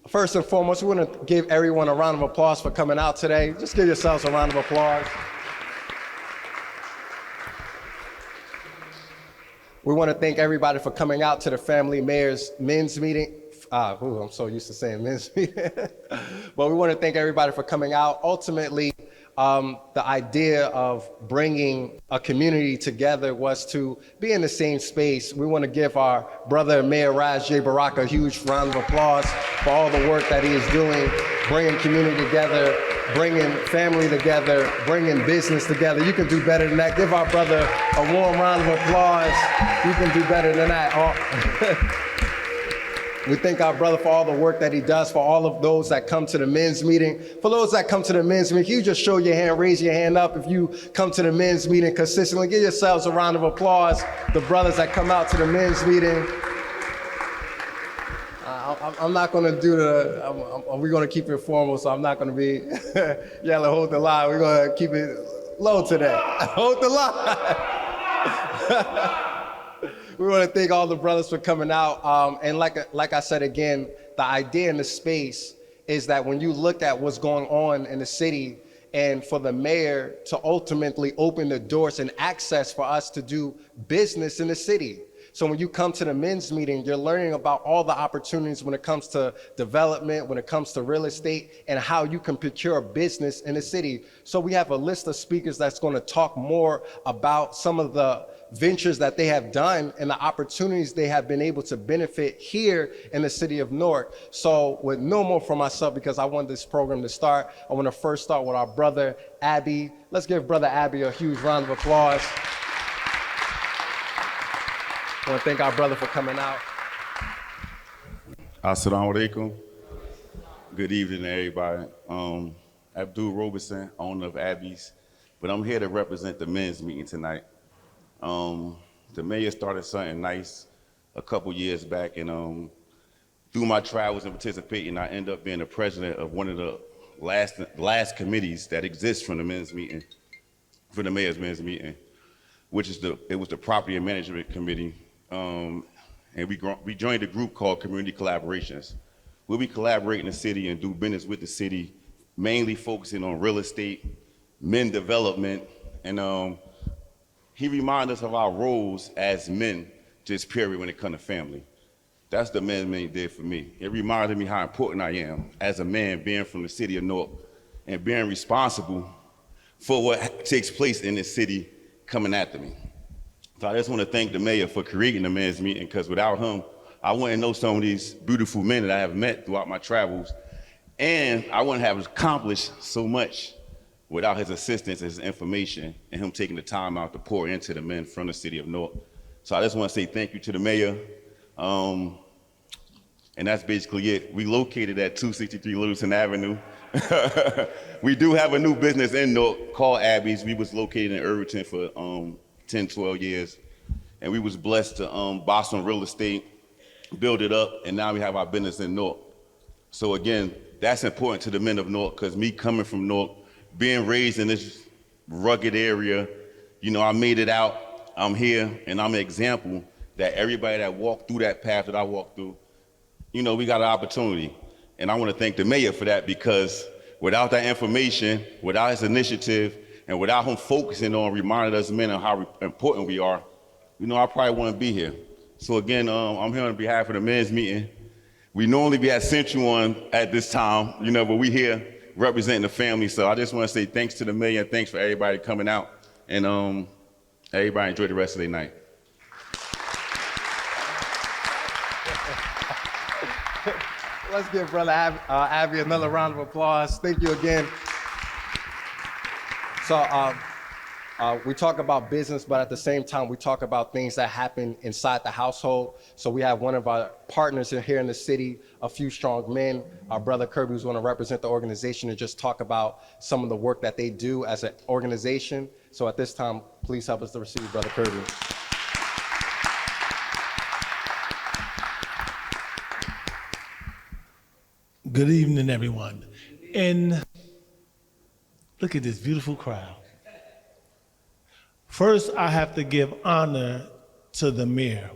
First and foremost, we want to give everyone a round of applause for coming out today. Just give yourselves a round of applause. We want to thank everybody for coming out to the Family Mayor's Men's Meeting. I'm so used to saying men's meeting. But we want to thank everybody for coming out. Ultimately, the idea of bringing a community together was to be in the same space. We want to give our brother Mayor Raj J. Baraka a huge round of applause for all the work that he is doing, bringing community together, bringing family together, bringing business together. You can do better than that. Give our brother a warm round of applause. You can do better than that. We thank our brother for all the work that he does, for all of those that come to the men's meeting. For those that come to the men's meeting, you just show your hand, raise your hand up if you come to the men's meeting consistently. Give yourselves a round of applause. The brothers that come out to the men's meeting. I'm not going to do we're going to keep it formal, so I'm not going to be yelling, hold the line. We're going to keep it low today. Hold the line. We want to thank all the brothers for coming out. And like I said again, the idea in the space is that when you look at what's going on in the city, and for the mayor to ultimately open the doors and access for us to do business in the city. So when you come to the men's meeting, you're learning about all the opportunities when it comes to development, when it comes to real estate, and how you can procure business in the city. So we have a list of speakers that's going to talk more about some of the ventures that they have done and the opportunities they have been able to benefit here in the city of Newark. So with no more from myself, because I want this program to start, I want to first start with our brother, Abby. Let's give brother Abby a huge round of applause. I want to thank our brother for coming out. Assalamu alaikum. Good evening, everybody. Abdul Roberson, owner of Abby's, but I'm here to represent the men's meeting tonight. The mayor started something nice a couple years back, and through my travels and participating, I ended up being the president of one of the last committees that exists from the men's meeting, for the mayor's men's meeting, which is it was the property and management committee. And we joined a group called Community Collaborations, where we collaborate in the city and do business with the city, mainly focusing on real estate, men development, and he reminded us of our roles as men, just period, when it comes to family. That's the men's meeting did for me. It reminded me how important I am as a man, being from the city of Newark and being responsible for what takes place in this city coming after me. So I just want to thank the mayor for creating the men's meeting, because without him, I wouldn't know some of these beautiful men that I have met throughout my travels, and I wouldn't have accomplished so much without his assistance, his information, and him taking the time out to pour into the men from the city of Newark. So I just want to say thank you to the mayor, and that's basically it. We located at 263 Littleton Avenue. We do have a new business in Newark called Abby's. We was located in Irvington for 10, 12 years, and we was blessed to buy some real estate, build it up, and now we have our business in Newark. So again, that's important to the men of Newark, because me coming from Newark, being raised in this rugged area, you know, I made it out, I'm here, and I'm an example that everybody that walked through that path that I walked through, you know, we got an opportunity. And I want to thank the mayor for that, because without that information, without his initiative, and without him focusing on reminding us men of how important we are, you know, I probably wouldn't be here. So again, I'm here on behalf of the men's meeting. We normally be at Central One at this time, you know, but we here representing the family. So I just want to say thanks to the mayor, and thanks for everybody coming out, and everybody enjoy the rest of their night. Let's give brother Abby another round of applause. Thank you again. So we talk about business, but at the same time, we talk about things that happen inside the household. So we have one of our partners here in the city, A Few Strong Men, our brother Kirby, who's going to represent the organization and just talk about some of the work that they do as an organization. So at this time, please help us to receive brother Kirby. Good evening, everyone. And look at this beautiful crowd. First, I have to give honor to the mayor,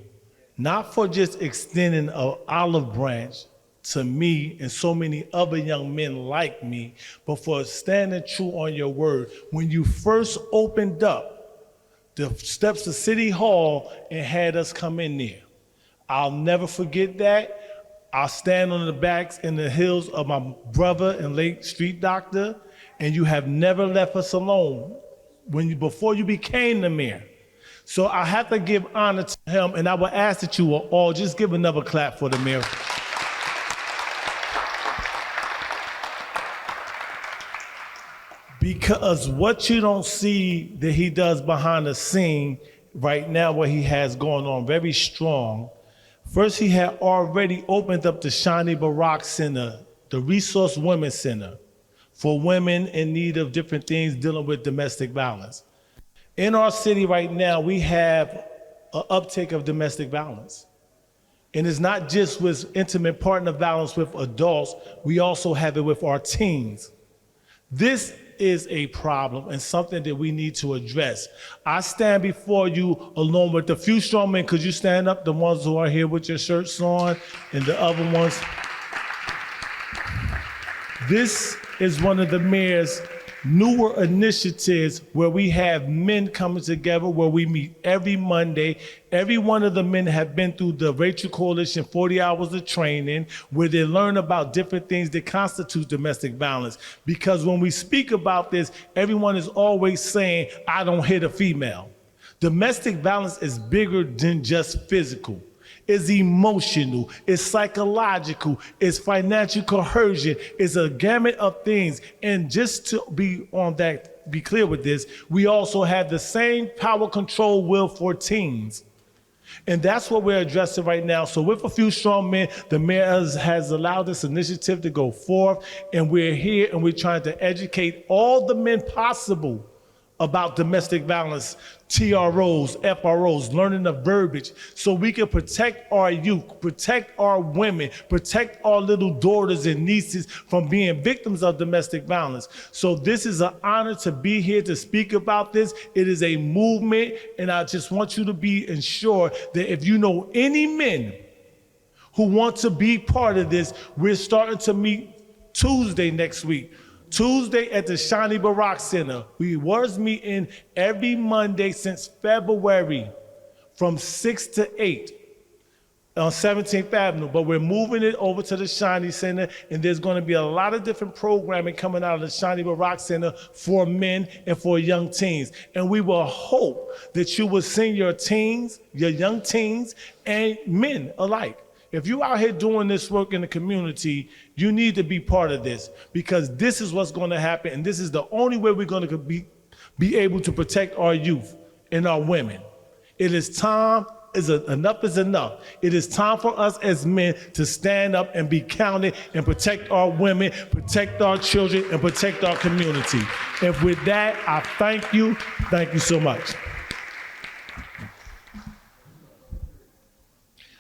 not for just extending an olive branch to me and so many other young men like me, but for standing true on your word. When you first opened up the steps of City Hall and had us come in there, I'll never forget that. I'll stand on the backs and the heels of my brother and late street doctor, and you have never left us alone before you became the mayor. So I have to give honor to him, and I will ask that you will all just give another clap for the mayor. Because what you don't see that he does behind the scene right now, what he has going on very strong. First, he had already opened up the Shani Baraka Center, the Resource Women's Center, for women in need of different things dealing with domestic violence. In our city right now, we have an uptake of domestic violence. And it's not just with intimate partner violence with adults, we also have it with our teens. This is a problem and something that we need to address. I stand before you along with a few strong men. Could you stand up, the ones who are here with your shirts on and the other ones? This is one of the mayor's newer initiatives where we have men coming together, where we meet every Monday. Every one of the men have been through the Rachel Coalition 40 hours of training where they learn about different things that constitute domestic violence. Because when we speak about this, everyone is always saying, I don't hit a female. Domestic violence is bigger than just physical. It's emotional, it's psychological, it's financial coercion, it's a gamut of things. And just to be clear with this, we also have the same power control will for teens. And that's what we're addressing right now. So with a few strong men, the mayor has allowed this initiative to go forth, and we're here and we're trying to educate all the men possible about domestic violence, TROs, FROs, learning the verbiage, so we can protect our youth, protect our women, protect our little daughters and nieces from being victims of domestic violence. So this is an honor to be here to speak about this. It is a movement, and I just want you to be ensured that if you know any men who want to be part of this, we're starting to meet Tuesday next week. Tuesday at the Shani Baraka Center. We was meeting every Monday since February from 6 to 8 on 17th Avenue, but we're moving it over to the Shani Center, and there's going to be a lot of different programming coming out of the Shani Baraka Center for men and for young teens. And we will hope that you will send your teens, your young teens, and men alike. If you're out here doing this work in the community, you need to be part of this, because this is what's going to happen, and this is the only way we're going to be able to protect our youth and our women. It is time, enough is enough. It is time for us as men to stand up and be counted and protect our women, protect our children, and protect our community. And with that, I thank you. Thank you so much.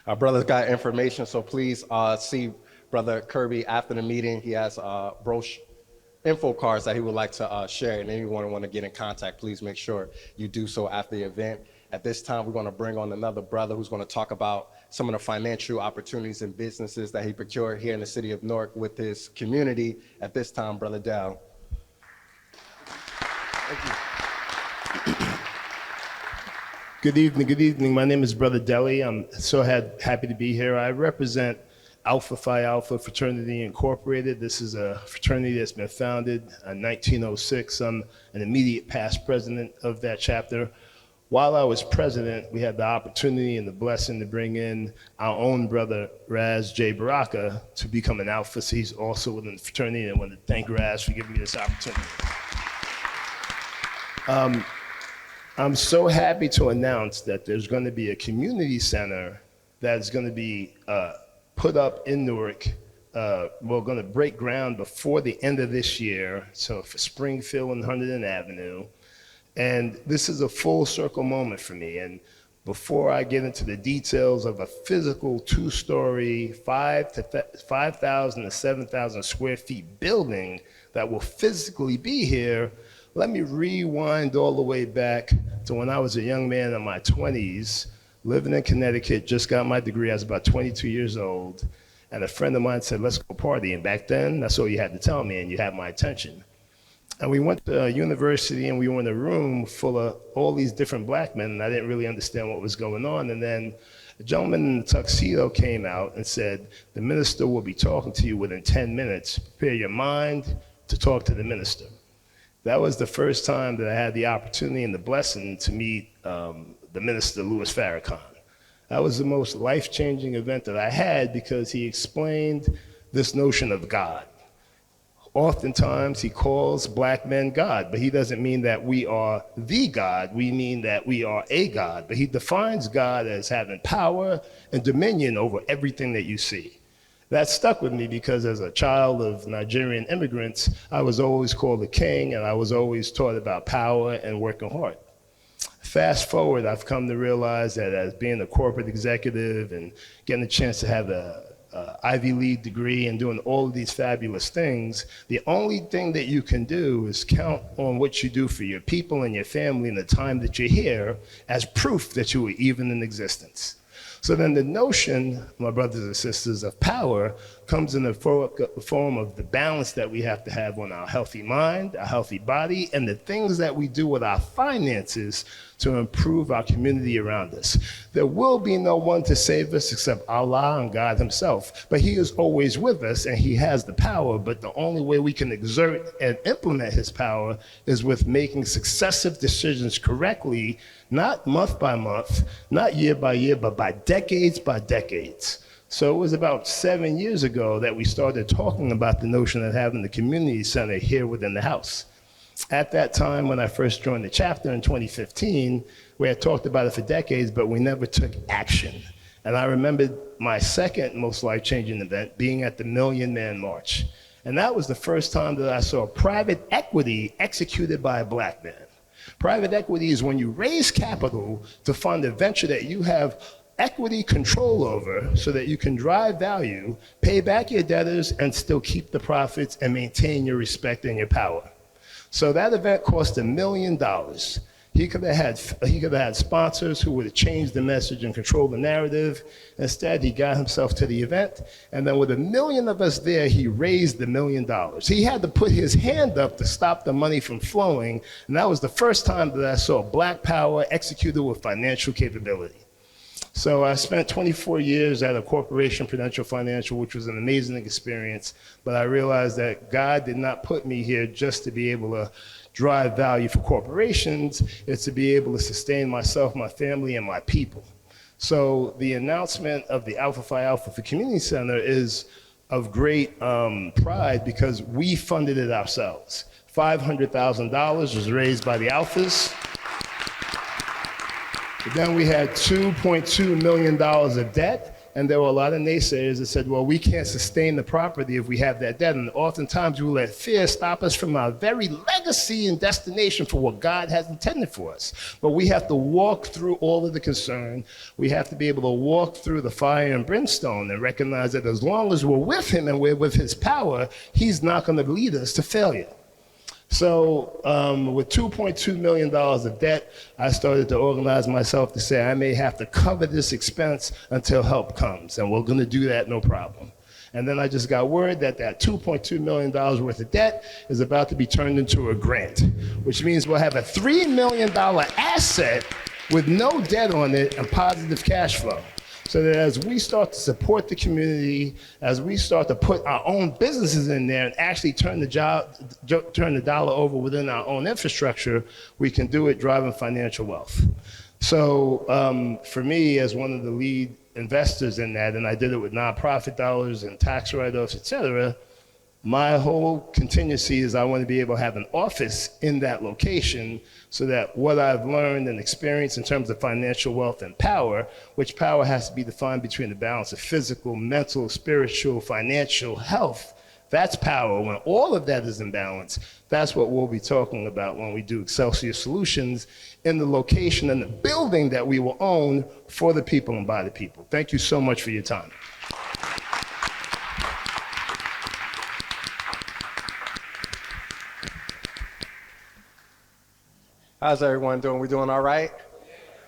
Our brother's got information, so please see Brother Kirby after the meeting. He has brochure info cards that he would like to share, and anyone who want to get in contact, please make sure you do so after the event. At this time, we're going to bring on another brother who's going to talk about some of the financial opportunities and businesses that he procured here in the city of Newark with his community. At this time, Brother Dow. Thank you. Good evening. My name is Brother Deli. I'm so happy to be here. I represent Alpha Phi Alpha Fraternity Incorporated. This is a fraternity that's been founded in 1906. I'm an immediate past president of that chapter. While I was president, we had the opportunity and the blessing to bring in our own brother, Raz J. Baraka, to become an Alpha. So he's also within the fraternity, and I want to thank Raz for giving me this opportunity. I'm so happy to announce that there's going to be a community center that's going to be put up in Newark. We're going to break ground before the end of this year, so for Springfield and 100th Avenue. And this is a full circle moment for me. And before I get into the details of a physical two-story, 5,000 to 7,000 square feet building that will physically be here, let me rewind all the way back to when I was a young man in my 20s, living in Connecticut, just got my degree. I was about 22 years old. And a friend of mine said, let's go party. And back then, that's all you had to tell me, and you had my attention. And we went to university, and we were in a room full of all these different black men, and I didn't really understand what was going on. And then a gentleman in a tuxedo came out and said, the minister will be talking to you within 10 minutes. Prepare your mind to talk to the minister. That was the first time that I had the opportunity and the blessing to meet the minister, Louis Farrakhan. That was the most life-changing event that I had because he explained this notion of God. Oftentimes, he calls black men God, but he doesn't mean that we are the God. We mean that we are a God. But he defines God as having power and dominion over everything that you see. That stuck with me because as a child of Nigerian immigrants, I was always called a king, and I was always taught about power and working hard. Fast forward, I've come to realize that as being a corporate executive and getting a chance to have a Ivy League degree and doing all of these fabulous things, the only thing that you can do is count on what you do for your people and your family in the time that you're here as proof that you were even in existence. So then the notion, my brothers and sisters, of power comes in the form of the balance that we have to have on our healthy mind, our healthy body, and the things that we do with our finances to improve our community around us. There will be no one to save us except Allah and God himself, but he is always with us and he has the power, but the only way we can exert and implement his power is with making successive decisions correctly, not month by month, not year by year, but by decades. So it was about 7 years ago that we started talking about the notion of having the community center here within the house. At that time, when I first joined the chapter in 2015, we had talked about it for decades, but we never took action. And I remembered my second most life-changing event being at the Million Man March. And that was the first time that I saw private equity executed by a black man. Private equity is when you raise capital to fund a venture that you have equity control over so that you can drive value, pay back your debtors, and still keep the profits and maintain your respect and your power. So that event cost $1 million. He could have had sponsors who would have changed the message and controlled the narrative. Instead, he got himself to the event, and then with 1 million of us there, he raised $1 million. He had to put his hand up to stop the money from flowing, and that was the first time that I saw black power executed with financial capability. So I spent 24 years at a corporation, Prudential Financial, which was an amazing experience, but I realized that God did not put me here just to be able to drive value for corporations. It's to be able to sustain myself, my family, and my people. So the announcement of the Alpha Phi Alpha for Community Center is of great pride because we funded it ourselves. $500,000 was raised by the Alphas. But then we had $2.2 million of debt, and there were a lot of naysayers that said, well, we can't sustain the property if we have that debt. And oftentimes we let fear stop us from our very legacy and destination for what God has intended for us. But we have to walk through all of the concern. We have to be able to walk through the fire and brimstone and recognize that as long as we're with him and we're with his power, he's not going to lead us to failure. So with $2.2 million of debt, I started to organize myself to say I may have to cover this expense until help comes, and we're going to do that no problem. And then I just got word that that $2.2 million worth of debt is about to be turned into a grant, which means we'll have a $3 million asset with no debt on it and positive cash flow. So that as we start to support the community, as we start to put our own businesses in there and actually turn the dollar over within our own infrastructure, we can do it driving financial wealth. So for me, as one of the lead investors in that, and I did it with nonprofit dollars and tax write-offs, et cetera, my whole contingency is I want to be able to have an office in that location so that what I've learned and experienced in terms of financial wealth and power, which power has to be defined between the balance of physical, mental, spiritual, financial health, that's power. When all of that is in balance, that's what we'll be talking about when we do Excelsior Solutions in the location and the building that we will own for the people and by the people. Thank you so much for your time. How's everyone doing? We doing all right?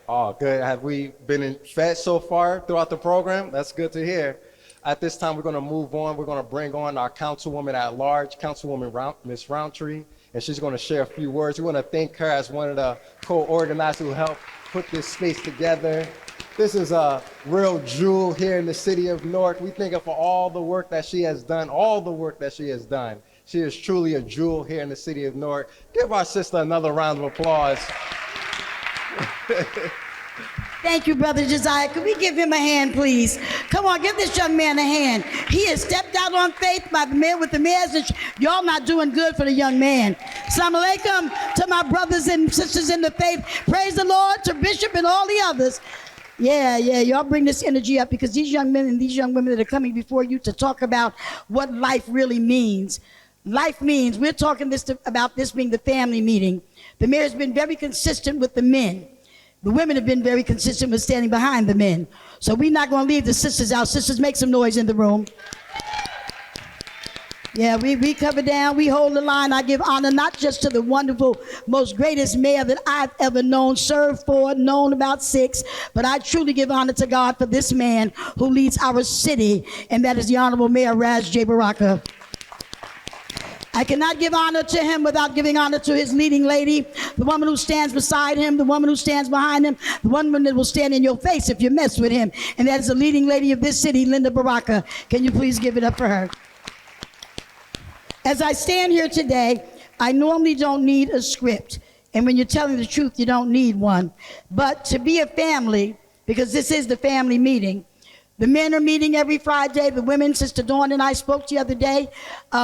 Oh, good. Have we been fed so far throughout the program? That's good to hear. At this time, we're going to move on. We're going to bring on our councilwoman at large, Councilwoman Ms. Roundtree, and she's going to share a few words. We want to thank her as one of the co-organizers who helped put this space together. This is a real jewel here in the city of Newark. We thank her for all the work that she has done, She is truly a jewel here in the city of Newark. Give our sister another round of applause. Thank you, Brother Josiah. Could we give him a hand, please? Come on, give this young man a hand. He has stepped out on faith by the mayor with the message. Y'all not doing good for the young man. Assalamu alaikum to my brothers and sisters in the faith. Praise the Lord, to Bishop and all the others. Yeah, y'all bring this energy up because these young men and these young women that are coming before you to talk about what life really means. Life means, we're talking about this being the family meeting. The mayor has been very consistent with the men. The women have been very consistent with standing behind the men. So we're not going to leave the sisters out. Sisters, make some noise in the room. Yeah, we cover down, we hold the line. I give honor not just to the wonderful, most greatest mayor that I've ever known, served for, known about 6, but I truly give honor to God for this man who leads our city, and that is the Honorable Mayor Raz J. Baraka. I cannot give honor to him without giving honor to his leading lady, the woman who stands beside him, the woman who stands behind him, the woman that will stand in your face if you mess with him. And that is the leading lady of this city, Linda Baraka. Can you please give it up for her? As I stand here today, I normally don't need a script. And when you're telling the truth, you don't need one. But to be a family, because this is the family meeting, the men are meeting every Friday. The women, Sister Dawn and I spoke the other day.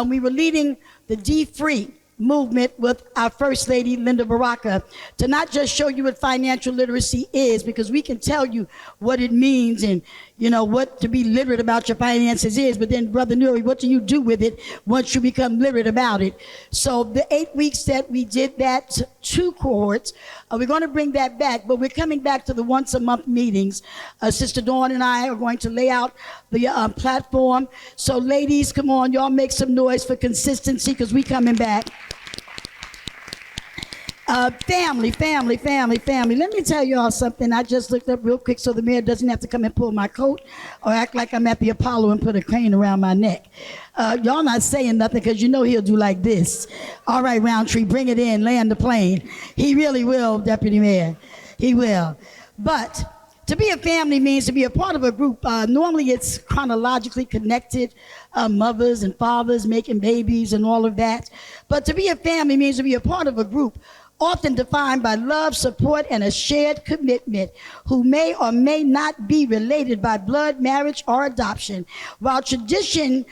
We were leading the D-Free movement with our First Lady, Linda Baraka, to not just show you what financial literacy is, because we can tell you what it means and, you know, what to be literate about your finances is, but then, Brother Nuri, what do you do with it once you become literate about it? So the 8 weeks that we did that, 2 cohorts, we're going to bring that back, but we're coming back to the once-a-month meetings. Sister Dawn and I are going to lay out the platform. So ladies, come on, y'all make some noise for consistency, because we coming back. Family. Let me tell y'all something. I just looked up real quick so the mayor doesn't have to come and pull my coat or act like I'm at the Apollo and put a crane around my neck. Y'all not saying nothing because you know he'll do like this. All right, Roundtree, bring it in, land the plane. He really will, Deputy Mayor. He will. But to be a family means to be a part of a group. Normally it's chronologically connected, mothers and fathers making babies and all of that. But to be a family means to be a part of a group, often defined by love, support, and a shared commitment, who may or may not be related by blood, marriage, or adoption. While traditional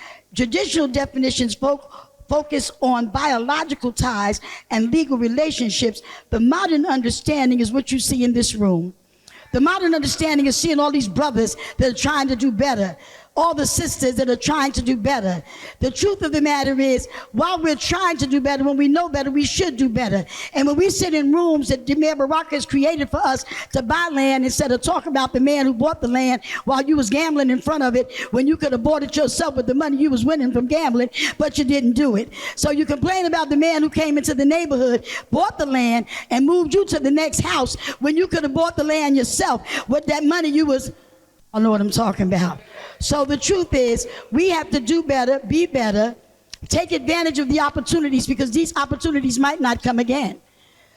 definitions focus on biological ties and legal relationships, the modern understanding is what you see in this room. The modern understanding is seeing all these brothers that are trying to do better, all the sisters that are trying to do better. The truth of the matter is, while we're trying to do better, when we know better, we should do better. And when we sit in rooms that Mayor Baraka has created for us to buy land instead of talk about the man who bought the land while you was gambling in front of it, when you could have bought it yourself with the money you was winning from gambling, but you didn't do it. So you complain about the man who came into the neighborhood, bought the land, and moved you to the next house when you could have bought the land yourself with that money you was, I know what I'm talking about. So the truth is, we have to do better, be better, take advantage of the opportunities, because these opportunities might not come again.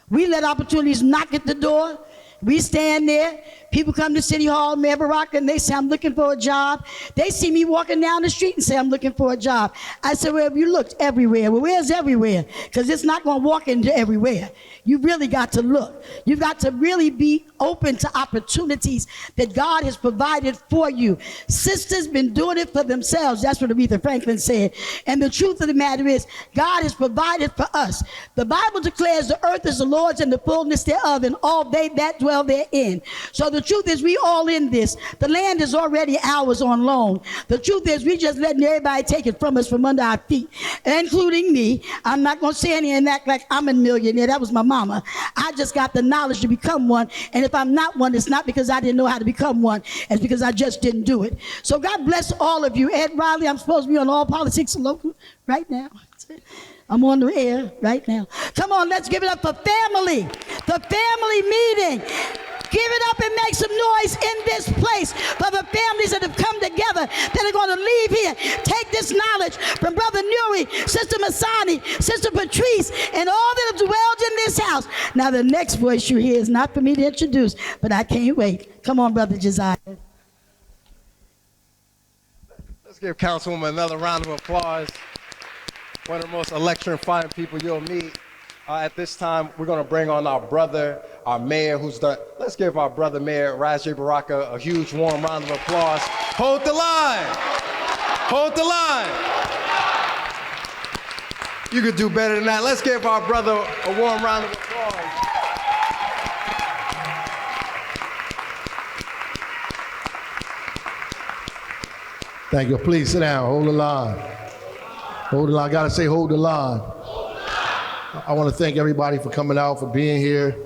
We let opportunities knock at the door. We stand there. People come to City Hall, Mayor Baraka, and they say, I'm looking for a job. They see me walking down the street and say, I'm looking for a job. I said, well, have you looked everywhere? Well, where's everywhere? Because it's not going to walk into everywhere. You really got to look. You've got to really be open to opportunities that God has provided for you. Sisters been doing it for themselves. That's what Aretha Franklin said. And the truth of the matter is, God has provided for us. The Bible declares the earth is the Lord's and the fullness thereof, and all they that dwell therein. So the truth is, we all in this. The land is already ours on loan. The truth is, we just letting everybody take it from us from under our feet, including me. I'm not going to say anything and act like I'm a millionaire. That was my mama. I just got the knowledge to become one. And if I'm not one, it's not because I didn't know how to become one. It's because I just didn't do it. So God bless all of you. Ed Riley, I'm supposed to be on All Politics Local right now. I'm on the air right now. Come on, let's give it up for family. The family meeting. Give it up and make some noise in this place for the families that have come together that are going to leave here. Take this knowledge from Brother Nuri, Sister Masani, Sister Patrice, and all that have dwelled in this house. Now, the next voice you hear is not for me to introduce, but I can't wait. Come on, Brother Josiah. Let's give Councilwoman another round of applause. One of the most electrifying people you'll meet. At this time, we're going to bring on our brother, our mayor, who's done. Let's give our brother Mayor Rajay Baraka a huge warm round of applause. Hold the line. Hold the line. You could do better than that. Let's give our brother a warm round of applause. Thank you. Please sit down. Hold the line. Hold the line. I gotta say, hold the line. I want to thank everybody for coming out, for being here.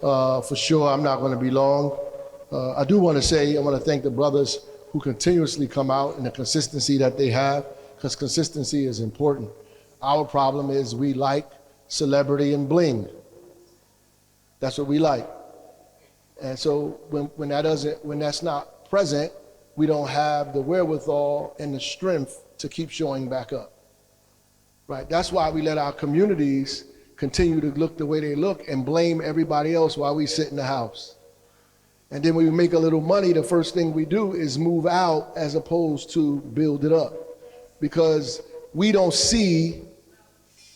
For sure, I'm not going to be long. I do want to say, I want to thank the brothers who continuously come out and the consistency that they have, because consistency is important. Our problem is we like celebrity and bling. That's what we like. And so when that's not present, we don't have the wherewithal and the strength to keep showing back up. Right? That's why we let our communities continue to look the way they look and blame everybody else while we sit in the house. And then when we make a little money, the first thing we do is move out as opposed to build it up. Because we don't see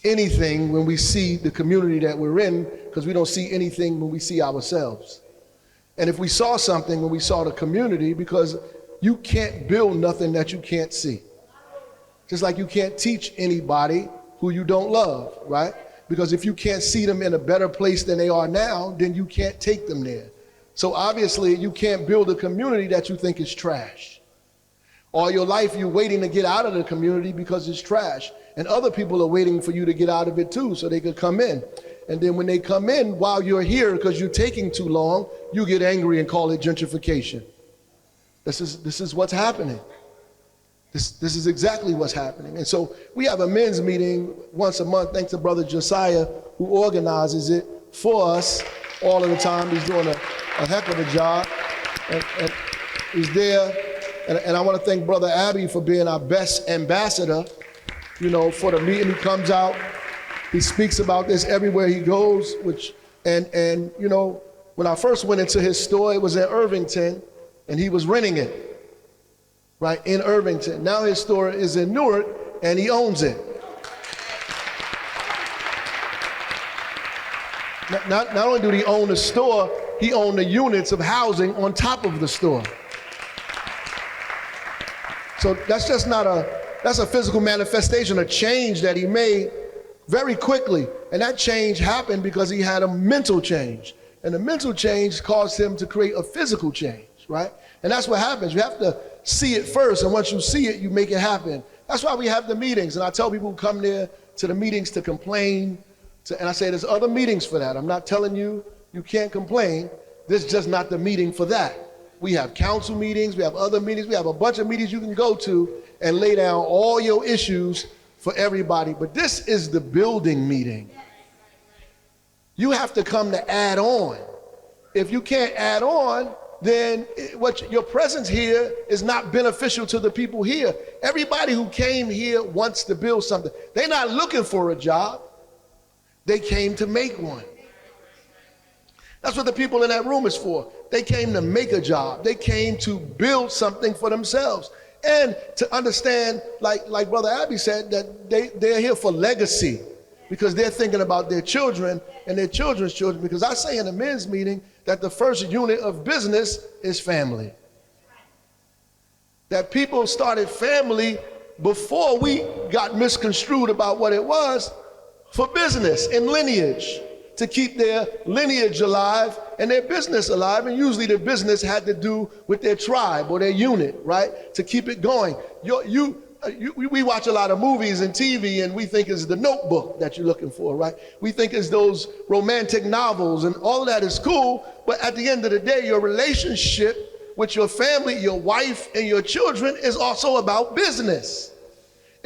anything when we see the community that we're in, because we don't see anything when we see ourselves. And if we saw something when we saw the community, because you can't build nothing that you can't see. Just like you can't teach anybody who you don't love, right? Because if you can't see them in a better place than they are now, then you can't take them there. So obviously you can't build a community that you think is trash. All your life you're waiting to get out of the community because it's trash. And other people are waiting for you to get out of it too so they could come in. And then when they come in while you're here because you're taking too long, you get angry and call it gentrification. This is what's happening. This is exactly what's happening. And so we have a men's meeting once a month, thanks to Brother Josiah, who organizes it for us all of the time. He's doing a heck of a job. And he's there. And I want to thank Brother Abby for being our best ambassador, for the meeting. He comes out, he speaks about this everywhere he goes, and when I first went into his store, it was in Irvington, and he was renting it. Right, in Irvington. Now his store is in Newark, and he owns it. Not only did he own the store, he owned the units of housing on top of the store. So that's just that's a physical manifestation, a change that he made very quickly. And that change happened because he had a mental change. And the mental change caused him to create a physical change, right? And that's what happens. You have to see it first, and once you see it, you make it happen. That's why we have the meetings, and I tell people who come there to the meetings to complain, and I say there's other meetings for that. I'm not telling you you can't complain. This is just not the meeting for that. We have council meetings, we have other meetings, we have a bunch of meetings you can go to and lay down all your issues for everybody, but this is the building meeting. You have to come to add on. If you can't add on, then your presence here is not beneficial to the people here. Everybody who came here wants to build something. They're not looking for a job. They came to make one. That's what the people in that room is for. They came to make a job. They came to build something for themselves. And to understand, like Brother Abby said, that they're here for legacy, because they're thinking about their children and their children's children. Because I say in the men's meeting that the first unit of business is family. That people started family before we got misconstrued about what it was, for business and lineage, to keep their lineage alive and their business alive. And usually their business had to do with their tribe or their unit, right? To keep it going. We watch a lot of movies and TV, and we think it's The Notebook that you're looking for, right? We think it's those romantic novels, and all of that is cool, but at the end of the day, your relationship with your family, your wife, and your children is also about business.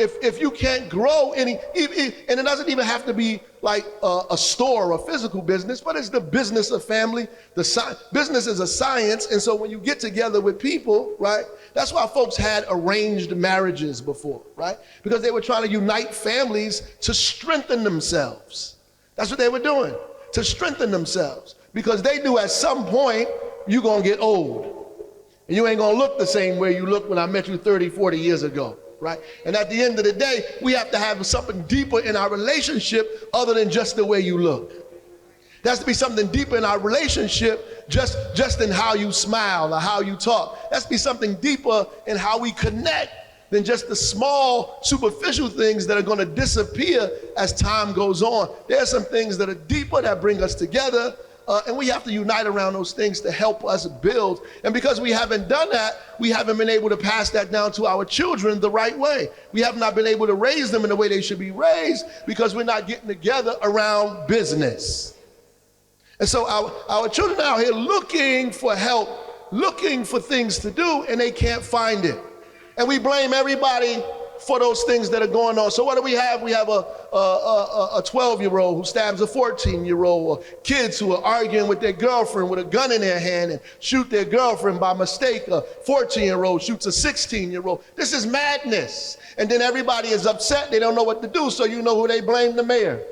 if you can't grow any, and it doesn't even have to be like a store or a physical business, but it's the business of family. Business is a science, and so when you get together with people, right, that's why folks had arranged marriages before, right? Because they were trying to unite families to strengthen themselves. That's what they were doing, to strengthen themselves. Because they knew at some point you're going to get old. And you ain't going to look the same way you looked when I met you 30, 40 years ago. Right? And at the end of the day, we have to have something deeper in our relationship other than just the way you look. There has to be something deeper in our relationship just in how you smile or how you talk. There has to be something deeper in how we connect than just the small, superficial things that are going to disappear as time goes on. There are some things that are deeper that bring us together. And we have to unite around those things to help us build. And because we haven't done that, we haven't been able to pass that down to our children the right way. We have not been able to raise them in the way they should be raised because we're not getting together around business. And so our children are out here looking for help, looking for things to do, and they can't find it. And we blame everybody for those things that are going on. So what do we have? We have a 12-year-old who stabs a 14-year-old, or kids who are arguing with their girlfriend with a gun in their hand and shoot their girlfriend by mistake. A 14-year-old shoots a 16-year-old. This is madness. And then everybody is upset. They don't know what to do. So you know who they blame? The mayor.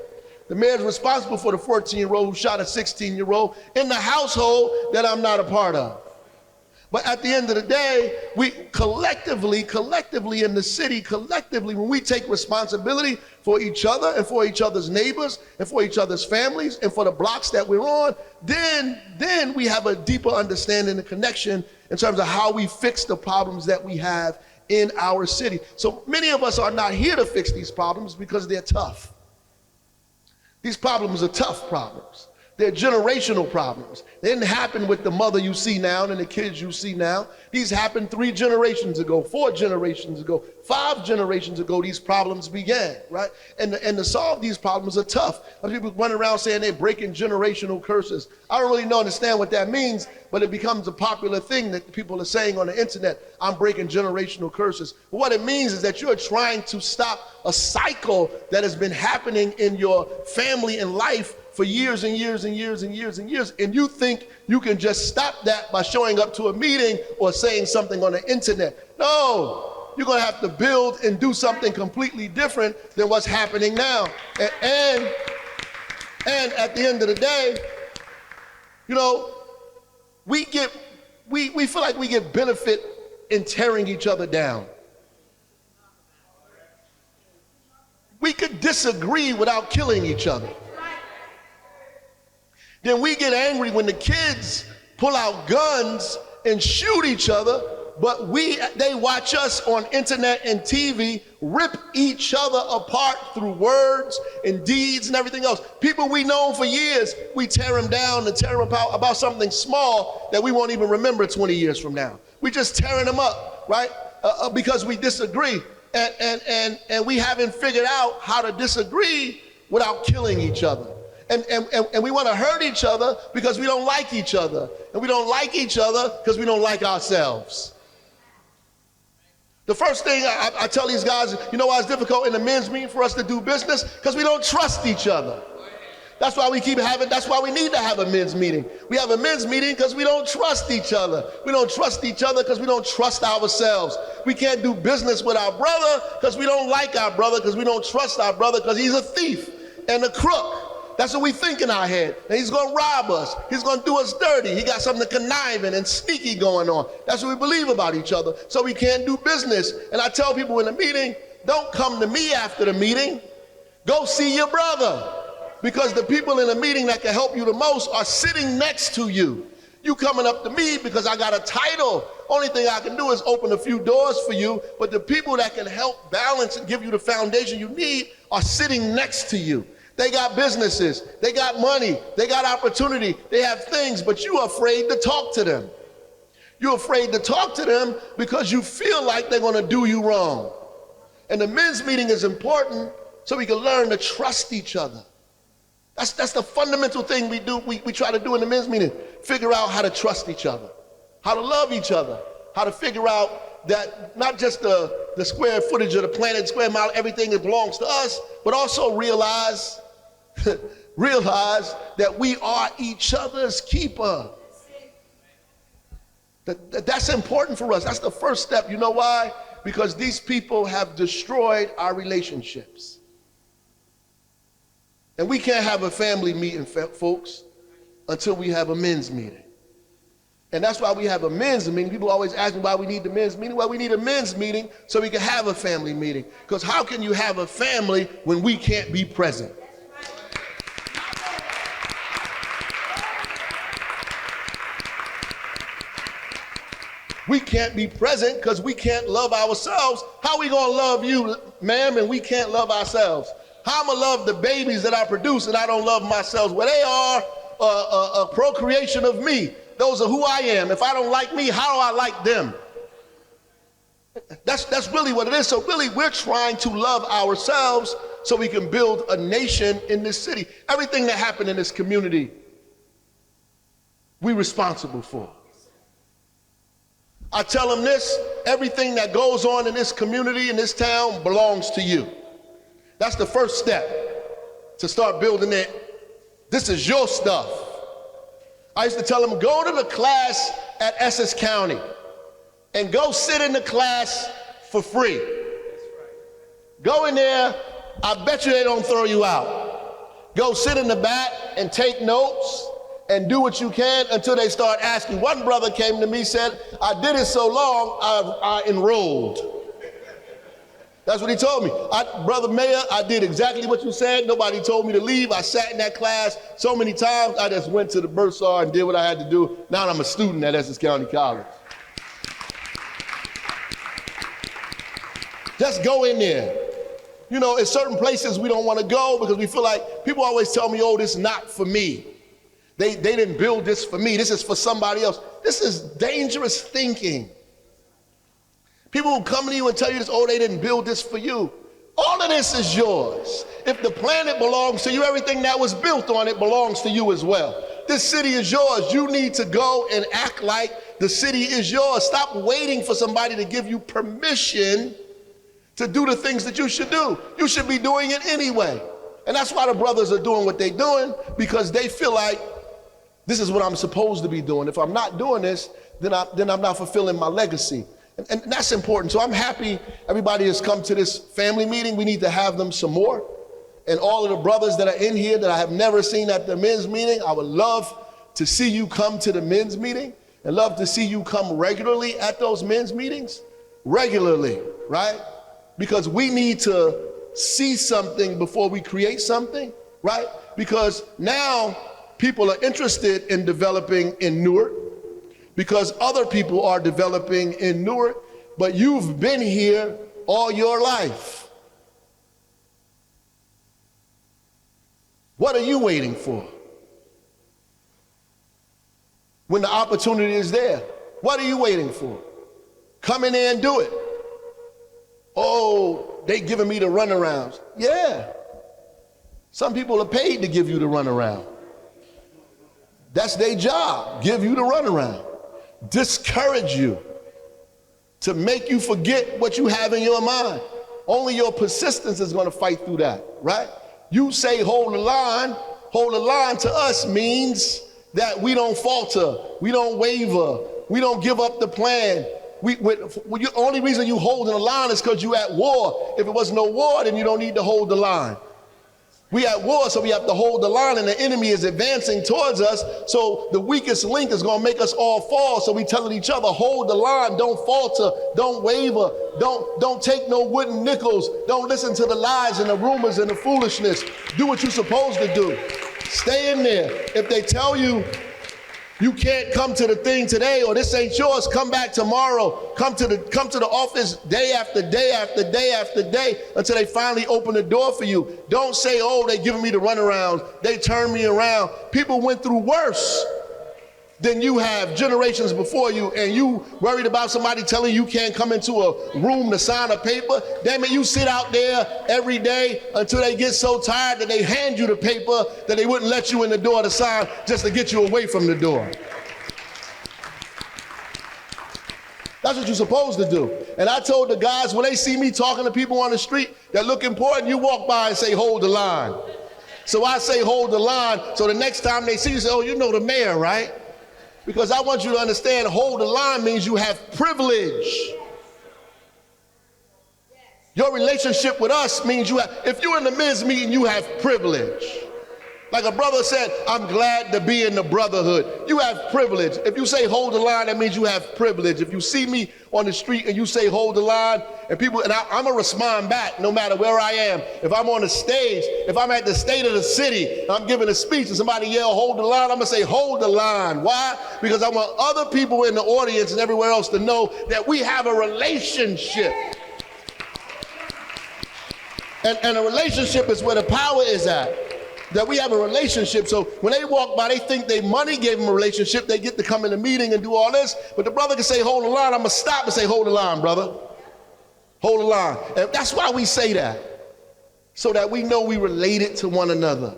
The mayor's responsible for the 14-year-old who shot a 16-year-old in the household that I'm not a part of. But at the end of the day, we collectively in the city, when we take responsibility for each other and for each other's neighbors and for each other's families and for the blocks that we're on, then we have a deeper understanding and connection in terms of how we fix the problems that we have in our city. So many of us are not here to fix these problems because they're tough. These problems are tough problems. They're generational problems. They didn't happen with the mother you see now and the kids you see now. These happened 3 generations ago, 4 generations ago, 5 generations ago, these problems began, right? And to solve these problems are tough. People run around saying they're breaking generational curses. I don't really understand what that means, but it becomes a popular thing that people are saying on the internet, I'm breaking generational curses. But what it means is that you're trying to stop a cycle that has been happening in your family and life for years and years and years and years and years, and you think you can just stop that by showing up to a meeting or saying something on the internet. No, you're gonna have to build and do something completely different than what's happening now. And at the end of the day, you know, we feel like we get benefit in tearing each other down. We could disagree without killing each other. Then we get angry when the kids pull out guns and shoot each other, but they watch us on internet and TV rip each other apart through words and deeds and everything else. People we know for years, we tear them down and tear them apart about something small that we won't even remember 20 years from now. We just tearing them up, right? Because we disagree. And we haven't figured out how to disagree without killing each other. And we want to hurt each other because we don't like each other. And we don't like each other because we don't like ourselves. The first thing I tell these guys, you know why it's difficult in the men's meeting for us to do business? Because we don't trust each other. That's why we need to have a men's meeting. We have a men's meeting because we don't trust each other. We don't trust each other because we don't trust ourselves. We can't do business with our brother because we don't like our brother, because we don't trust our brother, because he's a thief and a crook. That's what we think in our head. And he's going to rob us. He's going to do us dirty. He got something conniving and sneaky going on. That's what we believe about each other. So we can't do business. And I tell people in the meeting, don't come to me after the meeting. Go see your brother. Because the people in the meeting that can help you the most are sitting next to you. You coming up to me because I got a title. Only thing I can do is open a few doors for you. But the people that can help balance and give you the foundation you need are sitting next to you. They got businesses, they got money, they got opportunity, they have things, but you're afraid to talk to them. You're afraid to talk to them because you feel like they're gonna do you wrong. And the men's meeting is important so we can learn to trust each other. That's the fundamental thing we try to do in the men's meeting. Figure out how to trust each other, how to love each other, how to figure out that not just the square footage of the planet, square mile, everything that belongs to us, but also realize, realize that we are each other's keeper. That's important for us. That's the first step. You know why? Because these people have destroyed our relationships. And we can't have a family meeting, folks, until we have a men's meeting. And that's why we have a men's meeting. People always ask me why we need the men's meeting. Well, we need a men's meeting so we can have a family meeting. Because how can you have a family when we can't be present? We can't be present because we can't love ourselves. How are we going to love you, ma'am, and we can't love ourselves? How am I love the babies that I produce and I don't love myself? Well, they are a procreation of me. Those are who I am. If I don't like me, how do I like them? That's really what it is. So really, we're trying to love ourselves so we can build a nation in this city. Everything that happened in this community, we're responsible for. I tell them this, everything that goes on in this community, in this town, belongs to you. That's the first step to start building it. This is your stuff. I used to tell them, go to the class at Essex County and go sit in the class for free. Go in there, I bet you they don't throw you out. Go sit in the back and take notes and do what you can until they start asking. One brother came to me, said, I did it so long, I enrolled. That's what he told me. Brother Mayor, I did exactly what you said. Nobody told me to leave. I sat in that class so many times, I just went to the bursar and did what I had to do. Now I'm a student at Essex County College. Just go in there. You know, in certain places we don't want to go because we feel like, people always tell me, oh, this is not for me. They didn't build this for me. This is for somebody else. This is dangerous thinking. People will come to you and tell you this, oh, they didn't build this for you. All of this is yours. If the planet belongs to you, everything that was built on it belongs to you as well. This city is yours. You need to go and act like the city is yours. Stop waiting for somebody to give you permission to do the things that you should do. You should be doing it anyway. And that's why the brothers are doing what they're doing, because they feel like this is what I'm supposed to be doing. If I'm not doing this, then I'm not fulfilling my legacy. And that's important. So I'm happy everybody has come to this family meeting. We need to have them some more. And all of the brothers that are in here that I have never seen at the men's meeting, I would love to see you come to the men's meeting and love to see you come regularly at those men's meetings. Regularly, right? Because we need to see something before we create something, right? Because now people are interested in developing in Newark, because other people are developing in Newark, but you've been here all your life. What are you waiting for? When the opportunity is there, what are you waiting for? Come in there and do it. Oh, they giving me the runarounds. Yeah. Some people are paid to give you the runaround. That's their job, give you the runaround. Discourage you, to make you forget what you have in your mind. Only your persistence is going to fight through that, right? You say hold the line. Hold the line to us means that we don't falter, we don't waver, we don't give up the plan. The only reason you holding the line is because you at war. If it was no war, then you don't need to hold the line. We at war, so we have to hold the line, and the enemy is advancing towards us, so the weakest link is gonna make us all fall. So we telling each other, hold the line, don't falter, don't waver, don't take no wooden nickels, don't listen to the lies and the rumors and the foolishness. Do what you're supposed to do. Stay in there. If they tell you you can't come to the thing today, or this ain't yours, come back tomorrow. Come to the office day after day after day after day until they finally open the door for you. Don't say, oh, they giving me the runaround, they turn me around. People went through worse than you have generations before you, and you worried about somebody telling you can't come into a room to sign a paper. Damn it, you sit out there every day until they get so tired that they hand you the paper that they wouldn't let you in the door to sign just to get you away from the door. That's what you're supposed to do. And I told the guys, when they see me talking to people on the street that look important, you walk by and say, hold the line. So I say, hold the line, so the next time they see you, say, oh, you know the mayor, right? Because I want you to understand, hold the line means you have privilege. Your relationship with us means you have, if you're in the men's meeting, you have privilege. Like a brother said, I'm glad to be in the brotherhood. You have privilege. If you say hold the line, that means you have privilege. If you see me on the street and you say hold the line, and I'm gonna respond back no matter where I am. If I'm on the stage, if I'm at the state of the city, I'm giving a speech and somebody yell hold the line, I'm gonna say hold the line. Why? Because I want other people in the audience and everywhere else to know that we have a relationship. And a relationship is where the power is at. That we have a relationship. So when they walk by, they think their money gave them a relationship. They get to come in the meeting and do all this. But the brother can say, hold the line. I'm going to stop and say, hold the line, brother. Hold the line. And that's why we say that. So that we know we related to one another.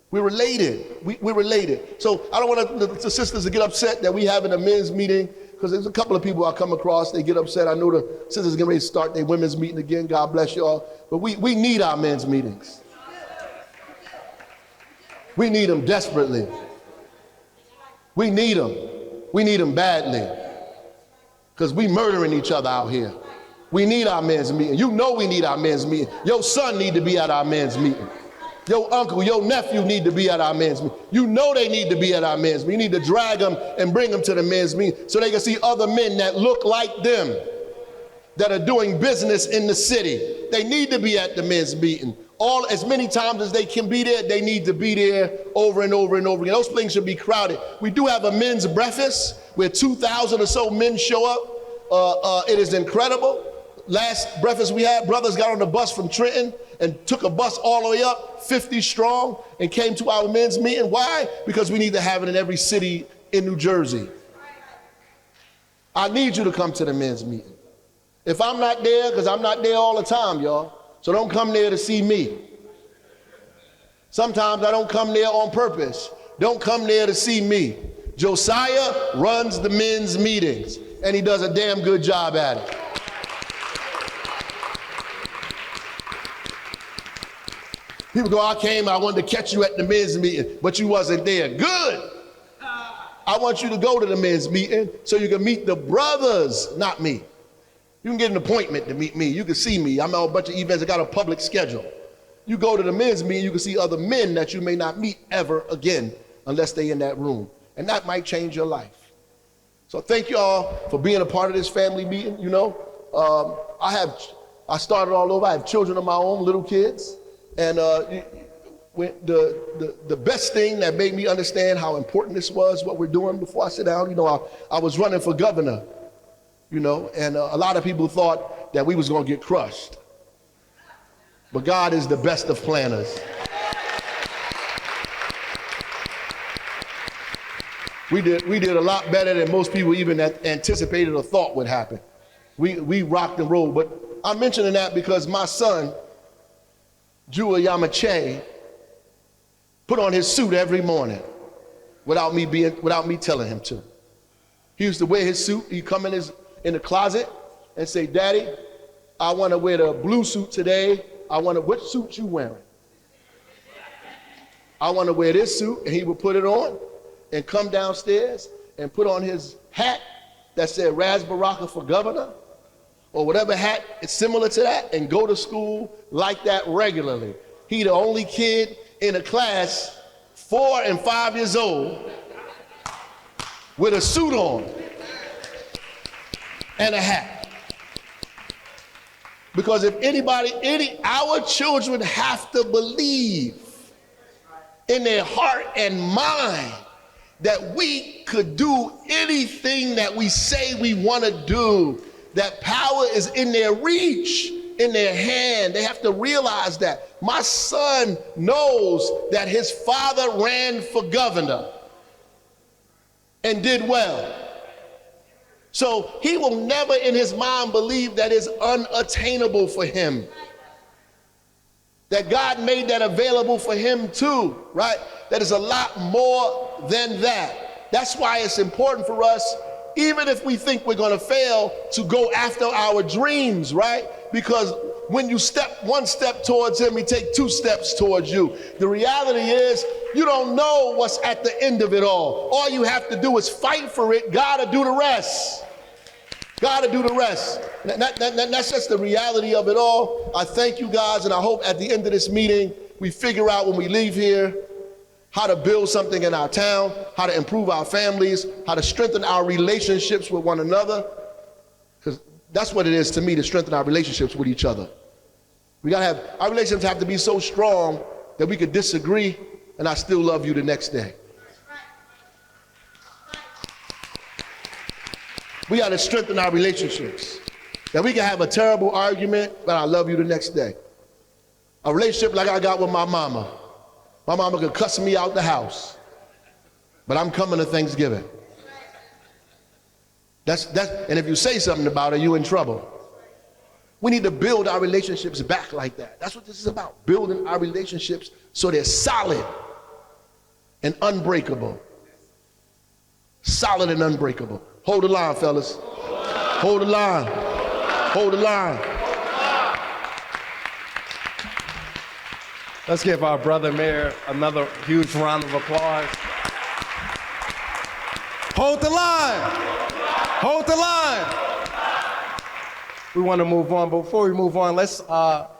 We're related. We're related. So I don't want the sisters to get upset that we having a men's meeting, because there's a couple of people I come across, they get upset. I know the sisters getting ready to start their women's meeting again. God bless y'all. But we need our men's meetings. We need them desperately. We need them. We need them badly. Because we murdering each other out here. We need our men's meeting. You know we need our men's meeting. Your son need to be at our men's meeting. Your uncle, your nephew need to be at our men's meeting. You know they need to be at our men's meeting. You need to drag them and bring them to the men's meeting so they can see other men that look like them, that are doing business in the city. They need to be at the men's meeting. As many times as they can be there, they need to be there over and over and over again. Those things should be crowded. We do have a men's breakfast where 2,000 or so men show up. It is incredible. Last breakfast we had, brothers got on the bus from Trenton and took a bus all the way up, 50 strong, and came to our men's meeting. Why? Because we need to have it in every city in New Jersey. I need you to come to the men's meeting. If I'm not there, because I'm not there all the time, y'all. So don't come there to see me. Sometimes I don't come there on purpose. Don't come there to see me. Josiah runs the men's meetings, and he does a damn good job at it. People go, I wanted to catch you at the men's meeting, but you wasn't there. Good. I want you to go to the men's meeting so you can meet the brothers, not me. You can get an appointment to meet me. You can see me. I'm at a bunch of events. I got a public schedule. You go to the men's meeting, you can see other men that you may not meet ever again unless they're in that room. And that might change your life. So thank you all for being a part of this family meeting. You know, I started all over. I have children of my own, little kids. And the best thing that made me understand how important this was, what we're doing, before I sit down, you know, I was running for governor. You know, and a lot of people thought that we was going to get crushed. But God is the best of planners. We did a lot better than most people even anticipated or thought would happen. We rocked and rolled. But I'm mentioning that because my son, Jua Yamache, put on his suit every morning without me telling him to. He used to wear his suit. He'd come in the closet and say, Daddy, I want to wear the blue suit today. Which suit you wearing? I want to wear this suit. And he would put it on and come downstairs and put on his hat that said Baraka for governor, or whatever hat is similar to that, and go to school like that regularly. He the only kid in a class 4 and 5 years old with a suit on and a hat. Because if our children have to believe in their heart and mind that we could do anything that we say we want to do, that power is in their reach, in their hand. They have to realize that. My son knows that his father ran for governor and did well. So he will never in his mind believe that it's unattainable for him. That God made that available for him too, right? That is a lot more than that. That's why it's important for us even if we think we're going to fail, to go after our dreams, right? Because when you step one step towards him, he take 2 steps towards you. The reality is, you don't know what's at the end of it all. All you have to do is fight for it. God will do the rest. God will do the rest. That's just the reality of it all. I thank you guys, and I hope at the end of this meeting, we figure out when we leave here how to build something in our town, how to improve our families, how to strengthen our relationships with one another. Because that's what it is to me, to strengthen our relationships with each other. Our relationships have to be so strong that we could disagree and I still love you the next day. We got to strengthen our relationships. That we can have a terrible argument, but I love you the next day. A relationship like I got with my mama. My mama could cuss me out the house, but I'm coming to Thanksgiving. And if you say something about her, you in trouble. We need to build our relationships back like that. That's what this is about, building our relationships so they're solid and unbreakable. Solid and unbreakable. Hold the line, fellas. Hold the line. Hold the line. Let's give our brother mayor another huge round of applause. Hold the line. Hold the line. We want to move on, but before we move on, let's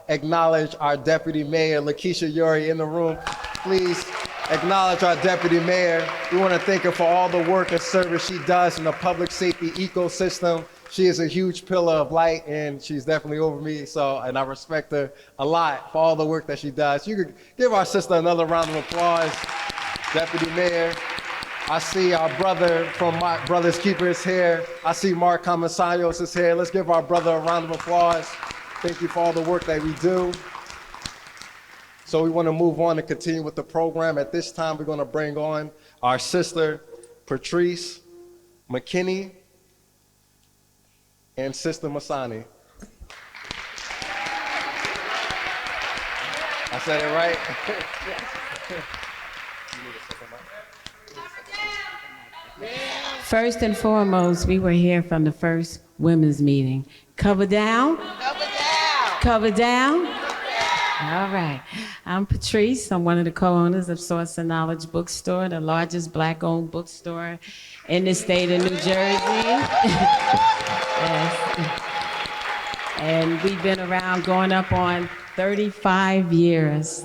acknowledge our deputy mayor, Lakeisha Yuri, in the room. Please acknowledge our deputy mayor. We want to thank her for all the work and service she does in the public safety ecosystem. She is a huge pillar of light, and she's definitely over me, and I respect her a lot for all the work that she does. You could give our sister another round of applause, Deputy Mayor. I see our brother from My Brother's Keepers here. I see Mark Comisarios is here. Let's give our brother a round of applause. Thank you for all the work that we do. So we want to move on and continue with the program. At this time, we're going to bring on our sister, Patrice McKinney, and Sister Masani. I said it right? First and foremost, we were here from the first women's meeting. Cover down? Cover down. Cover down? All right. I'm Patrice. I'm one of the co-owners of Source of Knowledge Bookstore, the largest Black-owned bookstore in the state of New Jersey. Yes. And we've been around going up on 35 years.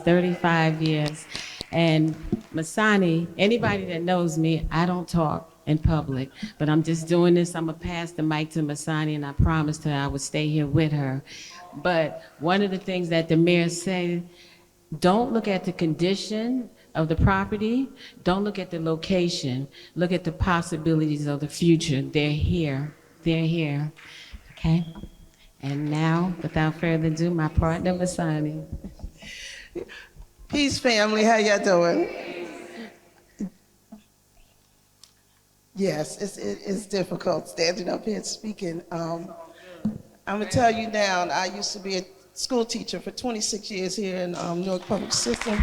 And Masani, anybody that knows me, I don't talk in public, but I'm just doing this. I'm gonna pass the mic to Masani, and I promised her I would stay here with her. But one of the things that the mayor said, don't look at the condition of the property, don't look at the location, look at the possibilities of the future. They're here, okay? And now, without further ado, my partner, Masani. Peace, family, how y'all doing? Yes, it's difficult standing up here speaking. I'm gonna tell you now, I used to be a school teacher for 26 years here in Newark Public System.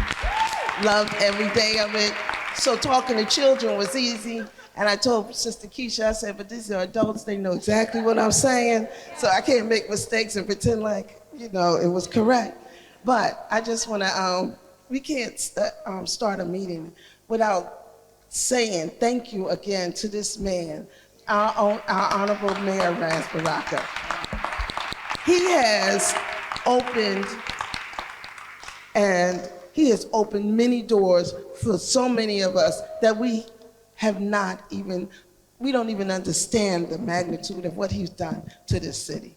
Loved every day of it. So talking to children was easy. And I told Sister Keisha, I said, but these are adults, they know exactly what I'm saying. So I can't make mistakes and pretend like, it was correct. But I just wanna, we can't start a meeting without saying thank you again to this man, our Honorable Mayor Ras Baraka. He has opened many doors for so many of us that we don't even understand the magnitude of what he's done to this city.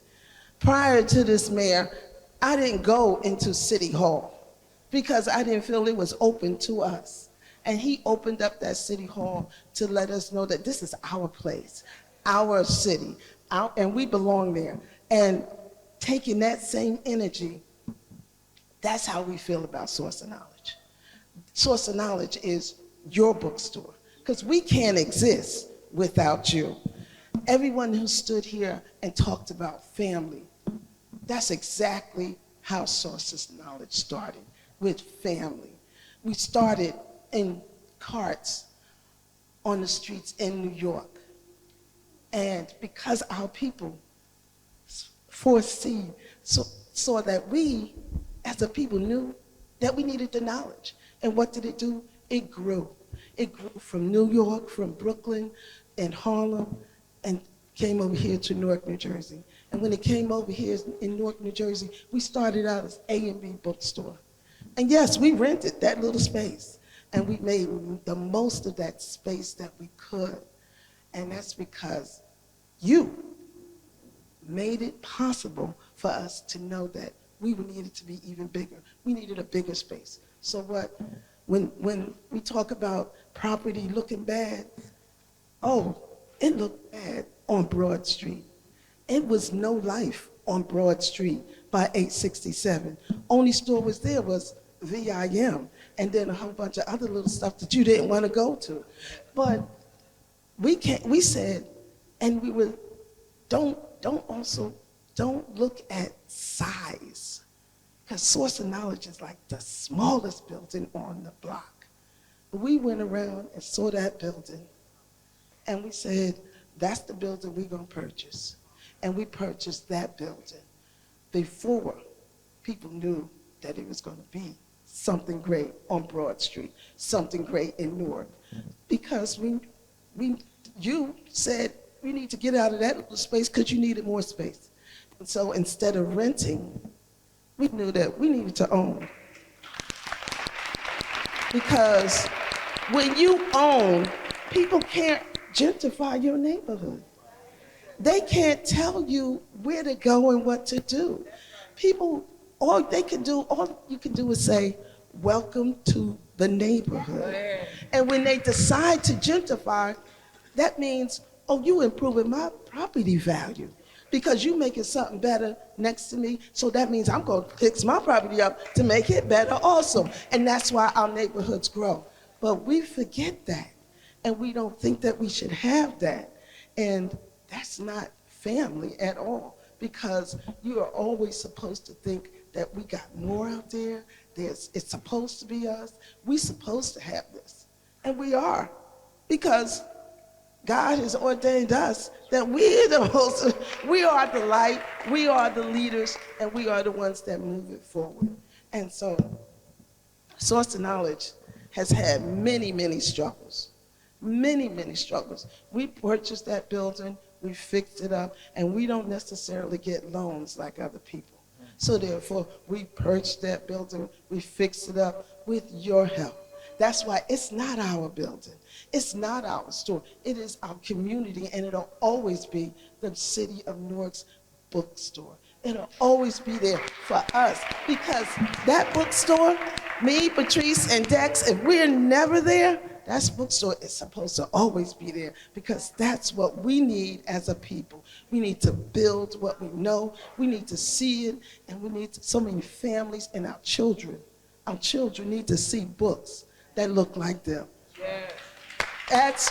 Prior to this mayor, I didn't go into City Hall because I didn't feel it was open to us. And he opened up that City Hall to let us know that this is our place, our city, and we belong there. And taking that same energy, that's how we feel about Source of Knowledge. Source of Knowledge is your bookstore, because we can't exist without you. Everyone who stood here and talked about family, that's exactly how Source of Knowledge started, with family. We started in carts on the streets in New York. And because our people foresee, saw that we, as a people, knew that we needed the knowledge. And what did it do? It grew. It grew from New York, from Brooklyn, and Harlem, and came over here to Newark, New Jersey. And when it came over here in Newark, New Jersey, we started out as A&B Bookstore. And yes, we rented that little space, and we made the most of that space that we could. And that's because you made it possible for us to know that we needed to be even bigger. We needed a bigger space. So when we talk about property looking bad, oh, it looked bad on Broad Street. It was no life on Broad Street by 867. Only store was there was VIM, and then a whole bunch of other little stuff that you didn't want to go to. But we said, and we were, don't look at size, because Source of Knowledge is like the smallest building on the block. But we went around and saw that building, and we said, that's the building we're gonna purchase. And we purchased that building before people knew that it was gonna be something great on Broad Street, something great in Newark. Because you said, we need to get out of that little space because you needed more space. And so instead of renting, we knew that we needed to own. Because when you own, people can't gentrify your neighborhood. They can't tell you where to go and what to do. People, all you can do is say, welcome to the neighborhood. And when they decide to gentrify, that means, oh, you improving my property value because you making something better next to me. So that means I'm gonna fix my property up to make it better also. And that's why our neighborhoods grow. But we forget that. And we don't think that we should have that. And that's not family at all, because you are always supposed to think that we got more out there. It's supposed to be us. We're supposed to have this. And we are, because God has ordained us that we are the light, we are the leaders, and we are the ones that move it forward. And so, Source of Knowledge has had many, many struggles. Many, many struggles. We purchased that building, we fixed it up, and we don't necessarily get loans like other people. So therefore, we purchased that building, we fixed it up with your help. That's why it's not our building. It's not our store. It is our community, and it'll always be the city of Newark's bookstore. It'll always be there for us, because that bookstore, me, Patrice, and Dex, if we're never there, that bookstore is supposed to always be there, because that's what we need as a people. We need to build what we know. We need to see it, and we need so many families and our children. Our children need to see books that look like them. Yeah. That's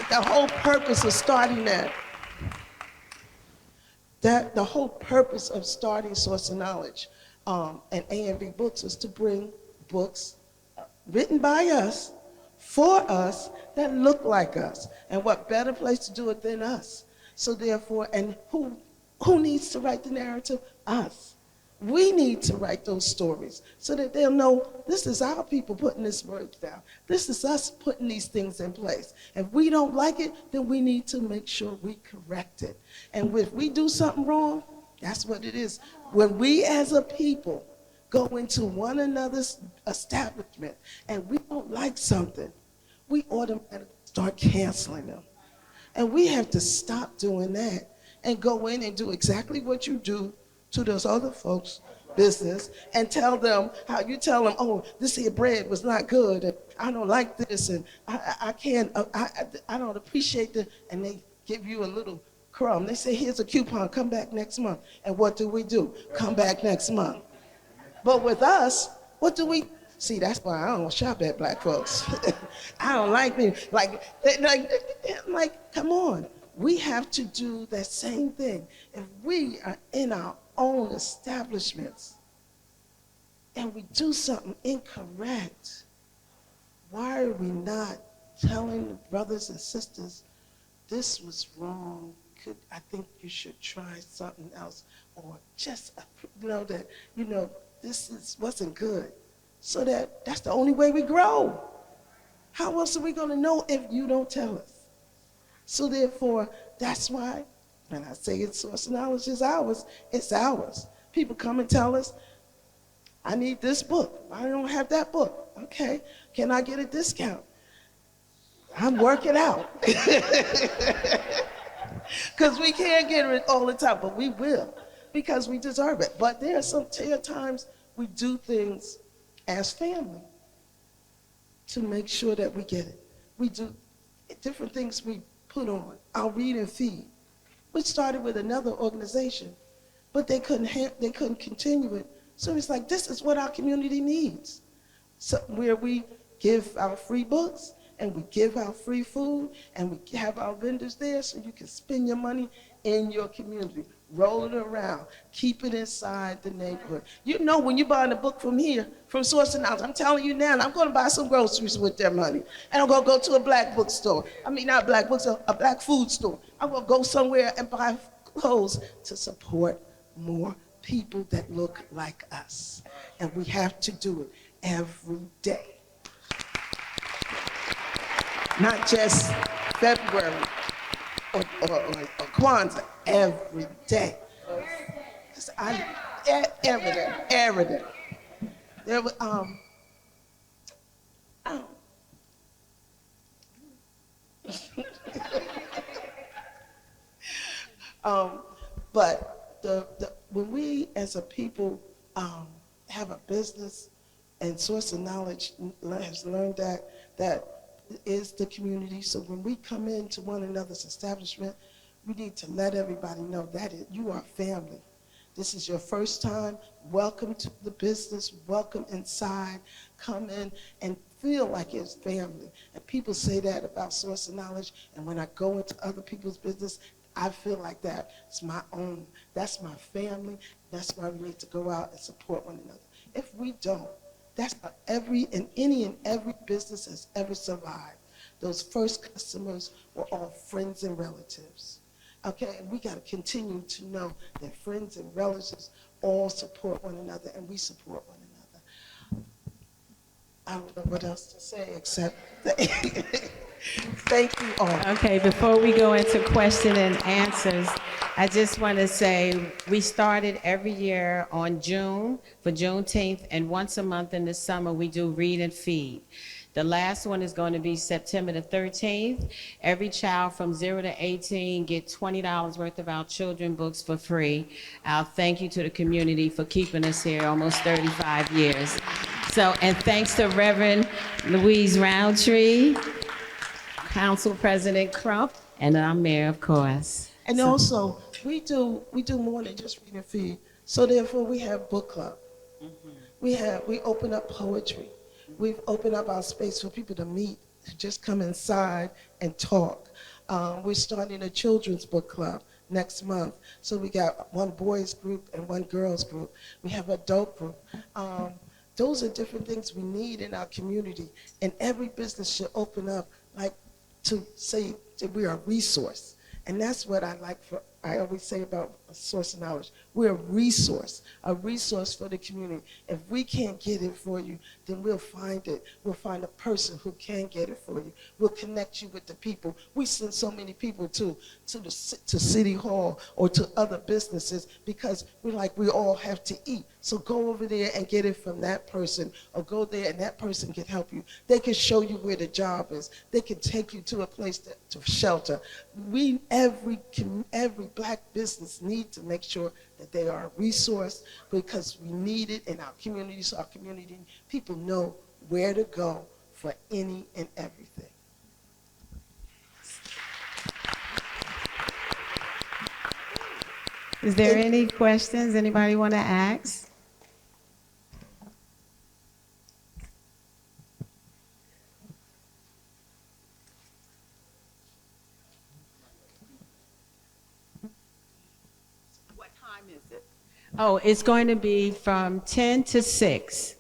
the whole purpose of starting that. The whole purpose of starting Source of Knowledge and A&B Books was to bring books written by us, for us, that look like us. And what better place to do it than us? So therefore, and who needs to write the narrative? Us. We need to write those stories so that they'll know this is our people putting this words down. This is us putting these things in place. If we don't like it, then we need to make sure we correct it. And if we do something wrong, that's what it is. When we as a people go into one another's establishment and we don't like something, we automatically start canceling them. And we have to stop doing that and go in and do exactly what you do to those other folks' business and tell them how you tell them, oh, this here bread was not good, and I don't like this, and I don't appreciate it, and they give you a little crumb. They say, here's a coupon, come back next month. And what do? Come back next month. But with us, what do we? See, that's why I don't shop at black folks. I don't like me. Like, come on. We have to do that same thing. If we are in our own establishments and we do something incorrect, why are we not telling the brothers and sisters, this was wrong, I think you should try something else, or just know that, you know, wasn't good. So that's the only way we grow. How else are we going to know if you don't tell us? So therefore, that's why when I say it's source knowledge is ours, it's ours. People come and tell us, I need this book. I don't have that book. Okay, can I get a discount? I'm working out. Because we can't get it all the time, but we will, because we deserve it. But there are times we do things as family to make sure that we get it. We do different things we put on. Our read and feed, which started with another organization, but they couldn't continue it. So it's like, this is what our community needs. So where we give our free books, and we give out free food, and we have our vendors there so you can spend your money in your community. Roll it around. Keep it inside the neighborhood. You know, when you're buying a book from here, from Source and Knowledge, I'm telling you now, I'm going to buy some groceries with their money. And I'm going to go to a black bookstore. I mean, not a black bookstore, a black food store. I'm going to go somewhere and buy clothes to support more people that look like us. And we have to do it every day. Not just February or Kwanzaa, every day. Every day. There was, but when we as a people have a business, and Source of Knowledge has learned that is the community. So when we come into one another's establishment, we need to let everybody know that you are family. This is your first time. Welcome to the business. Welcome inside. Come in and feel like it's family. And people say that about Source of Knowledge. And when I go into other people's business, I feel like that. It's my own. That's my family. That's why we need to go out and support one another. If we don't, that's how any and every business has ever survived. Those first customers were all friends and relatives. Okay, and we got to continue to know that friends and relatives all support one another, and we support one another. I don't know what else to say except thank you all. Okay, before we go into question and answers, I just want to say we started every year on June, for Juneteenth, and once a month in the summer we do read and feed. The last one is going to be September the 13th. Every child from 0 to 18 get $20 worth of our children books for free. Our thank you to the community for keeping us here almost 35 years. So, and thanks to Reverend Louise Roundtree, Council President Crump, and our mayor, of course. And also, we do more than just read and feed. So therefore, we have book club. Mm-hmm. We open up poetry. We've opened up our space for people to meet, to just come inside and talk. We're starting a children's book club next month. So we got one boys group and one girls group. We have an adult group. Those are different things we need in our community. And every business should open up, like, to say that we are a resource. And that's what I always say about a Source of Knowledge. We're a resource for the community. If we can't get it for you, then we'll find it. We'll find a person who can get it for you. We'll connect you with the people. We send so many people to City Hall or to other businesses because we all have to eat. So go over there and get it from that person, or go there and that person can help you. They can show you where the job is. They can take you to a place to shelter. Every black business needs to make sure that they are a resource, because we need it in our community, so our community people know where to go for any and everything. Is there any questions anybody want to ask? Oh, it's going to be from 10 to 6.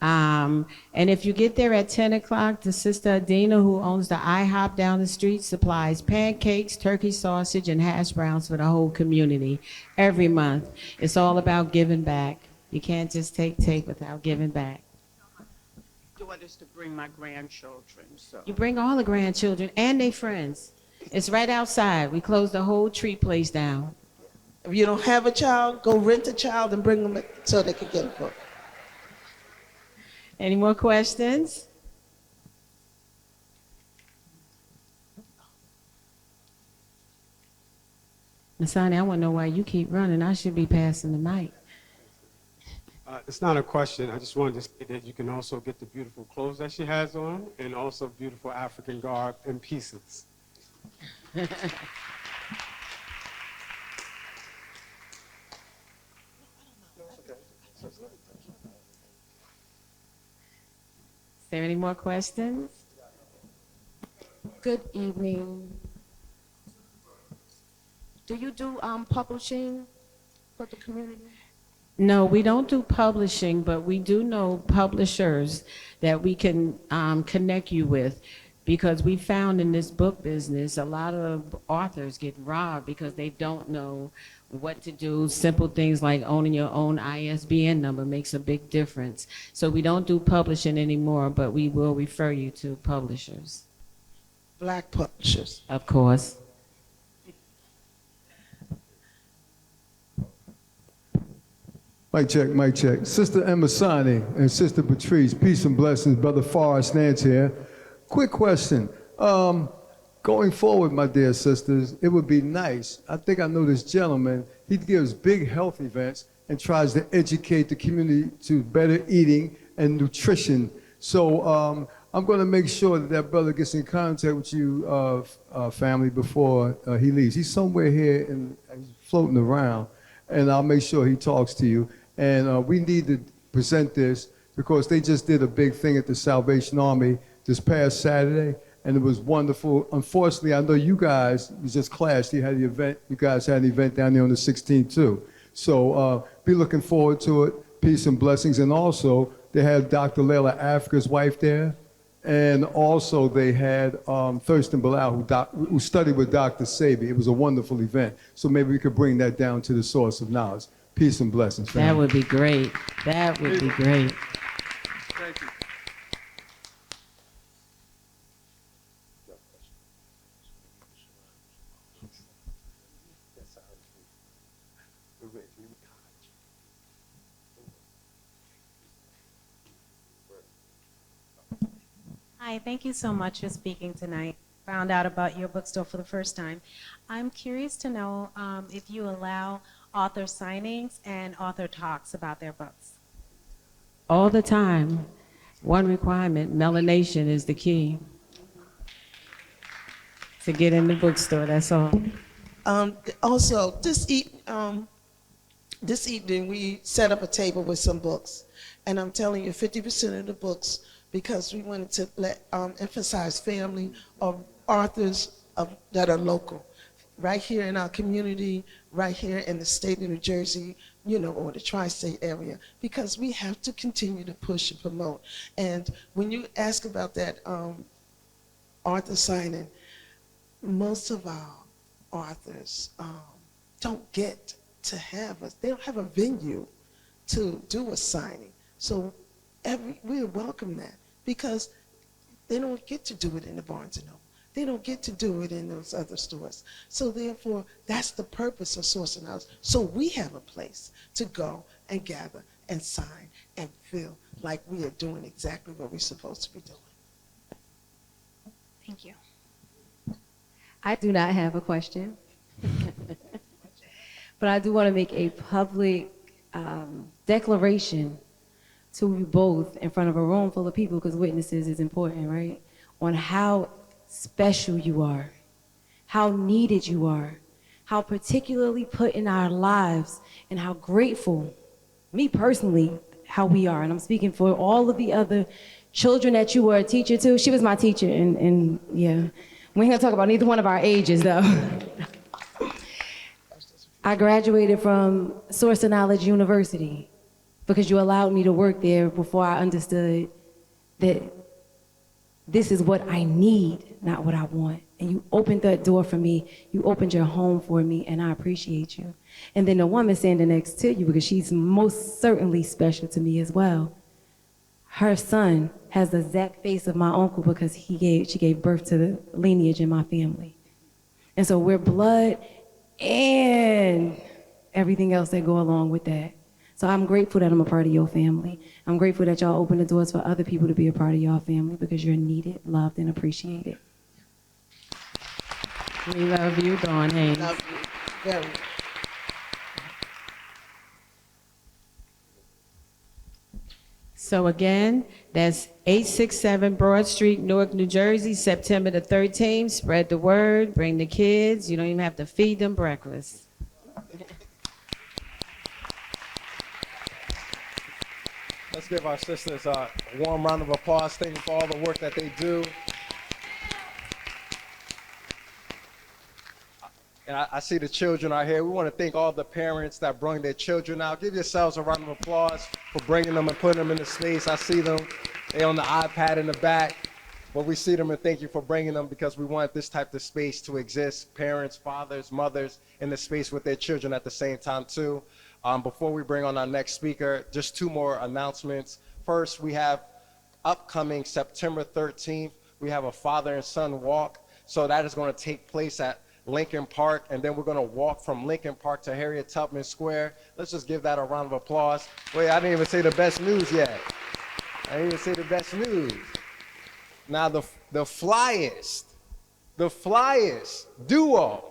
And if you get there at 10 o'clock, the sister Adina, who owns the IHOP down the street, supplies pancakes, turkey sausage, and hash browns for the whole community every month. It's all about giving back. You can't just take without giving back. I want us to bring my grandchildren, so. You bring all the grandchildren and their friends. It's right outside. We closed the whole treat place down. If you don't have a child, go rent a child and bring them so they can get a book. Any more questions? Masani, I want to know why you keep running. I should be passing the mic. It's not a question. I just wanted to say that you can also get the beautiful clothes that she has on and also beautiful African garb and pieces. Is there any more questions? Good evening. Do you do publishing for the community? No, we don't do publishing, but we do know publishers that we can connect you with, because we found in this book business a lot of authors get robbed because they don't know what to do. Simple things like owning your own ISBN number makes a big difference. So we don't do publishing anymore, but we will refer you to publishers. Black publishers. Of course. Mic check, mic check. Sister Emma Sani and Sister Patrice, peace and blessings. Brother Forrest Nance here. Quick question. Going forward, my dear sisters, it would be nice. I think I know this gentleman. He gives big health events and tries to educate the community to better eating and nutrition. So I'm going to make sure that that brother gets in contact with you, family, before he leaves. He's somewhere here and he's floating around, and I'll make sure he talks to you. And we need to present this because they just did a big thing at the Salvation Army this past Saturday, and it was wonderful. Unfortunately, I know you guys, you just clashed. You had the event. You guys had an event down there on the 16th too. So be looking forward to it. Peace and blessings. And also, they had Dr. Layla Africa's wife there, and also they had Thurston Bilal, who studied with Dr. Sabi. It was a wonderful event. So maybe we could bring that down to the source of knowledge. Peace and blessings. Family. That would be great. That would be great. Thank you. Hi, thank you so much for speaking tonight. Found out about your bookstore for the first time. I'm curious to know if you allow author signings and author talks about their books. All the time. One requirement, melanation is the key to get in the bookstore, that's all. Also, this evening we set up a table with some books, and I'm telling you, 50% of the books, because we wanted to emphasize family of authors that are local, right here in our community, right here in the state of New Jersey, you know, or the tri-state area, because we have to continue to push and promote. And when you ask about that author signing, most of our authors don't get to they don't have a venue to do a signing. So we welcome that, because they don't get to do it in the Barnes & Noble. They don't get to do it in those other stores. So therefore, that's the purpose of Source and House. So we have a place to go and gather and sign and feel like we are doing exactly what we're supposed to be doing. Thank you. I do not have a question, but I do want to make a public declaration to you both in front of a room full of people, because witnesses is important, right? On how special you are, how needed you are, how particularly put in our lives, and how grateful, me personally, how we are. And I'm speaking for all of the other children that you were a teacher to. She was my teacher, and yeah. We ain't gonna talk about neither one of our ages, though. I graduated from Source of Knowledge University. because you allowed me to work there before I understood that this is what I need, not what I want. And you opened that door for me. You opened your home for me, and I appreciate you. And then the woman standing next to you, because she's most certainly special to me as well. Her son has the exact face of my uncle because she gave birth to the lineage in my family. And so we're blood and everything else that go along with that. So I'm grateful that I'm a part of your family. I'm grateful that y'all open the doors for other people to be a part of your family because you're needed, loved, and appreciated. We love you, Dawn Haynes. Love you very much. So again, that's 867 Broad Street, Newark, New Jersey, September the 13th. Spread the word, bring the kids. You don't even have to feed them breakfast. Let's give our sisters a warm round of applause. Thank you for all the work that they do. And I see the children are here. We want to thank all the parents that brought their children out. Give yourselves a round of applause for bringing them and putting them in the space. I see them. They're on the iPad in the back. But we see them and thank you for bringing them because we want this type of space to exist. Parents, fathers, mothers in the space with their children at the same time too. Before we bring on our next speaker, just two more announcements. First, we have upcoming September 13th, we have a father and son walk. So that is going to take place at Lincoln Park, and then we're going to walk from Lincoln Park to Harriet Tubman Square. Let's just give that a round of applause. Wait, I didn't even say the best news yet. I didn't even say the best news. Now the flyest duo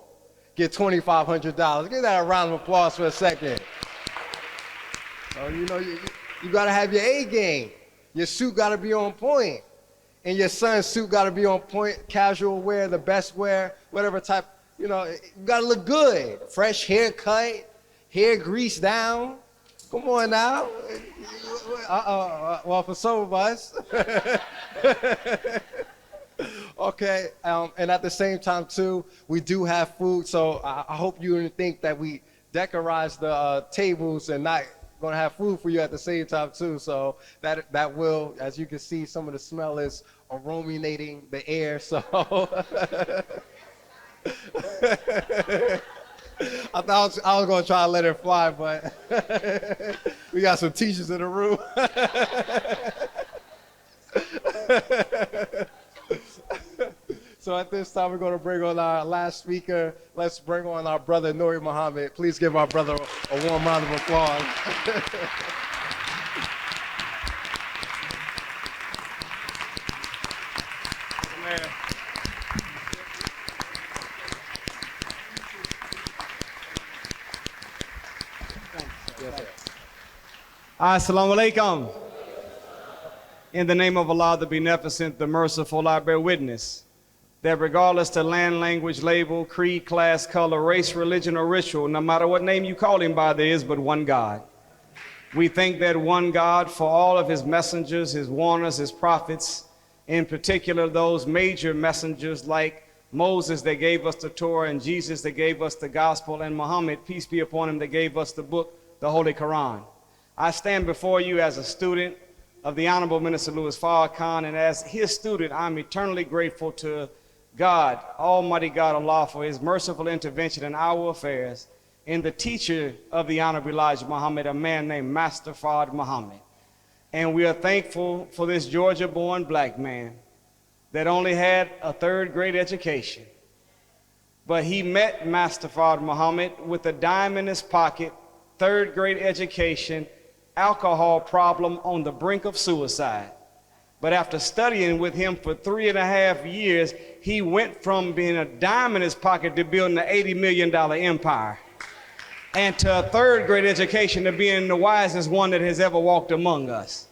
get $2,500. Give that a round of applause for a second. So you know you got to have your A game. Your suit got to be on point. And your son's suit got to be on point, casual wear, the best wear, whatever type, you know, you got to look good. Fresh haircut, hair greased down. Come on now. Well, for some of us. Okay, and at the same time too, we do have food, so I hope you didn't think that we decorize the tables and not gonna have food for you at the same time too. So that will, as you can see, some of the smell is aromating the air. So I thought I was gonna try to let it fly, but we got some teachers in the room. So at this time, we're going to bring on our last speaker. Let's bring on our brother, Nuri Muhammad. Please give our brother a warm round of applause. Assalamu alaikum. In the name of Allah, the Beneficent, the Merciful, I bear witness that regardless to land, language, label, creed, class, color, race, religion, or ritual, no matter what name you call him by, there is but one God. We thank that one God for all of his messengers, his warners, his prophets, in particular those major messengers like Moses that gave us the Torah, and Jesus that gave us the gospel, and Muhammad, peace be upon him, that gave us the book, the Holy Quran. I stand before you as a student of the Honorable Minister Louis Farrakhan, and as his student, I'm eternally grateful to God, Almighty God Allah, for his merciful intervention in our affairs, in the teacher of the Honorable Elijah Muhammad, a man named Master Fard Muhammad. And we are thankful for this Georgia-born black man that only had a third-grade education. But he met Master Fard Muhammad with a dime in his pocket, third-grade education, alcohol problem on the brink of suicide. But after studying with him for 3.5 years, he went from being a dime in his pocket to building an $80 million empire. And to a third-grade education to being the wisest one that has ever walked among us.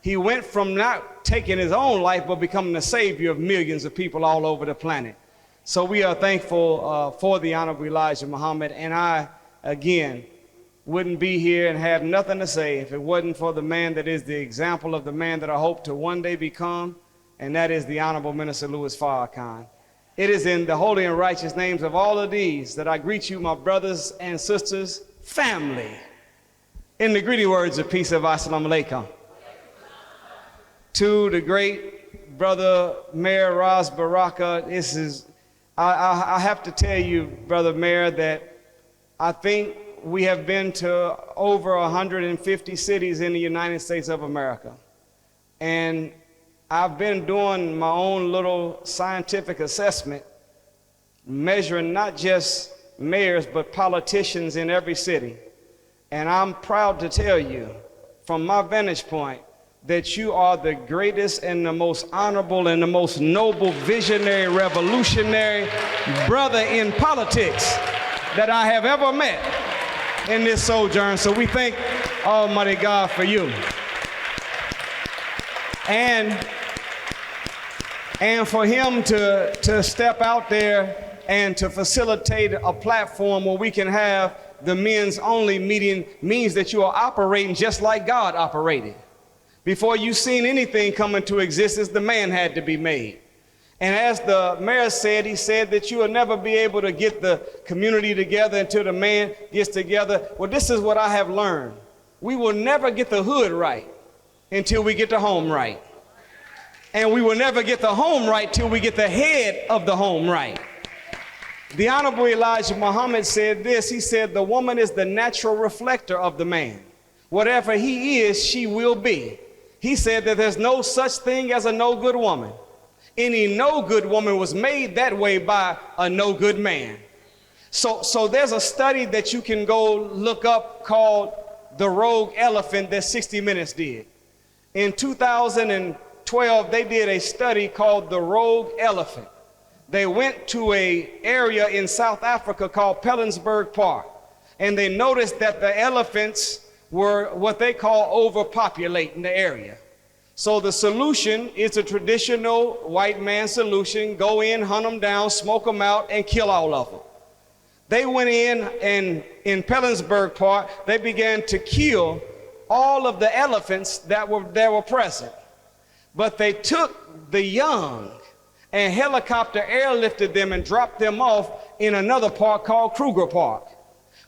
He went from not taking his own life, but becoming the savior of millions of people all over the planet. So we are thankful for the Honorable Elijah Muhammad, and I, again, wouldn't be here and have nothing to say if it wasn't for the man that is the example of the man that I hope to one day become, and that is the Honorable Minister Louis Farrakhan. It is in the holy and righteous names of all of these that I greet you, my brothers and sisters, family. In the greeting words of peace of Assalamu alaikum. To the great brother Mayor Ras Baraka, this is, I have to tell you, brother Mayor, that I think we have been to over 150 cities in the United States of America. And I've been doing my own little scientific assessment, measuring not just mayors, but politicians in every city. And I'm proud to tell you, from my vantage point, that you are the greatest and the most honorable and the most noble, visionary, revolutionary brother in politics that I have ever met in this sojourn. So we thank Almighty God for you. And for him to step out there and to facilitate a platform where we can have the men's only meeting means that you are operating just like God operated. Before you seen anything come into existence, the man had to be made. And as the mayor said, he said that you will never be able to get the community together until the man gets together. Well, this is what I have learned. We will never get the hood right until we get the home right. And we will never get the home right till we get the head of the home right. The Honorable Elijah Muhammad said this. He said, the woman is the natural reflector of the man. Whatever he is, she will be. He said that there's no such thing as a no good woman. Any no good woman was made that way by a no good man. So there's a study that you can go look up called The Rogue Elephant that 60 Minutes did. In 2012, they did a study called The Rogue Elephant. They went to an area in South Africa called Pelensburg Park, and they noticed that the elephants were what they call overpopulating the area. So the solution is a traditional white man solution: go in, hunt them down, smoke them out, and kill all of them. They went in, and in Pelensburg Park, they began to kill all of the elephants that were present. But they took the young and helicopter airlifted them and dropped them off in another park called Kruger Park.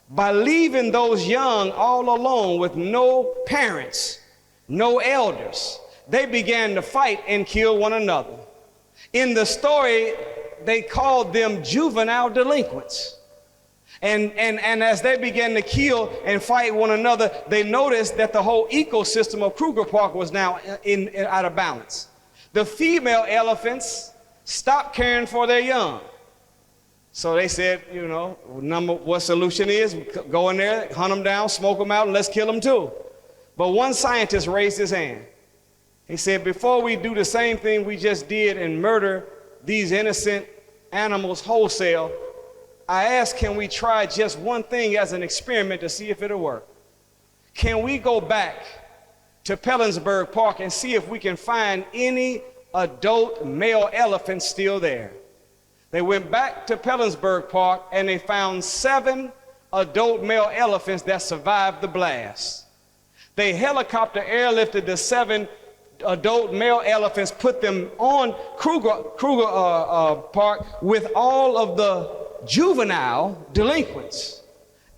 By leaving those young all alone with no parents, no elders, they began to fight and kill one another. In the story, they called them juvenile delinquents. And as they began to kill and fight one another, they noticed that the whole ecosystem of Kruger Park was now out of balance. The female elephants stopped caring for their young. So they said, you know, what solution is, go in there, hunt them down, smoke them out, and let's kill them too. But one scientist raised his hand. He said, before we do the same thing we just did and murder these innocent animals wholesale, I asked, can we try just one thing as an experiment to see if it'll work? Can we go back to Pelensburg Park and see if we can find any adult male elephants still there? They went back to Pelensburg Park and they found 7 adult male elephants that survived the blast. They helicopter airlifted the 7 adult male elephants, put them on Kruger Park with all of the juvenile delinquents.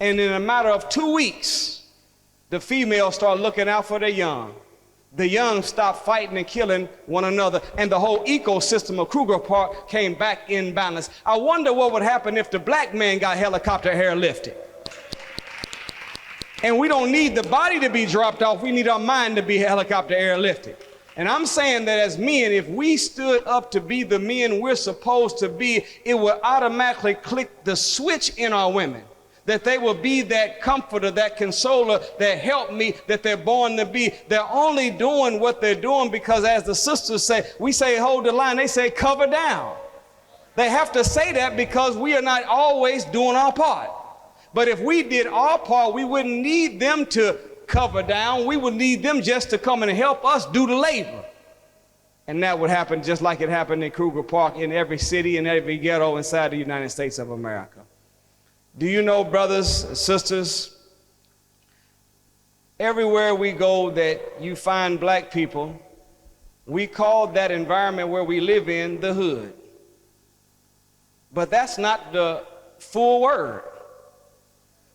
And in a matter of 2 weeks, the females started looking out for their young. The young stopped fighting and killing one another, and the whole ecosystem of Kruger Park came back in balance. I wonder what would happen if the black man got helicopter airlifted. And we don't need the body to be dropped off, we need our mind to be helicopter airlifted. And I'm saying that as men, if we stood up to be the men we're supposed to be, it would automatically click the switch in our women. That they will be that comforter, that consoler, that help me, that they're born to be. They're only doing what they're doing because, as the sisters say, we say hold the line, they say cover down. They have to say that because we are not always doing our part. But if we did our part, we wouldn't need them to cover down. We would need them just to come and help us do the labor. And that would happen just like it happened in Kruger Park, in every city and every ghetto inside the United States of America. Do you know, brothers and sisters, everywhere we go that you find black people, we call that environment where we live in the hood. But that's not the full word.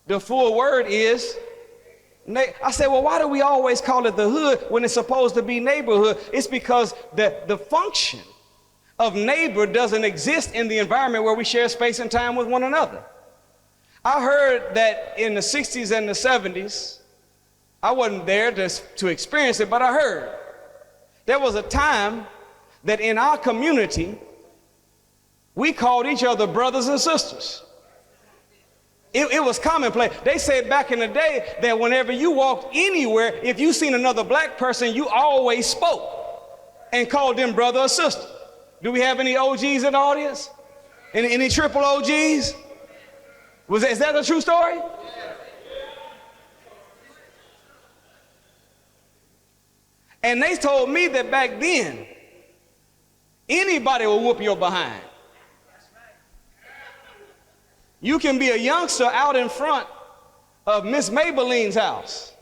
The full word is I said, well, why do we always call it the hood when it's supposed to be neighborhood? It's because the function of neighbor doesn't exist in the environment where we share space and time with one another. I heard that in the 60s and the 70s, I wasn't there to experience it, but I heard there was a time that in our community, we called each other brothers and sisters. It was commonplace. They said back in the day that whenever you walked anywhere, if you seen another black person, you always spoke and called them brother or sister. Do we have any OGs in the audience? Any triple OGs? Is that a true story? And they told me that back then, anybody will whoop your behind. You can be a youngster out in front of Miss Maybelline's house,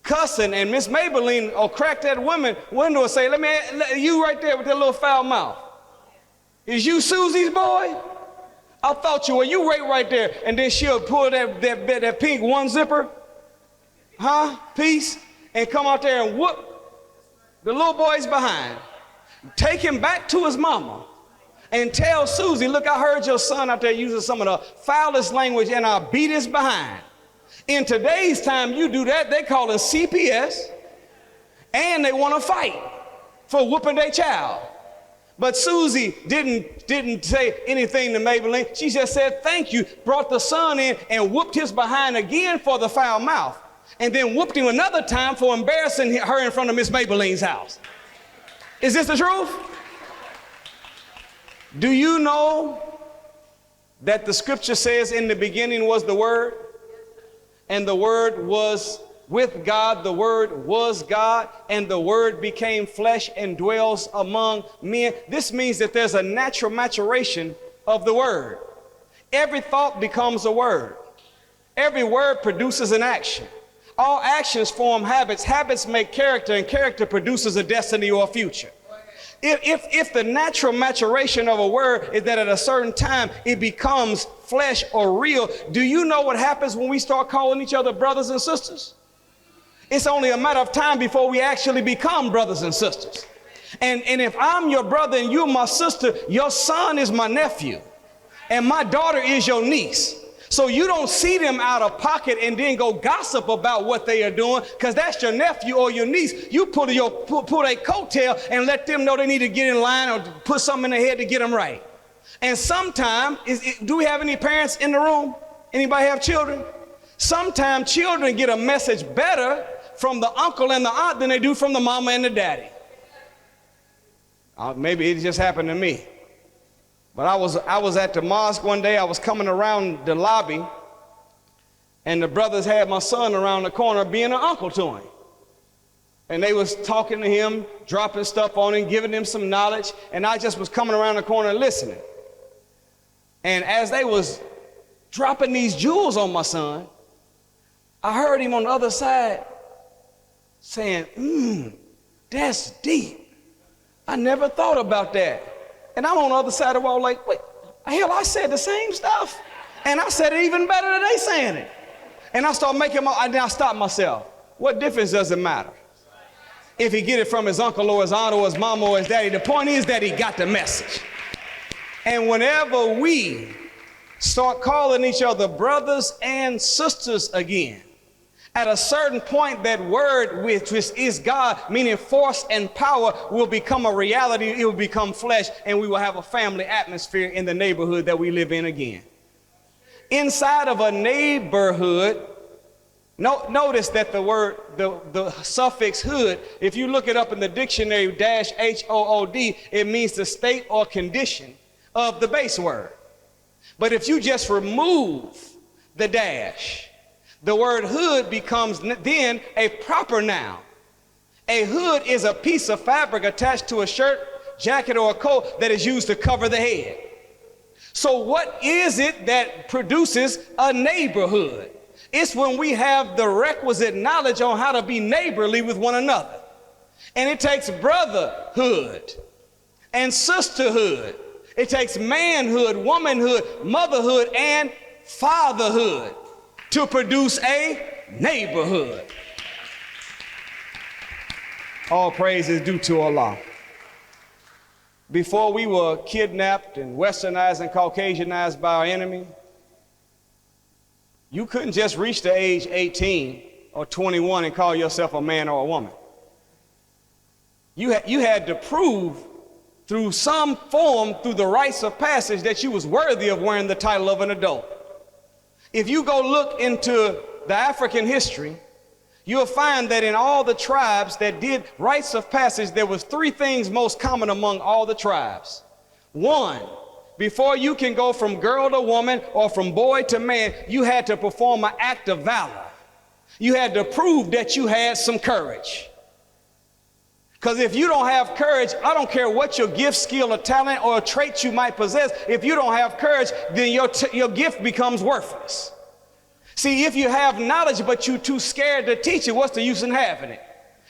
cussing, and Miss Maybelline will crack that woman's window and say, you right there with that little foul mouth. Is you Susie's boy? I thought you were. You right there. And then she'll pull that pink one zipper, piece, and come out there and whoop the little boy's behind. Take him back to his mama and tell Susie, look, I heard your son out there using some of the foulest language and I'll beat his behind. In today's time, you do that, they call it CPS, and they want to fight for whooping their child. But Susie didn't say anything to Maybelline. She just said thank you, brought the son in and whooped his behind again for the foul mouth, and then whooped him another time for embarrassing her in front of Miss Maybelline's house. Is this the truth? Do you know that the scripture says in the beginning was the Word, and the Word was with God, the Word was God, and the Word became flesh and dwells among men? This means that there's a natural maturation of the Word. Every thought becomes a word. Every word produces an action. All actions form habits. Habits make character, and character produces a destiny or a future. If the natural maturation of a word is that at a certain time it becomes flesh or real, do you know what happens when we start calling each other brothers and sisters? It's only a matter of time before we actually become brothers and sisters. And if I'm your brother and you're my sister, your son is my nephew, and my daughter is your niece. So you don't see them out of pocket and then go gossip about what they are doing, because that's your nephew or your niece. You pull a coattail and let them know they need to get in line or put something in their head to get them right. And sometimes, do we have any parents in the room? Anybody have children? Sometimes children get a message better from the uncle and the aunt than they do from the mama and the daddy. Maybe it just happened to me. But I was at the mosque one day. I was coming around the lobby, and the brothers had my son around the corner being an uncle to him. And they was talking to him, dropping stuff on him, giving him some knowledge, and I just was coming around the corner listening. And as they was dropping these jewels on my son, I heard him on the other side saying, that's deep. I never thought about that. And I'm on the other side of the wall like, wait, hell, I said the same stuff. And I said it even better than they saying it. And I stopped myself. What difference does it matter? If he get it from his uncle or his aunt or his mama or his daddy, the point is that he got the message. And whenever we start calling each other brothers and sisters again, at a certain point, that word, which is God, meaning force and power, will become a reality. It will become flesh, and we will have a family atmosphere in the neighborhood that we live in again. Inside of a neighborhood, notice that the word, the suffix hood, if you look it up in the dictionary, -HOOD, it means the state or condition of the base word. But if you just remove the dash, the word hood becomes then a proper noun. A hood is a piece of fabric attached to a shirt, jacket, or a coat that is used to cover the head. So what is it that produces a neighborhood? It's when we have the requisite knowledge on how to be neighborly with one another. And it takes brotherhood and sisterhood. It takes manhood, womanhood, motherhood, and fatherhood to produce a neighborhood. All praise is due to Allah. Before we were kidnapped and westernized and Caucasianized by our enemy, you couldn't just reach the age 18 or 21 and call yourself a man or a woman. You had to prove through some form, through the rites of passage, that you was worthy of wearing the title of an adult. If you go look into the African history, you'll find that in all the tribes that did rites of passage, there was three things most common among all the tribes. One, before you can go from girl to woman or from boy to man, you had to perform an act of valor. You had to prove that you had some courage. Because if you don't have courage, I don't care what your gift, skill, or talent or trait you might possess, if you don't have courage, then your gift becomes worthless. See, if you have knowledge but you're too scared to teach it, what's the use in having it?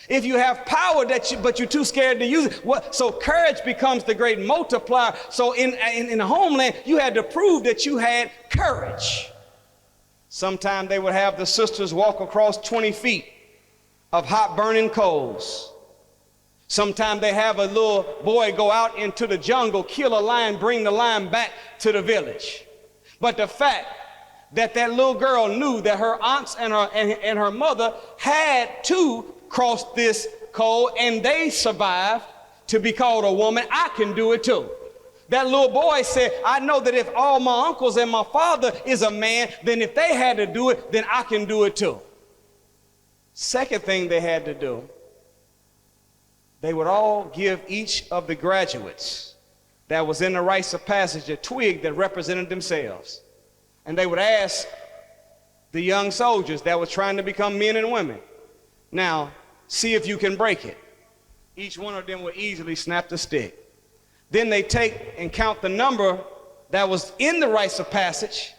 If you have power but you're too scared to use it, so courage becomes the great multiplier. So in the homeland, you had to prove that you had courage. Sometimes they would have the sisters walk across 20 feet of hot burning coals. Sometimes they have a little boy go out into the jungle, kill a lion, bring the lion back to the village. But the fact that that little girl knew that her aunts and her mother had to cross this coal and they survived to be called a woman, I can do it too. That little boy said, I know that if all my uncles and my father is a man, then if they had to do it, then I can do it too. Second thing they had to do, they would all give each of the graduates that was in the rites of passage a twig that represented themselves. And they would ask the young soldiers that were trying to become men and women, now, see if you can break it. Each one of them would easily snap the stick. Then they take and count the number that was in the rites of passage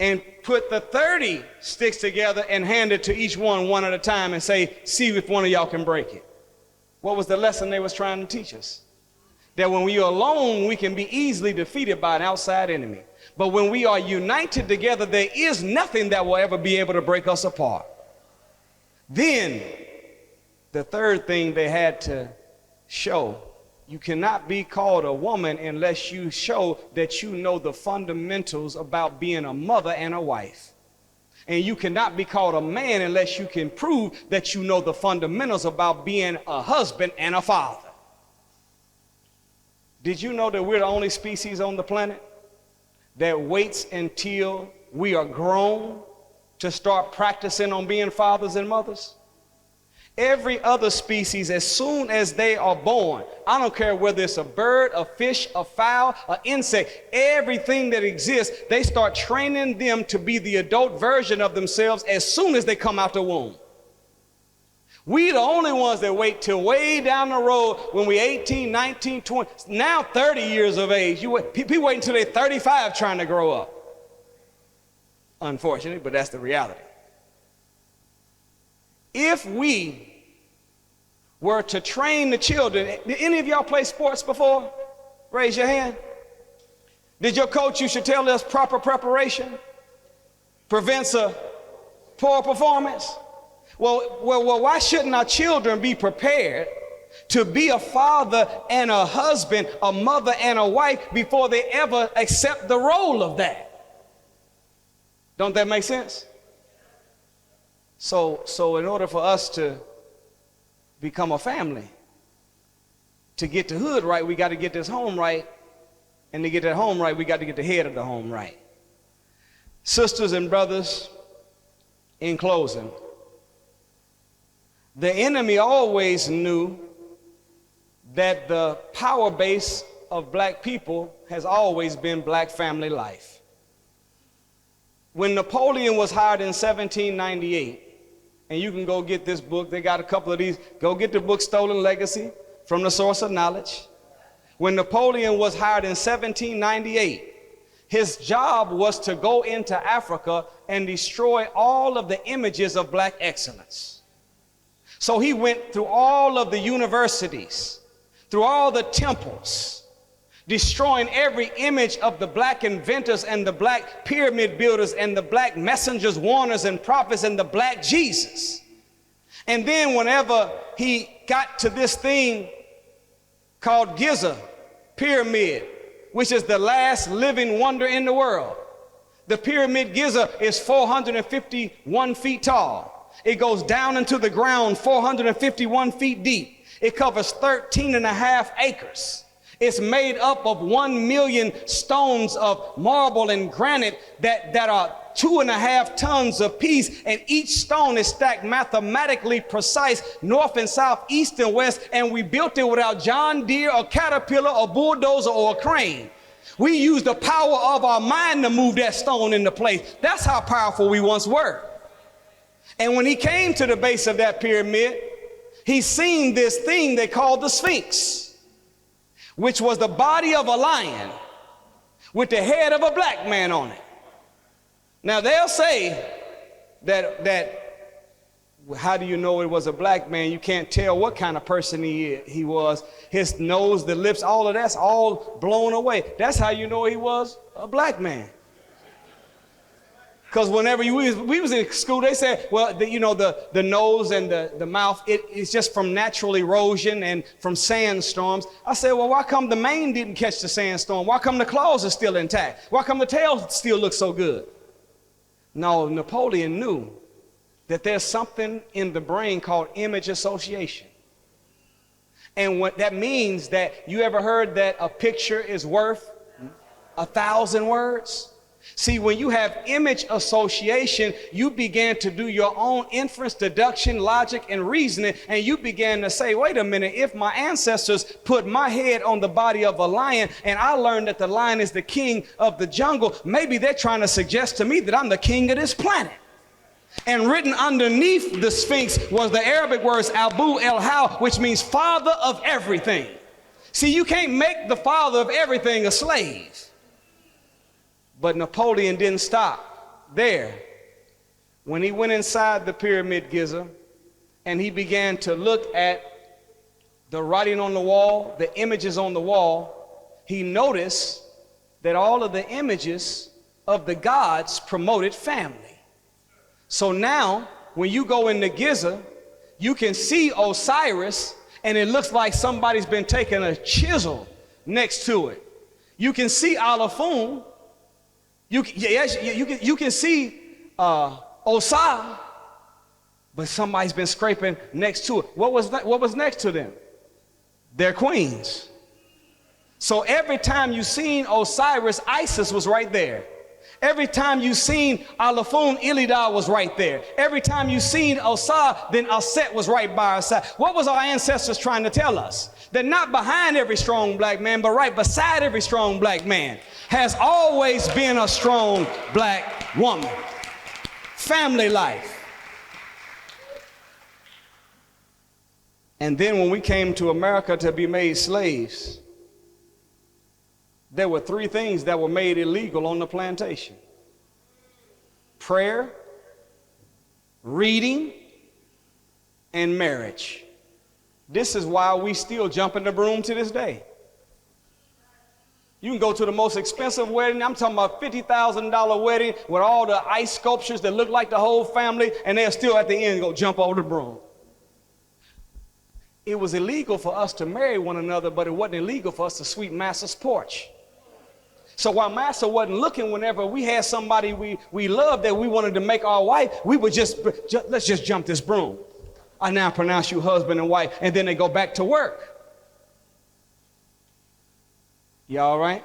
and put the 30 sticks together and hand it to each one at a time and say, see if one of y'all can break it. What was the lesson they was trying to teach us? That when we are alone, we can be easily defeated by an outside enemy. But when we are united together, there is nothing that will ever be able to break us apart. Then, the third thing they had to show, you cannot be called a woman unless you show that you know the fundamentals about being a mother and a wife. And you cannot be called a man unless you can prove that you know the fundamentals about being a husband and a father. Did you know that we're the only species on the planet that waits until we are grown to start practicing on being fathers and mothers? Every other species, as soon as they are born, I don't care whether it's a bird, a fish, a fowl, an insect, everything that exists, they start training them to be the adult version of themselves as soon as they come out the womb. We the only ones that wait till way down the road when we're 18, 19, 20, now 30 years of age. People wait until they're 35 trying to grow up. Unfortunately, but that's the reality. If we were to train the children, did any of y'all play sports before? Raise your hand. Did your coach used to tell us proper preparation prevents a poor performance? Well, why shouldn't our children be prepared to be a father and a husband, a mother and a wife before they ever accept the role of that? Don't that make sense? So in order for us to become a family, to get the hood right, we got to get this home right. And to get that home right, we got to get the head of the home right. Sisters and brothers, in closing, the enemy always knew that the power base of black people has always been black family life. When Napoleon was hired in 1798, and you can go get this book, they got a couple of these, go get the book Stolen Legacy from the Source of Knowledge. When Napoleon was hired in 1798, his job was to go into Africa and destroy all of the images of black excellence. So he went through all of the universities, through all the temples, destroying every image of the black inventors and the black pyramid builders and the black messengers, warners, and prophets and the black Jesus. And then whenever he got to this thing called Giza Pyramid, which is the last living wonder in the world. The pyramid Giza is 451 feet tall. It goes down into the ground 451 feet deep. It covers 13.5 acres. It's made up of 1 million stones of marble and granite that are 2.5 tons apiece, and each stone is stacked mathematically precise, north and south, east and west, and we built it without John Deere or Caterpillar or bulldozer or a crane. We used the power of our mind to move that stone into place. That's how powerful we once were. And when he came to the base of that pyramid, he seen this thing they called the Sphinx, which was the body of a lion with the head of a black man on it. Now they'll say that how do you know it was a black man? You can't tell what kind of person he was. His nose, the lips, all of that's all blown away. That's how you know he was a black man. Because whenever we was in school, they said, well, the nose and the mouth, it's just from natural erosion and from sandstorms. I said, well, why come the mane didn't catch the sandstorm? Why come the claws are still intact? Why come the tail still looks so good? No, Napoleon knew that there's something in the brain called image association. And what that means, that you ever heard that a picture is worth 1,000 words? See, when you have image association, you began to do your own inference, deduction, logic, and reasoning, and you began to say, wait a minute, if my ancestors put my head on the body of a lion, and I learned that the lion is the king of the jungle, maybe they're trying to suggest to me that I'm the king of this planet. And written underneath the Sphinx was the Arabic words Abu el-Haw, which means father of everything. See, you can't make the father of everything a slave. But Napoleon didn't stop there. When he went inside the pyramid Giza and he began to look at the writing on the wall, the images on the wall, he noticed that all of the images of the gods promoted family. So now, when you go into Giza, you can see Osiris, and it looks like somebody's been taking a chisel next to it. You can see Alafun. You can see Osa, but somebody's been scraping next to it. What was next to them? Their queens. So every time you seen Osiris, Isis was right there. Every time you seen Alafun, Ilida was right there. Every time you seen Osa, then Aset was right by our side. What was our ancestors trying to tell us? That not behind every strong black man, but right beside every strong black man has always been a strong black woman. Family life. And then when we came to America to be made slaves, there were 3 things that were made illegal on the plantation: prayer, reading, and marriage. This is why we still jump in the broom to this day. You can go to the most expensive wedding. I'm talking about $50,000 wedding with all the ice sculptures that look like the whole family, and they'll still at the end go jump over the broom. It was illegal for us to marry one another, but it wasn't illegal for us to sweep Master's porch. So while Master wasn't looking, whenever we had somebody we loved that we wanted to make our wife, we would let's just jump this broom. I now pronounce you husband and wife, and then they go back to work. You all right?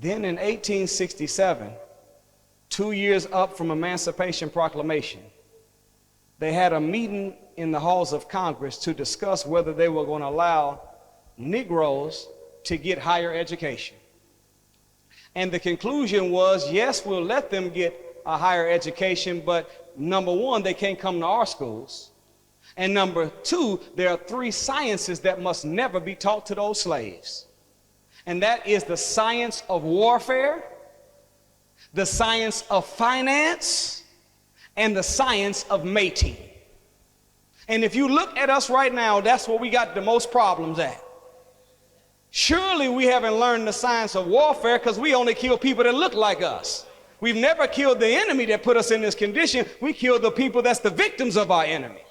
Then in 1867, 2 years up from Emancipation Proclamation, they had a meeting in the halls of Congress to discuss whether they were going to allow Negroes to get higher education. And the conclusion was, yes, we'll let them get a higher education, but number 1, they can't come to our schools. And number 2, there are 3 sciences that must never be taught to those slaves. And that is the science of warfare, the science of finance, and the science of mating. And if you look at us right now, that's where we got the most problems at. Surely we haven't learned the science of warfare because we only kill people that look like us. We've never killed the enemy that put us in this condition. We kill the people that's the victims of our enemy.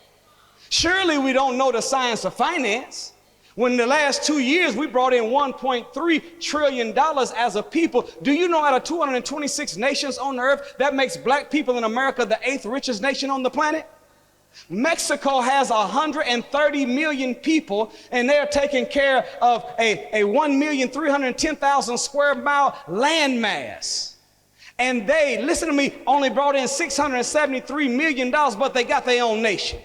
Surely we don't know the science of finance. When in the last 2 years we brought in $1.3 trillion as a people. Do you know out of 226 nations on the earth, that makes black people in America the 8th richest nation on the planet? Mexico has 130 million people, and they're taking care of a 1,310,000 square mile landmass. And they, listen to me, only brought in $673 million, but they got their own nation.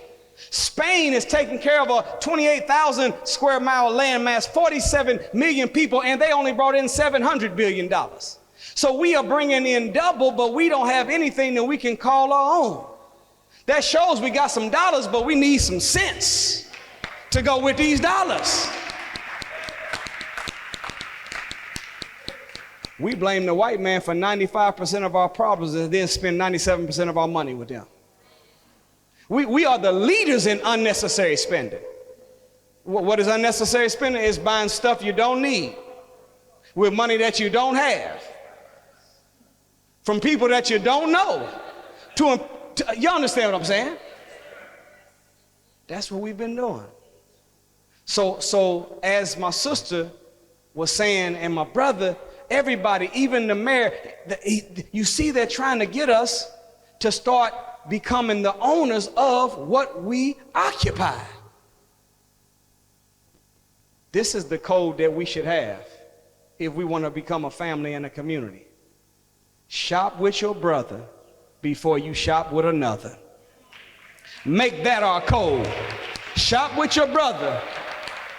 Spain is taking care of a 28,000 square mile landmass, 47 million people, and they only brought in $700 billion. So we are bringing in double, but we don't have anything that we can call our own. That shows we got some dollars, but we need some sense to go with these dollars. We blame the white man for 95% of our problems and then spend 97% of our money with them. We are the leaders in unnecessary spending. What is unnecessary spending? It's buying stuff you don't need with money that you don't have from people that you don't know. You understand what I'm saying? That's what we've been doing. So as my sister was saying, and my brother, everybody, even the mayor, you see they're trying to get us to start becoming the owners of what we occupy. This is the code that we should have if we want to become a family and a community. Shop with your brother before you shop with another. Make that our code. Shop with your brother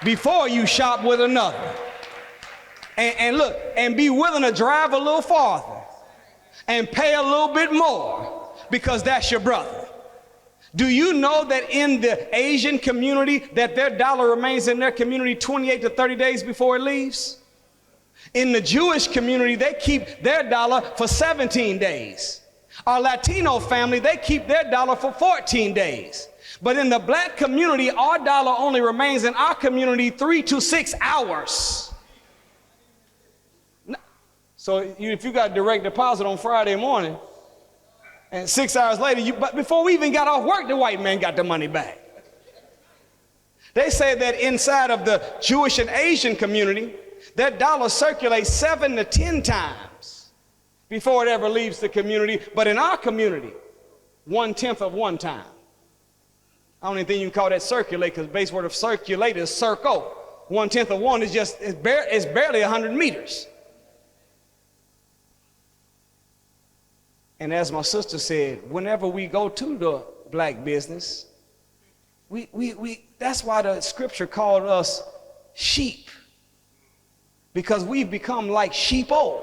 before you shop with another. And look, and be willing to drive a little farther and pay a little bit more because that's your brother. Do you know that in the Asian community that their dollar remains in their community 28 to 30 days before it leaves? In the Jewish community, they keep their dollar for 17 days. Our Latino family, they keep their dollar for 14 days. But in the black community, our dollar only remains in our community 3 to 6 hours. So if you got direct deposit on Friday morning, and 6 hours later, but before we even got off work, the white man got the money back. They say that inside of the Jewish and Asian community, that dollar circulates 7 to 10 times before it ever leaves the community. But in our community, 1/10 of one time. I don't even think you can call that circulate, because the base word of circulate is circle. 1/10 of one is just, it's barely 100 meters. And as my sister said, whenever we go to the black business, that's why the scripture called us sheep, because we've become like sheeple.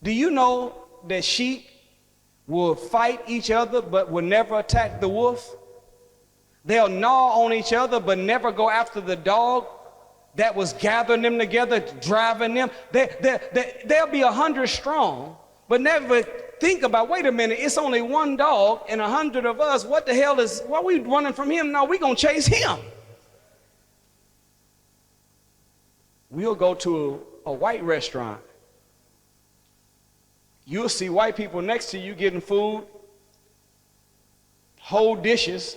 Do you know that sheep will fight each other but will never attack the wolf? They'll gnaw on each other but never go after the dog that was gathering them together, driving them. They'll be 100 strong, but never think about, wait a minute, it's only one dog and 100 of us. What the hell why are we running from him? No, we're going to chase him. We'll go to a white restaurant. You'll see white people next to you getting food, whole dishes,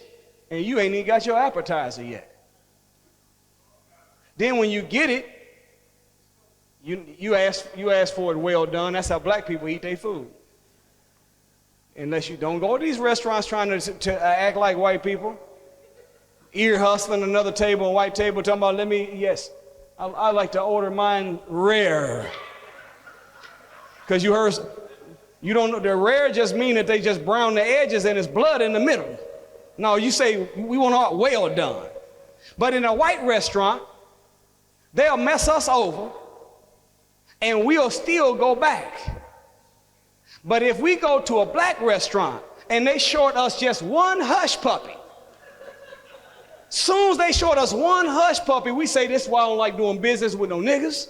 and you ain't even got your appetizer yet. Then when you get it, you ask for it well done. That's how black people eat their food. Unless you don't go to these restaurants trying to act like white people, ear hustling another table, a white table, talking about, I like to order mine rare. Because you don't know, they're rare just mean that they just brown the edges and it's blood in the middle. No, you say, we want all well done. But in a white restaurant, they'll mess us over and we'll still go back. But if we go to a black restaurant and they short us just one hush puppy, soon as they short us one hush puppy, we say, this is why I don't like doing business with no niggas.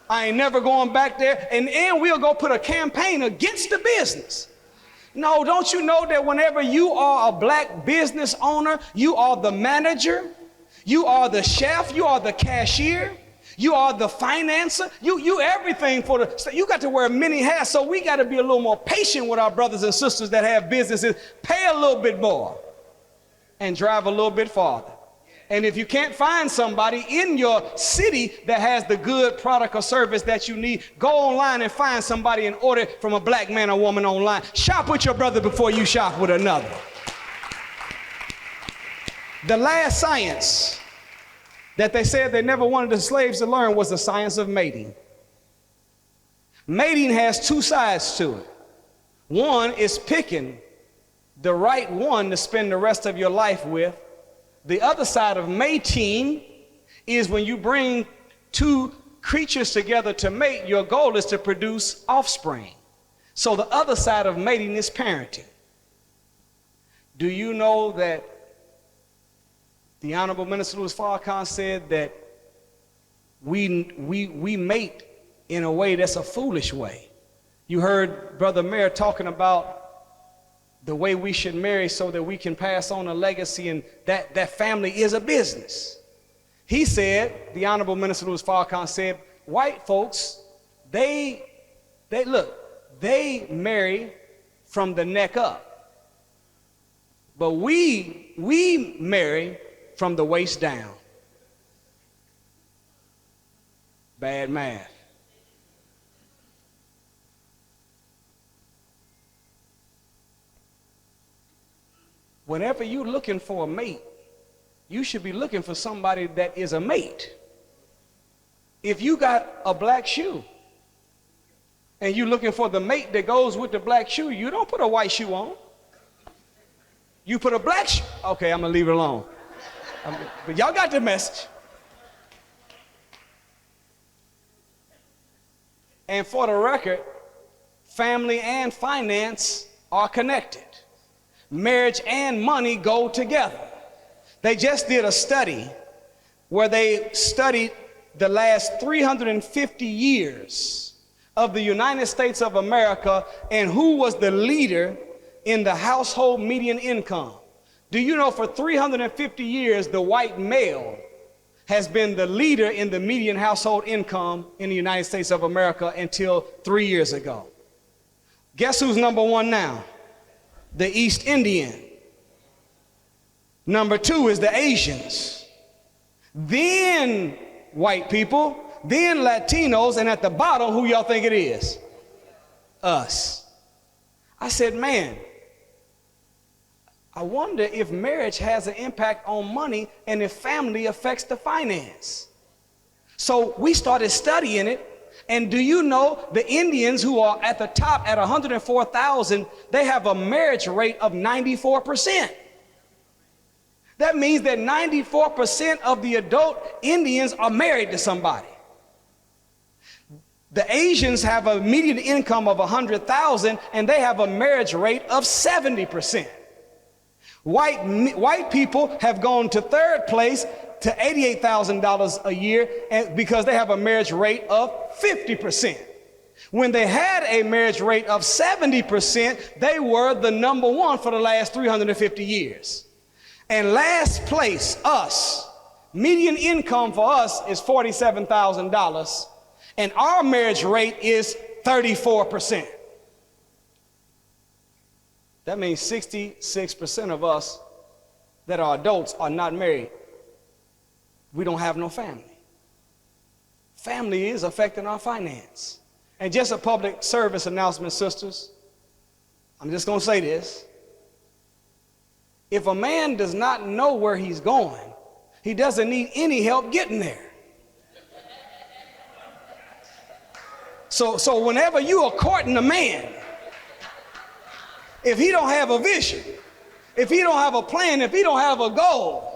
I ain't never going back there. And we'll go put a campaign against the business. No, don't you know that whenever you are a black business owner, you are the manager, you are the chef, you are the cashier, You are the financer. You everything for the, so you got to wear many hats. So we got to be a little more patient with our brothers and sisters that have businesses. Pay a little bit more and drive a little bit farther. And if you can't find somebody in your city that has the good product or service that you need, go online and find somebody and order from a black man or woman online. Shop with your brother before you shop with another. The last science that they said they never wanted the slaves to learn was the science of mating. Mating has two sides to it. One is picking the right one to spend the rest of your life with. The other side of mating is when you bring two creatures together to mate, your goal is to produce offspring. So the other side of mating is parenting. Do you know that the Honorable Minister Louis Farrakhan said that we mate in a way that's a foolish way? You heard Brother Mayor talking about the way we should marry so that we can pass on a legacy, and that family is a business. He said, the Honorable Minister Louis Farrakhan said, white folks, they marry from the neck up. But we marry from the waist down. Bad math. Whenever you're looking for a mate, you should be looking for somebody that is a mate. If you got a black shoe and you're looking for the mate that goes with the black shoe, you don't put a white shoe on. You put a black shoe. Okay, I'm gonna leave it alone. But y'all got the message. And for the record, family and finance are connected. Marriage and money go together. They just did a study where they studied the last 350 years of the United States of America and who was the leader in the household median income. Do you know for 350 years the white male has been the leader in the median household income in the United States of America until 3 years ago? Guess who's number one now? The East Indian. Number two is the Asians. Then white people, then Latinos, and at the bottom, who y'all think it is? Us. I said, man, I wonder if marriage has an impact on money and if family affects the finance. So we started studying it. And do you know the Indians, who are at the top at 104,000, they have a marriage rate of 94%. That means that 94% of the adult Indians are married to somebody. The Asians have a median income of 100,000 and they have a marriage rate of 70%. White people have gone to third place to $88,000 a year because they have a marriage rate of 50%. When they had a marriage rate of 70%, they were the number one for the last 350 years. And last place, us, median income for us is $47,000, and our marriage rate is 34%. That means 66% of us that are adults are not married. We don't have no family. Family is affecting our finance. And just a public service announcement, sisters, I'm just going to say this. If a man does not know where he's going, he doesn't need any help getting there. So whenever you are courting a man, if he don't have a vision, if he don't have a plan, if he don't have a goal,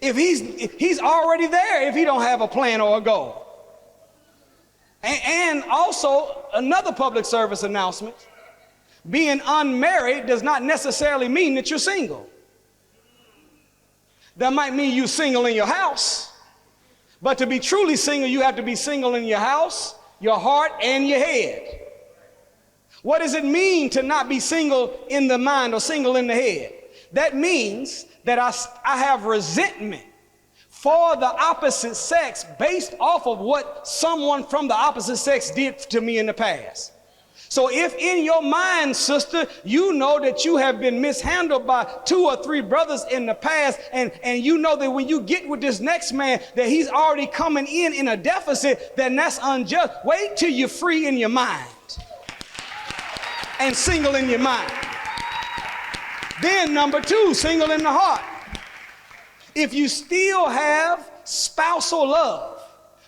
if he's already there, if he don't have a plan or a goal. And also another public service announcement, being unmarried does not necessarily mean that you're single. That might mean you're single in your house, but to be truly single, you have to be single in your house, your heart, and your head. What does it mean to not be single in the mind or single in the head? That means that I have resentment for the opposite sex based off of what someone from the opposite sex did to me in the past. So if in your mind, sister, you know that you have been mishandled by 2 or 3 brothers in the past, and you know that when you get with this next man that he's already coming in a deficit, then that's unjust. Wait till you're free in your mind and single in your mind. Then number 2, single in the heart. If you still have spousal love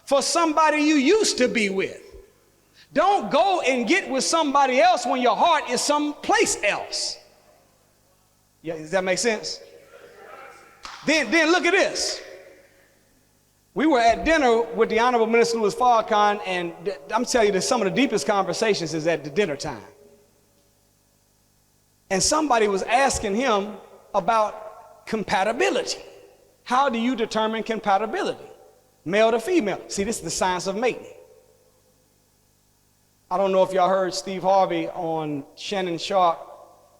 for somebody you used to be with, don't go and get with somebody else when your heart is someplace else. Yeah, does that make sense? Then look at this. We were at dinner with the Honorable Minister Louis Farrakhan, and I'm telling you that some of the deepest conversations is at the dinner time. And somebody was asking him about compatibility. How do you determine compatibility? Male to female. See, this is the science of mating. I don't know if y'all heard Steve Harvey on Shannon Sharp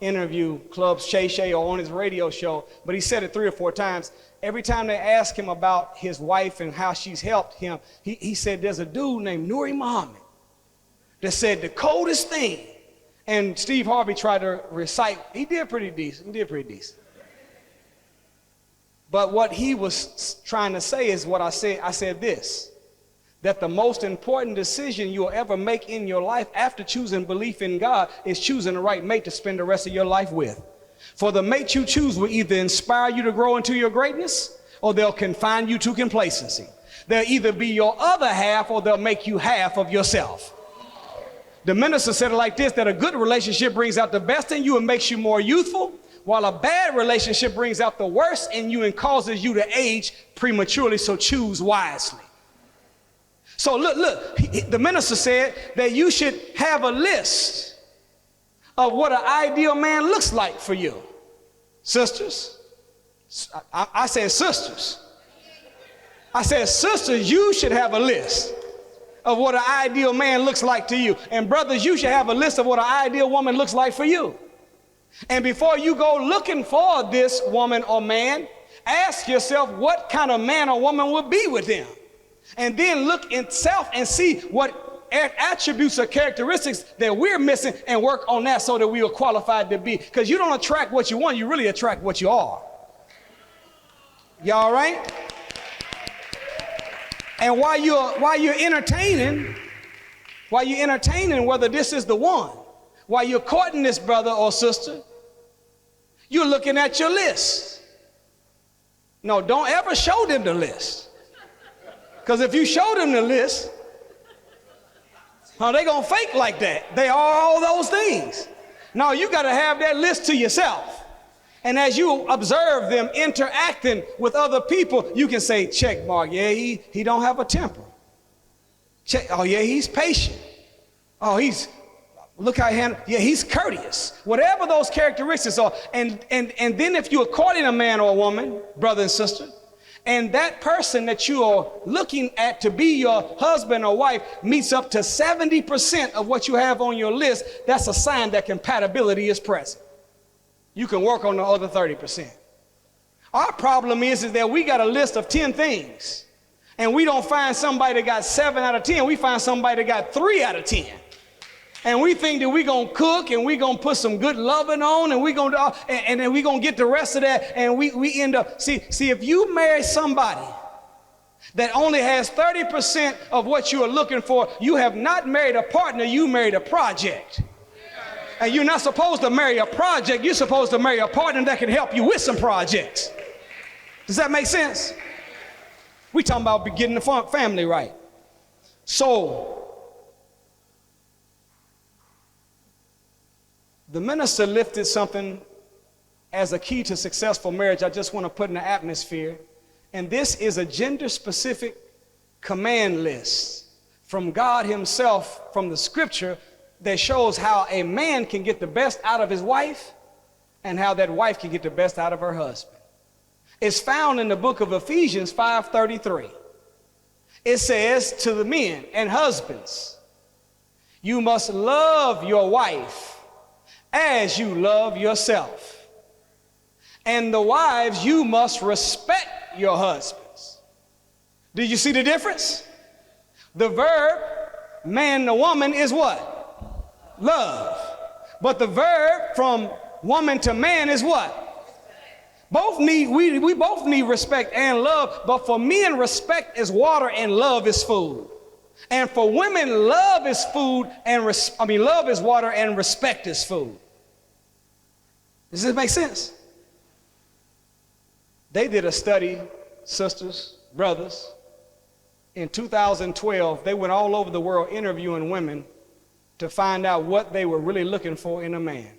interview Clubs Shay Shay or on his radio show, but he said it 3 or 4 times. Every time they ask him about his wife and how she's helped him, he said there's a dude named Nuri Muhammad that said the coldest thing. And Steve Harvey tried to recite. He did pretty decent. But what he was trying to say is what I said. I said this, that the most important decision you'll ever make in your life after choosing belief in God is choosing the right mate to spend the rest of your life with. For the mate you choose will either inspire you to grow into your greatness, or they'll confine you to complacency. They'll either be your other half, or they'll make you half of yourself. The minister said it like this, that a good relationship brings out the best in you and makes you more youthful, while a bad relationship brings out the worst in you and causes you to age prematurely, so choose wisely. So look, the minister said that you should have a list of what an ideal man looks like for you. Sisters, I said sisters. I said sisters, you should have a list of what an ideal man looks like to you. And brothers, you should have a list of what an ideal woman looks like for you. And before you go looking for this woman or man, ask yourself what kind of man or woman would be with them. And then look in self and see what attributes or characteristics that we're missing and work on that so that we are qualified to be. Because you don't attract what you want, you really attract what you are. Y'all all right? And while you're entertaining whether this is the one, while you're courting this brother or sister, you're looking at your list. No, don't ever show them the list. Because if you show them the list, they're going to fake like that. They are all those things. No, you got to have that list to yourself. And as you observe them interacting with other people, you can say, check mark, yeah, he don't have a temper. Check, oh yeah, he's patient. Oh, look how he's courteous. Whatever those characteristics are. And then if you're courting a man or a woman, brother and sister, and that person that you are looking at to be your husband or wife meets up to 70% of what you have on your list, that's a sign that compatibility is present. You can work on the other 30%. Our problem is that we got a list of 10 things, and we don't find somebody that got 7 out of 10. We find somebody that got 3 out of 10. And we think that we're going to cook and we're going to put some good loving on and we're going to, and then we're going to get the rest of that, and we end up, see, if you marry somebody that only has 30% of what you are looking for, you have not married a partner, you married a project. And you're not supposed to marry a project, you're supposed to marry a partner that can help you with some projects. Does that make sense? We talking about getting the family right. So, the minister lifted something as a key to successful marriage I just want to put in the atmosphere. And this is a gender-specific command list from God himself, from the scripture, that shows how a man can get the best out of his wife and how that wife can get the best out of her husband. It's found in the book of Ephesians 5:33. It says to the men and husbands, you must love your wife as you love yourself. And the wives, you must respect your husbands. Did you see the difference? The verb, man to woman, is what? Love. But the verb from woman to man is what? We both need respect and love, but for men, respect is water and love is food. And for women, love is food and love is water and respect is food. Does this make sense? They did a study, sisters, brothers. In 2012, they went all over the world interviewing women to find out what they were really looking for in a man.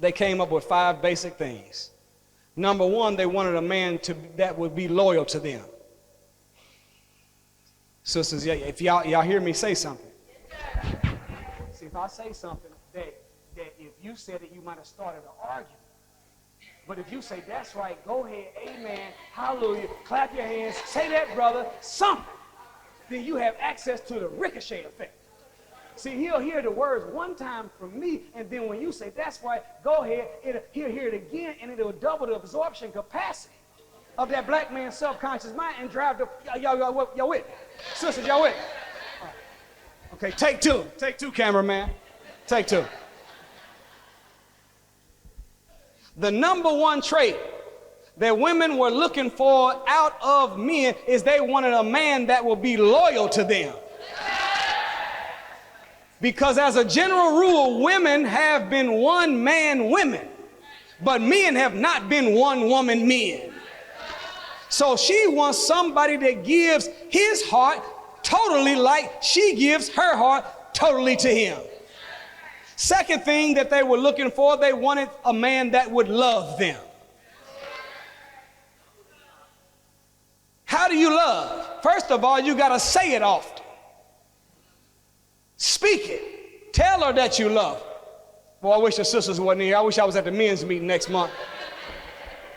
They came up with 5 basic things. Number 1, they wanted a man that would be loyal to them. Sisters, if y'all hear me say something. See, if I say something that if you said it, you might have started an argument. But if you say, that's right, go ahead, amen, hallelujah, clap your hands, say that, brother, something, then you have access to the ricochet effect. See, he'll hear the words one time from me, and then when you say, that's right, go ahead, he'll hear it again, and it'll double the absorption capacity of that black man's subconscious mind and drive the, y'all with me? Sisters, y'all with me? Right. Okay, take two. Take 2, cameraman. Take 2. The number 1 trait that women were looking for out of men is they wanted a man that will be loyal to them. Because as a general rule, women have been one-man women, but men have not been one-woman men. So she wants somebody that gives his heart totally like she gives her heart totally to him. Second thing that they were looking for, they wanted a man that would love them. How do you love? First of all, you got to say it often. Speak it. Tell her that you love her. Boy, I wish the sisters wasn't here. I wish I was at the men's meeting next month.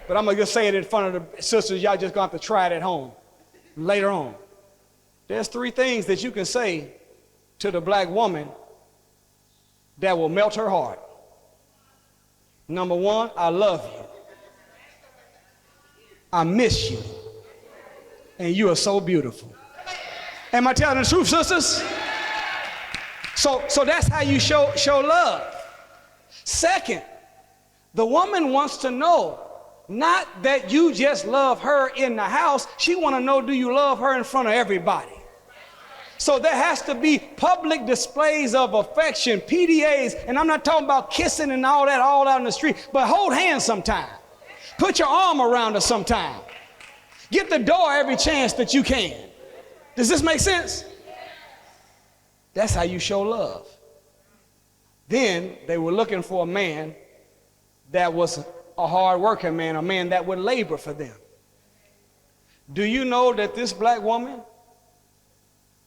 But I'm going to just say it in front of the sisters. Y'all just going to have to try it at home later on. There's 3 things that you can say to the black woman that will melt her heart. Number 1, I love you. I miss you. And you are so beautiful. Am I telling the truth, sisters? So that's how you show love. Second, the woman wants to know not that you just love her in the house. She want to know, do you love her in front of everybody? So there has to be public displays of affection, PDAs, and I'm not talking about kissing and all that all out in the street, but hold hands sometime. Put your arm around her sometime. Get the door every chance that you can. Does this make sense? That's how you show love. Then they were looking for a man that was a hard-working man, a man that would labor for them. Do you know that this black woman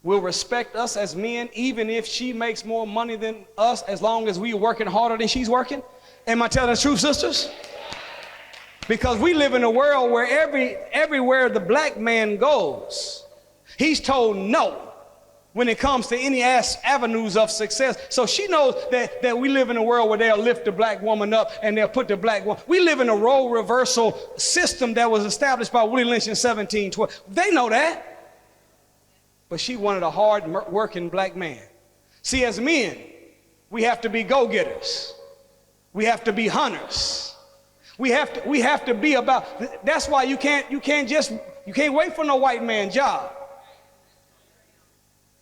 will respect us as men even if she makes more money than us, as long as we are working harder than she's working? Am I telling the truth, sisters? Because we live in a world where everywhere the black man goes, he's told no when it comes to any avenues of success. So she knows that we live in a world where they'll lift the black woman up and they'll put the black woman. We live in a role reversal system that was established by Willie Lynch in 1712. They know that. But she wanted a hard-working black man. See, as men, we have to be go-getters. We have to be hunters. We have to be about. That's why you can't wait for no white man job.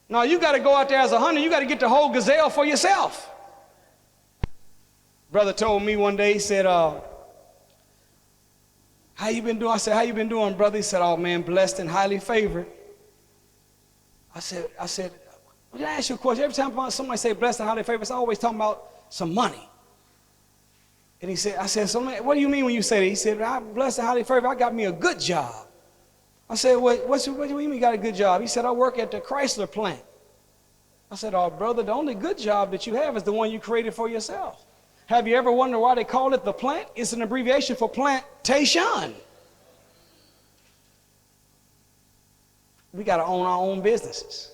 No, you got to go out there as a hunter. You got to get the whole gazelle for yourself. Brother told me one day, he said, how you been doing? I said, how you been doing, brother? He said, oh man, blessed and highly favored. I said, well, I ask you a question. Every time somebody say blessed and highly favored, it's always talking about some money. And I said, so man, what do you mean when you say that? He said, I'm blessed and highly favored. I got me a good job. I said, what do you mean you got a good job? He said, I work at the Chrysler plant. I said, oh, brother, the only good job that you have is the one you created for yourself. Have you ever wondered why they call it the plant? It's an abbreviation for plantation. We got to own our own businesses.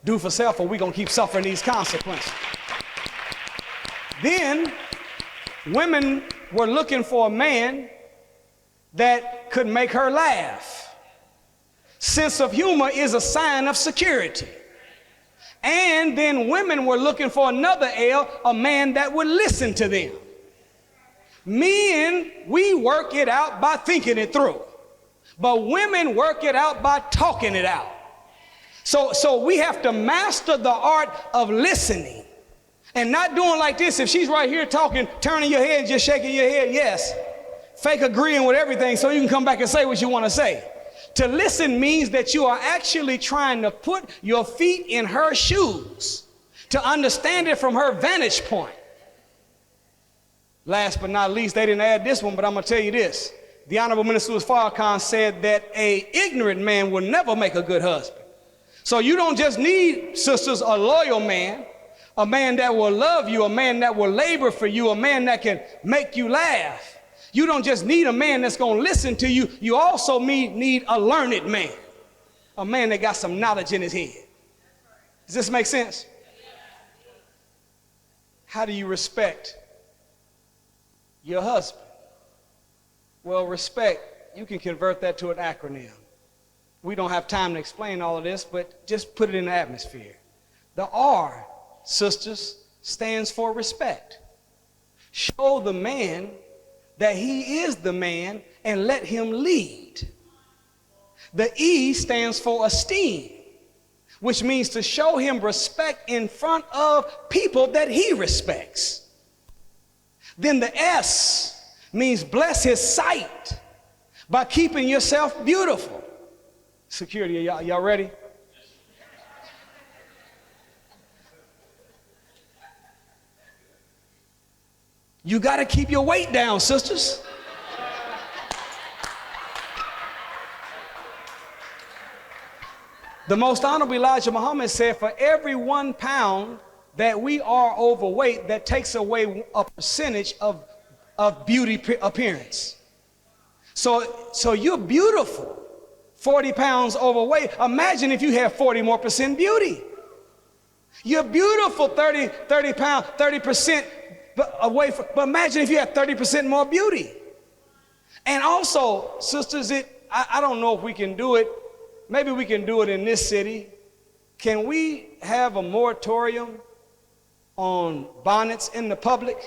Do for self, or we're going to keep suffering these consequences. Then, women were looking for a man that could make her laugh. Sense of humor is a sign of security. And then women were looking for another L, a man that would listen to them. Men, we work it out by thinking it through. But women work it out by talking it out. So we have to master the art of listening and not doing like this. If she's right here talking, turning your head and just shaking your head, yes, fake agreeing with everything so you can come back and say what you want to say. To listen means that you are actually trying to put your feet in her shoes, to understand it from her vantage point. Last but not least, they didn't add this one, but I'm going to tell you this. The Honorable Minister Farrakhan said that an ignorant man will never make a good husband. So you don't just need, sisters, a loyal man, a man that will love you, a man that will labor for you, a man that can make you laugh. You don't just need a man that's going to listen to you. You also need a learned man, a man that got some knowledge in his head. Does this make sense? How do you respect your husband? Well, respect, you can convert that to an acronym. We don't have time to explain all of this, but just put it in the atmosphere. The R, sisters, stands for respect. Show the man that he is the man and let him lead. The E stands for esteem, which means to show him respect in front of people that he respects. Then the S means bless his sight by keeping yourself beautiful. Security, y'all ready? You got to keep your weight down, sisters. The Most Honorable Elijah Muhammad said, for every 1 pound that we are overweight, that takes away a percentage of beauty appearance. So you're beautiful. 40 pounds overweight. Imagine if you had 40% more beauty. You're beautiful 30% away from, but imagine if you had 30% more beauty. And also, sisters, I don't know if we can do it. Maybe we can do it in this city. Can we have a moratorium on bonnets in the public?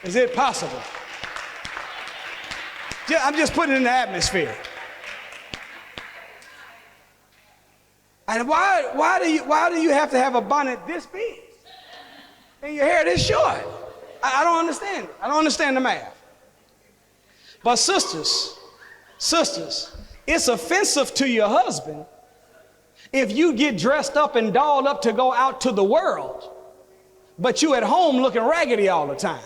Is it possible? I'm just putting it in the atmosphere. And why do you have to have a bonnet this big and your hair this short? I don't understand. I don't understand the math. But sisters, it's offensive to your husband if you get dressed up and dolled up to go out to the world, but you at home looking raggedy all the time.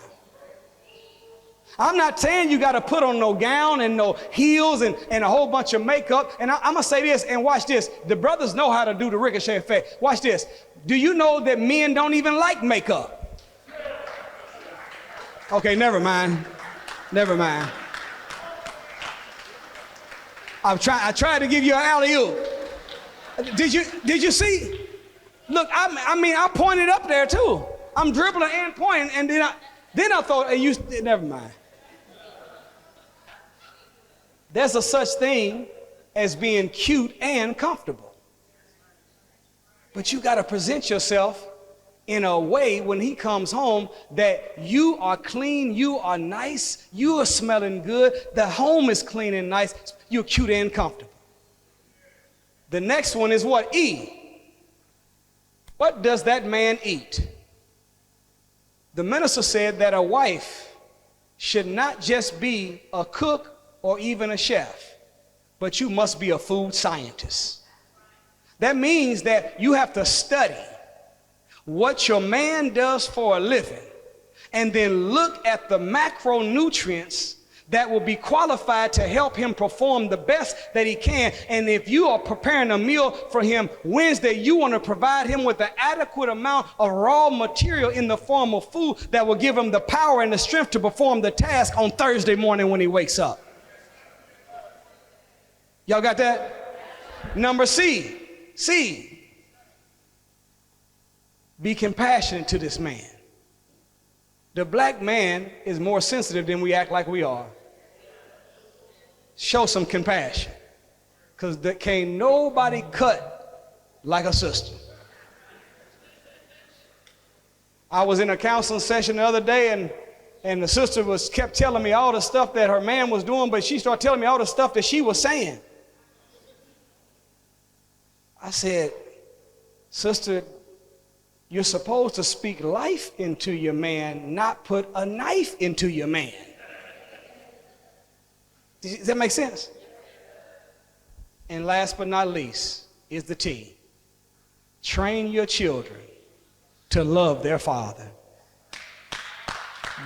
I'm not saying you got to put on no gown and no heels and a whole bunch of makeup. And I'm going to say this, and watch this. The brothers know how to do the ricochet effect. Watch this. Do you know that men don't even like makeup? Okay, never mind. Never mind. I tried to give you an alley-oop. Did you see? Look, I pointed up there too. I'm dribbling and pointing, and then I thought, never mind. There's a such thing as being cute and comfortable. But you got to present yourself in a way when he comes home that you are clean, you are nice, you are smelling good, the home is clean and nice, you're cute and comfortable. The next one is what? E. What does that man eat? The minister said that a wife should not just be a cook or even a chef, but you must be a food scientist. That means that you have to study what your man does for a living and then look at the macronutrients that will be qualified to help him perform the best that he can. And if you are preparing a meal for him Wednesday, you want to provide him with an adequate amount of raw material in the form of food that will give him the power and the strength to perform the task on Thursday morning when he wakes up. Y'all got that? Number C. Be compassionate to this man. The black man is more sensitive than we act like we are. Show some compassion. because there can't nobody cut like a sister. I was in a counseling session the other day, and the sister kept telling me all the stuff that her man was doing, but she started telling me all the stuff that she was saying. I said, sister, you're supposed to speak life into your man, not put a knife into your man. Does that make sense? And last but not least is the T. Train your children to love their father.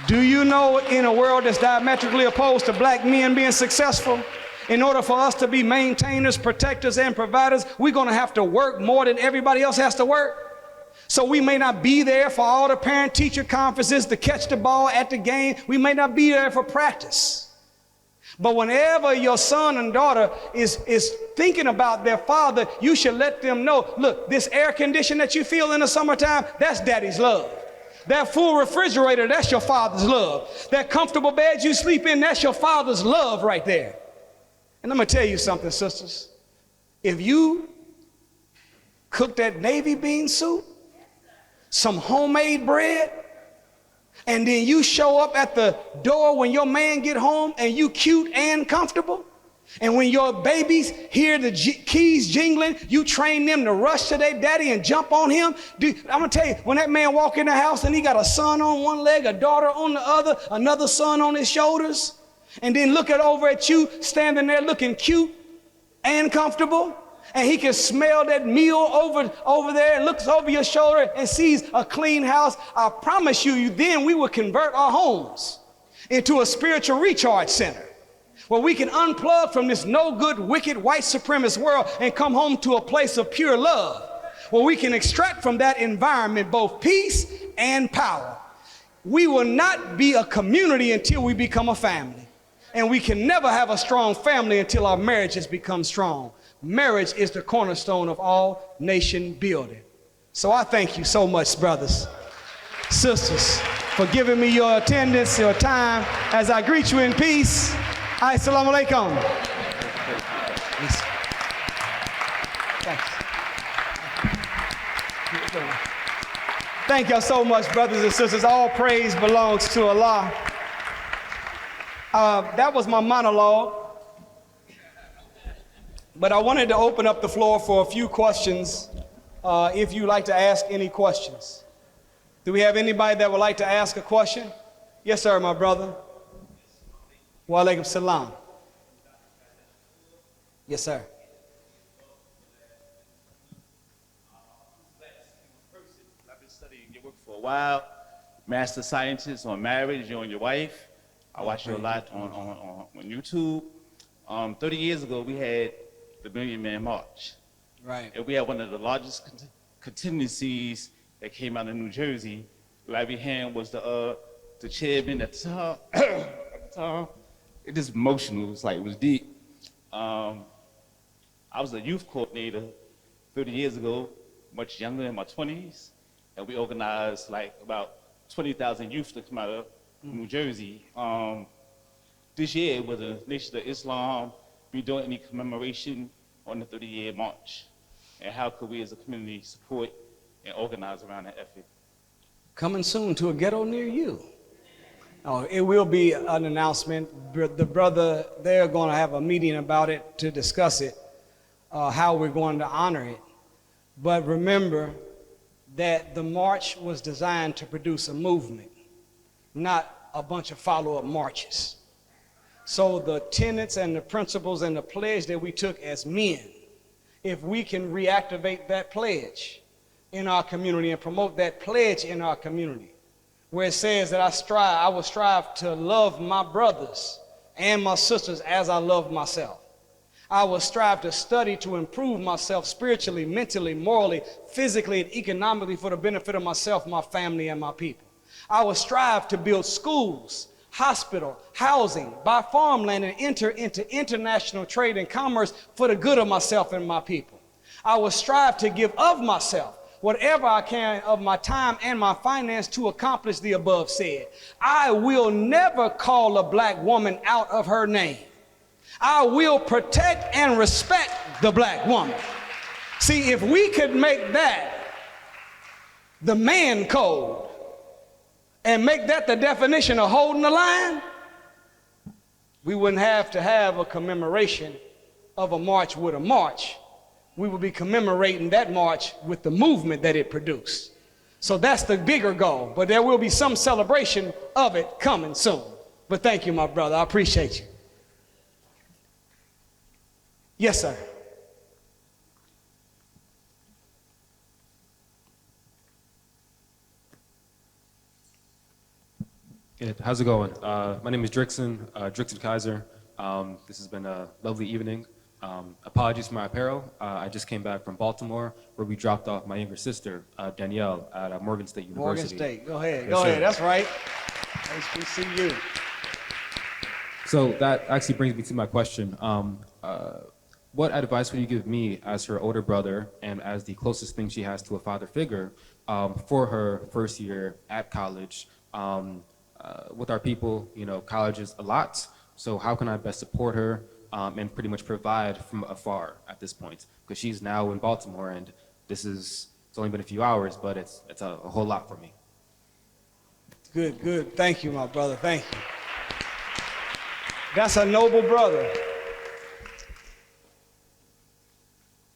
Do you know, in a world that's diametrically opposed to black men being successful, in order for us to be maintainers, protectors, and providers, we're going to have to work more than everybody else has to work? So we may not be there for all the parent-teacher conferences to catch the ball at the game. We may not be there for practice. But whenever your son and daughter is thinking about their father, you should let them know, look, this air condition that you feel in the summertime, that's daddy's love. That full refrigerator, that's your father's love. That comfortable bed you sleep in, that's your father's love right there. And I'm going to tell you something, sisters. If you cook that navy bean soup, some homemade bread, and then you show up at the door when your man get home and you cute and comfortable, and when your babies hear the keys jingling, you train them to rush to their daddy and jump on him. I'm going to tell you, when that man walk in the house and he got a son on one leg, a daughter on the other, another son on his shoulders, and then look over at you standing there looking cute and comfortable, and he can smell that meal over there and looks over your shoulder and sees a clean house, I promise you, then we will convert our homes into a spiritual recharge center where we can unplug from this no good, wicked, white supremacist world and come home to a place of pure love where we can extract from that environment both peace and power. We will not be a community until we become a family. And we can never have a strong family until our marriages become strong. Marriage is the cornerstone of all nation building. So I thank you so much, brothers, sisters, for giving me your attendance, your time, as I greet you in peace. Assalamu alaikum. Thank y'all so much, brothers and sisters. All praise belongs to Allah. That was my monologue. But I wanted to open up the floor for a few questions, if you'd like to ask any questions. Do we have anybody that would like to ask a question? Yes, sir, my brother. Wa alaikum salam. Yes, sir. I've been studying your work for a while. Master scientist on marriage, you and your wife. I watch you a lot on YouTube. 30 years ago, we had the Million Man March. Right. And we had one of the largest contingencies that came out of New Jersey. Larry Hand was the chairman at the time. It was emotional. It was like, it was deep. I was a youth coordinator 30 years ago, much younger, in my 20s, and we organized like about 20,000 youth to come out of New Jersey. This year, with the Nation of Islam, be doing any commemoration on the 30-year march? And how could we as a community support and organize around that effort? Coming soon to a ghetto near you. Oh, it will be an announcement. The brother, they're going to have a meeting about it to discuss it, how we're going to honor it. But remember that the march was designed to produce a movement, not a bunch of follow-up marches. So the tenets and the principles and the pledge that we took as men, if we can reactivate that pledge in our community and promote that pledge in our community, where it says that I will strive to love my brothers and my sisters as I love myself. I will strive to study to improve myself spiritually, mentally, morally, physically, and economically for the benefit of myself, my family, and my people. I will strive to build schools, hospital, housing, buy farmland, and enter into international trade and commerce for the good of myself and my people. I will strive to give of myself whatever I can of my time and my finance to accomplish the above said. I will never call a black woman out of her name. I will protect and respect the black woman. See, if we could make that the man code and make that the definition of holding the line, we wouldn't have to have a commemoration of a march with a march. We would be commemorating that march with the movement that it produced. So that's the bigger goal, but there will be some celebration of it coming soon. But thank you, my brother. I appreciate you. Yes, sir. How's it going? My name is Drixon Kaiser. This has been a lovely evening. Apologies for my apparel. I just came back from Baltimore, where we dropped off my younger sister, Danielle, at Morgan State University. Morgan State. Go ahead. Yes, Go ahead. sir. That's right. HBCU. So that actually brings me to my question. What advice would you give me as her older brother and as the closest thing she has to a father figure for her first year at college? With our people, college is a lot. So how can I best support her and pretty much provide from afar at this point? Because she's now in Baltimore, and it's only been a few hours, but it's a whole lot for me. Good, good. Thank you, my brother. Thank you. That's a noble brother.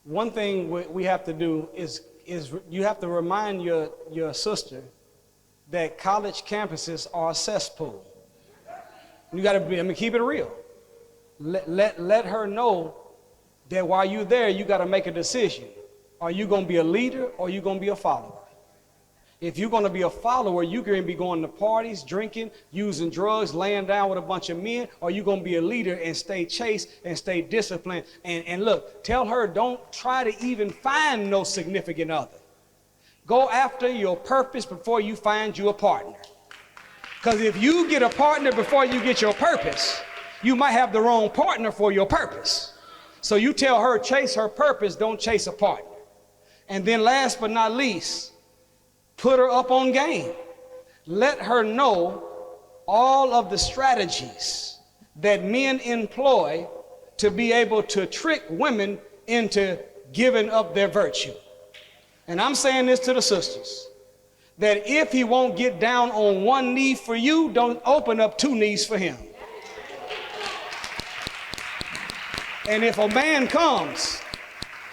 One thing we have to do is you have to remind your sister that college campuses are a cesspool. You got to keep it real. Let her know that while you're there, you got to make a decision. Are you going to be a leader or are you going to be a follower? If you're going to be a follower, you're going to be going to parties, drinking, using drugs, laying down with a bunch of men, or you're going to be a leader and stay chaste and stay disciplined. And look, tell her don't try to even find no significant other. Go after your purpose before you find you a partner. Because if you get a partner before you get your purpose, you might have the wrong partner for your purpose. So you tell her, chase her purpose, don't chase a partner. And then last but not least, put her up on game. Let her know all of the strategies that men employ to be able to trick women into giving up their virtue. And I'm saying this to the sisters, that if he won't get down on one knee for you, don't open up two knees for him. And if a man comes,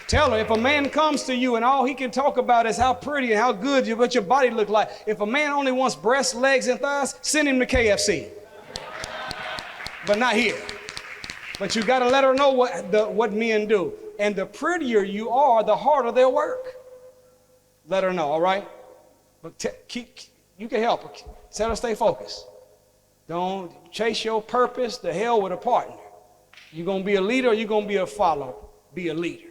tell her, if a man comes to you and all he can talk about is how pretty and how good what your body look like, if a man only wants breasts, legs, and thighs, send him to KFC. But not here. But you got to let her know what men do. And the prettier you are, the harder they'll work. Let her know, all right? But you can help her. Tell her stay focused. Don't chase your purpose. The hell with a partner. You're going to be a leader or you're going to be a follower. Be a leader.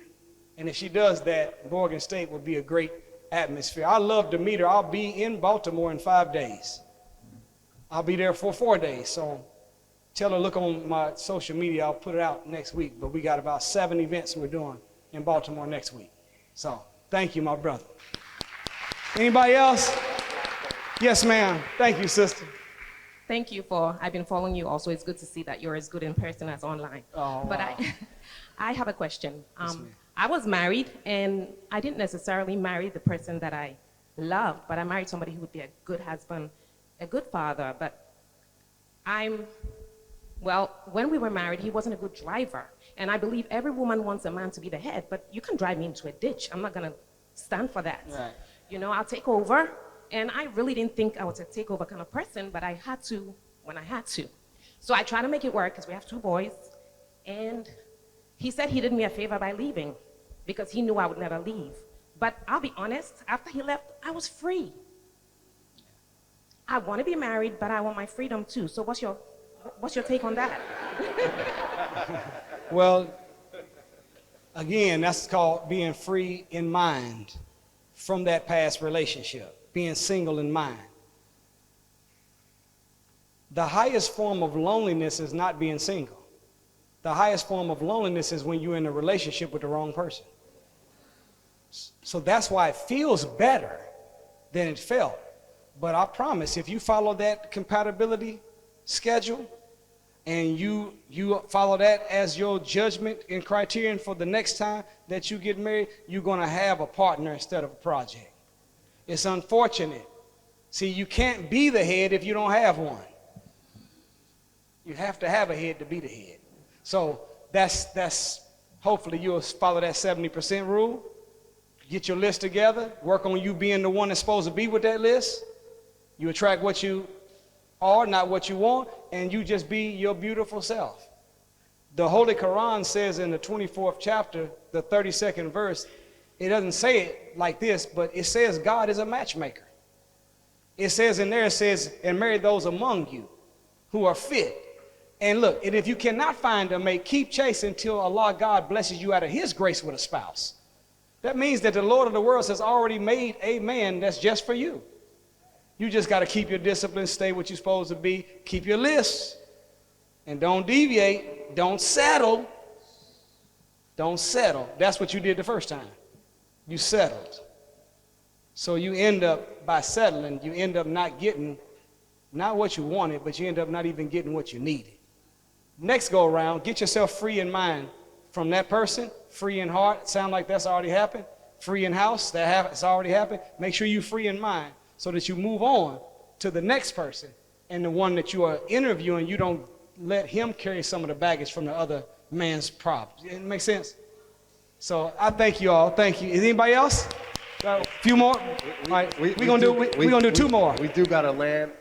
And if she does that, Morgan State will be a great atmosphere. I love to meet her. I'll be in Baltimore in 5 days. I'll be there for 4 days. So tell her, look on my social media. I'll put it out next week. But we got about 7 events we're doing in Baltimore next week. So thank you, my brother. Anybody else? Yes, ma'am. Thank you, sister. Thank you I've been following you also. It's good to see that you're as good in person as online. Oh, but wow. I have a question. Yes, I was married, and I didn't necessarily marry the person that I loved, but I married somebody who would be a good husband, a good father. But when we were married, he wasn't a good driver. And I believe every woman wants a man to be the head, but you can drive me into a ditch. I'm not going to stand for that. Right. I'll take over. And I really didn't think I was a takeover kind of person, but I had to when I had to. So I tried to make it work because we have 2 boys. And he said he did me a favor by leaving because he knew I would never leave. But I'll be honest, after he left, I was free. I want to be married, but I want my freedom too. So what's your take on that? Well, again, that's called being free in mind from that past relationship. Being single in mind. The highest form of loneliness is not being single. The highest form of loneliness is when you're in a relationship with the wrong person. So that's why it feels better than it felt. But I promise, if you follow that compatibility schedule, and you follow that as your judgment and criterion for the next time that you get married, you're going to have a partner instead of a project. It's unfortunate. See, you can't be the head if you don't have one. You have to have a head to be the head. So that's hopefully you'll follow that 70% rule. Get your list together, work on you being the one that's supposed to be with that list. You attract what you are, not what you want, and you just be your beautiful self. The Holy Quran says in the 24th chapter, the 32nd verse, it doesn't say it like this, but it says God is a matchmaker. It says in there, it says, and marry those among you who are fit. And look, and if you cannot find a mate, keep chasing until Allah God blesses you out of his grace with a spouse. That means that the Lord of the world has already made a man that's just for you. You just got to keep your discipline, stay what you're supposed to be, keep your list, and don't deviate, don't settle. Don't settle. That's what you did the first time. You settled. So you end up, by settling, you end up not getting, not what you wanted, but you end up not even getting what you needed. Next go around, get yourself free in mind from that person, free in heart. Sound like that's already happened. Free in house, it's already happened. Make sure you're free in mind so that you move on to the next person, and the one that you are interviewing, you don't let him carry some of the baggage from the other man's problems. It makes sense? So I thank you all. Thank you. Is anybody else? A few more? All right, we're going to do two more. We do got to land,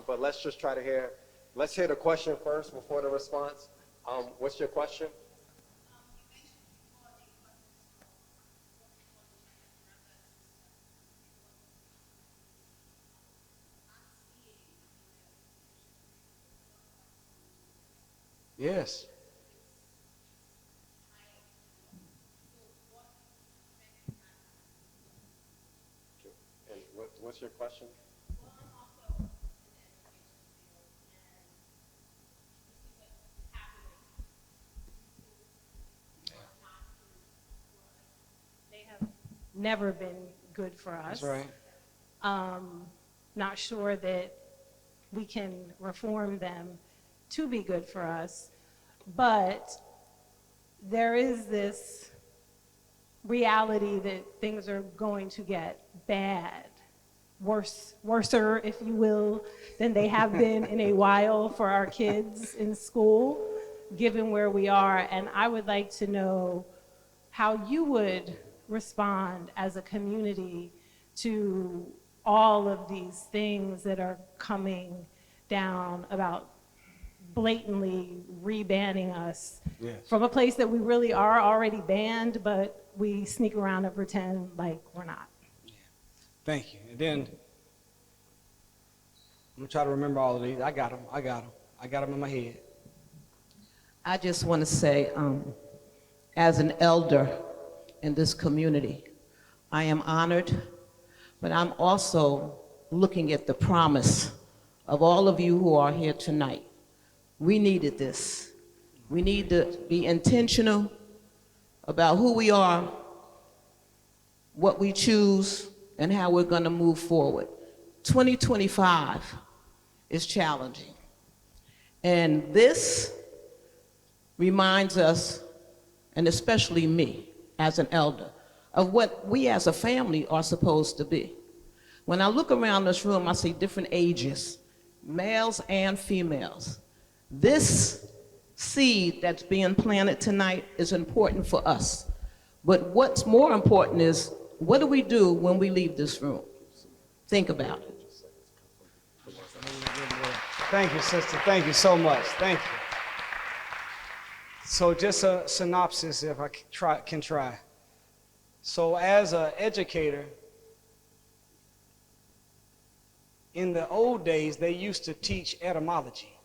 but let's just try to hear. Let's hear the question first before the response. What's your question? Yes. And what's your question? Never been good for us. That's right. Not sure that we can reform them to be good for us, but there is this reality that things are going to get bad, worser, if you will, than they have been in a while for our kids in school, given where we are. And I would like to know how you would respond as a community to all of these things that are coming down about blatantly re-banning us from a place that we really are already banned, but we sneak around and pretend like we're not. Thank you. And then I'm going to try to remember all of these. I got them in my head. I just want to say, as an elder in this community, I am honored, but I'm also looking at the promise of all of you who are here tonight. We needed this. We need to be intentional about who we are, what we choose, and how we're going to move forward. 2025 is challenging. And this reminds us, and especially me as an elder, of what we as a family are supposed to be. When I look around this room, I see different ages, males and females. This seed that's being planted tonight is important for us. But what's more important is, what do we do when we leave this room? Think about it. Thank you, sister. Thank you so much. Thank you. So just a synopsis, if I can try. So as an educator, in the old days, they used to teach etymology,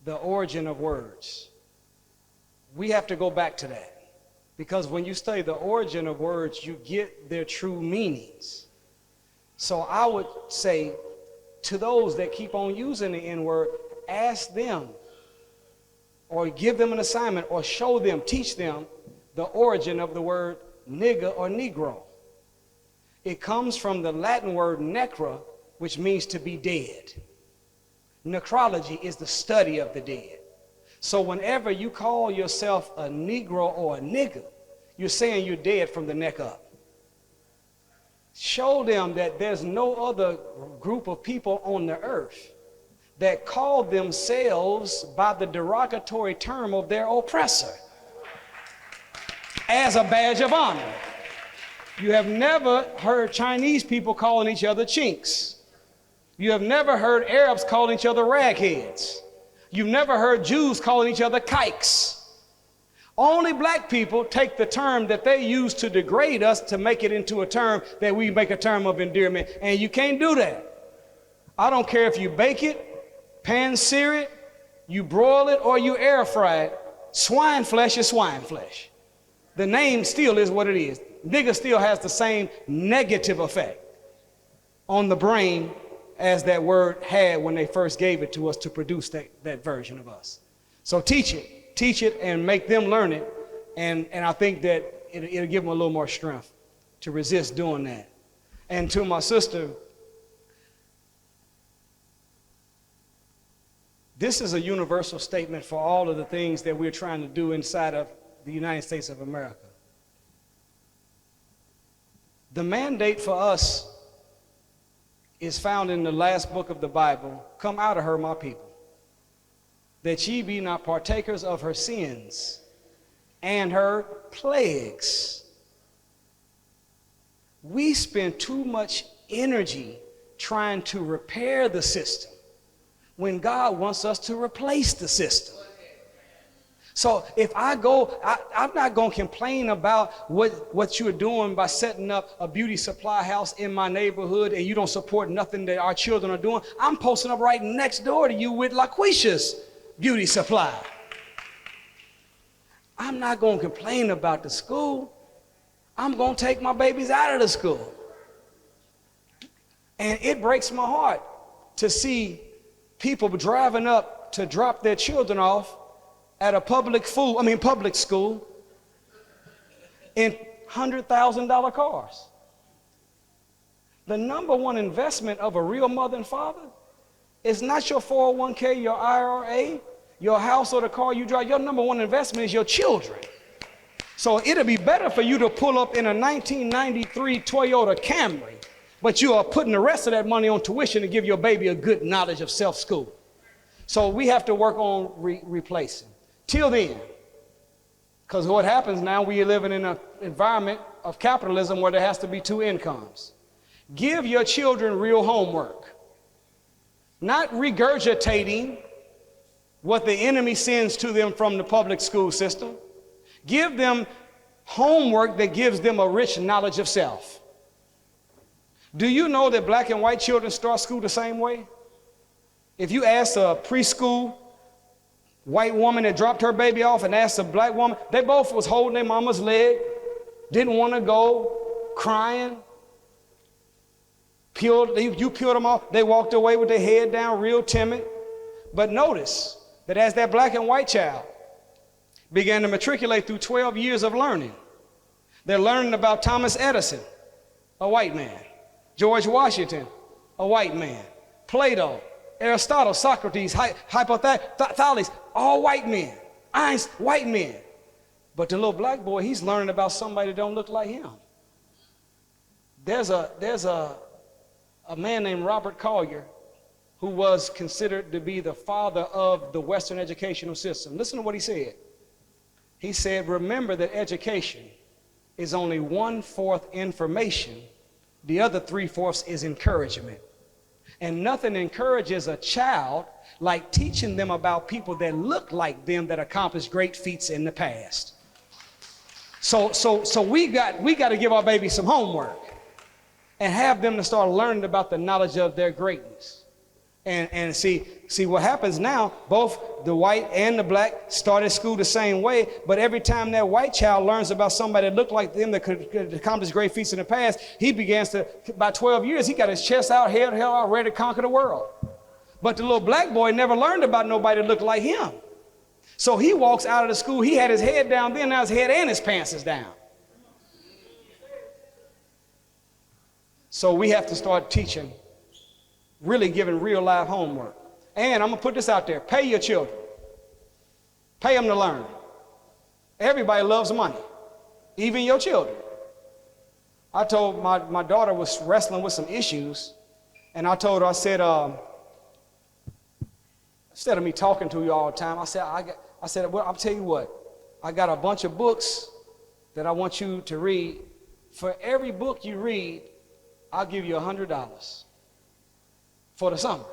the origin of words. We have to go back to that, because when you study the origin of words, you get their true meanings. So I would say to those that keep on using the N-word, ask them, or give them an assignment, or show them, teach them the origin of the word nigger or negro. It comes from the Latin word necra, which means to be dead. Necrology is the study of the dead. So whenever you call yourself a Negro or a nigger, you're saying you're dead from the neck up. Show them that there's no other group of people on the earth that call themselves by the derogatory term of their oppressor as a badge of honor. You have never heard Chinese people calling each other chinks. You have never heard Arabs calling each other ragheads. You've never heard Jews calling each other kikes. Only black people take the term that they use to degrade us to make it into a term that we make a term of endearment, and you can't do that. I don't care if you bake it, pan-sear it, you broil it, or you air fry it. Swine flesh is swine flesh. The name still is what it is. Nigger still has the same negative effect on the brain as that word had when they first gave it to us to produce that version of us. So teach it and make them learn it, and I think that it'll give them a little more strength to resist doing that. And to my sister, this is a universal statement for all of the things that we're trying to do inside of the United States of America. The mandate for us is found in the last book of the Bible. Come out of her, my people, that ye be not partakers of her sins and her plagues. We spend too much energy trying to repair the system when God wants us to replace the system. So if I go, I'm not going to complain about what you're doing by setting up a beauty supply house in my neighborhood and you don't support nothing that our children are doing. I'm posting up right next door to you with LaQuisha's beauty supply. I'm not going to complain about the school. I'm going to take my babies out of the school. And it breaks my heart to see people driving up to drop their children off at a public school in $100,000 cars. The number one investment of a real mother and father is not your 401k, your IRA, your house or the car you drive. Your number one investment is your children. So it'll be better for you to pull up in a 1993 Toyota Camry, but you are putting the rest of that money on tuition to give your baby a good knowledge of self-school. So we have to work on replacing. Till then, because what happens now, we are living in an environment of capitalism where there has to be two incomes. Give your children real homework, not regurgitating what the enemy sends to them from the public school system. Give them homework that gives them a rich knowledge of self. Do you know that black and white children start school the same way? If you ask a preschool white woman that dropped her baby off and asked a black woman, they both was holding their mama's leg, didn't want to go, crying. You peeled them off. They walked away with their head down, real timid. But notice that as that black and white child began to matriculate through 12 years of learning, they're learning about Thomas Edison, a white man, George Washington, a white man, Plato, Aristotle, Socrates, Thales, all white men. Einstein, white men. But the little black boy, he's learning about somebody that don't look like him. There's a man named Robert Collier who was considered to be the father of the Western educational system. Listen to what he said. He said, remember that education is only 1/4 information. The other 3/4 is encouragement. And nothing encourages a child like teaching them about people that look like them that accomplished great feats in the past. So we got to give our babies some homework and have them to start learning about the knowledge of their greatness. And see what happens now, both the white and the black started school the same way, but every time that white child learns about somebody that looked like them that could accomplish great feats in the past, he begins to, by 12 years, he got his chest out, head out, ready to conquer the world. But the little black boy never learned about nobody that looked like him. So he walks out of the school, he had his head down then, now his head and his pants is down. So we have to start teaching, really giving real life homework. And I'm going to put this out there. Pay your children. Pay them to learn. Everybody loves money, even your children. I told my daughter was wrestling with some issues, and I told her, I said, instead of me talking to you all the time, I said, well, I'll tell you what, I got a bunch of books that I want you to read. For every book you read, I'll give you $100 for the summer.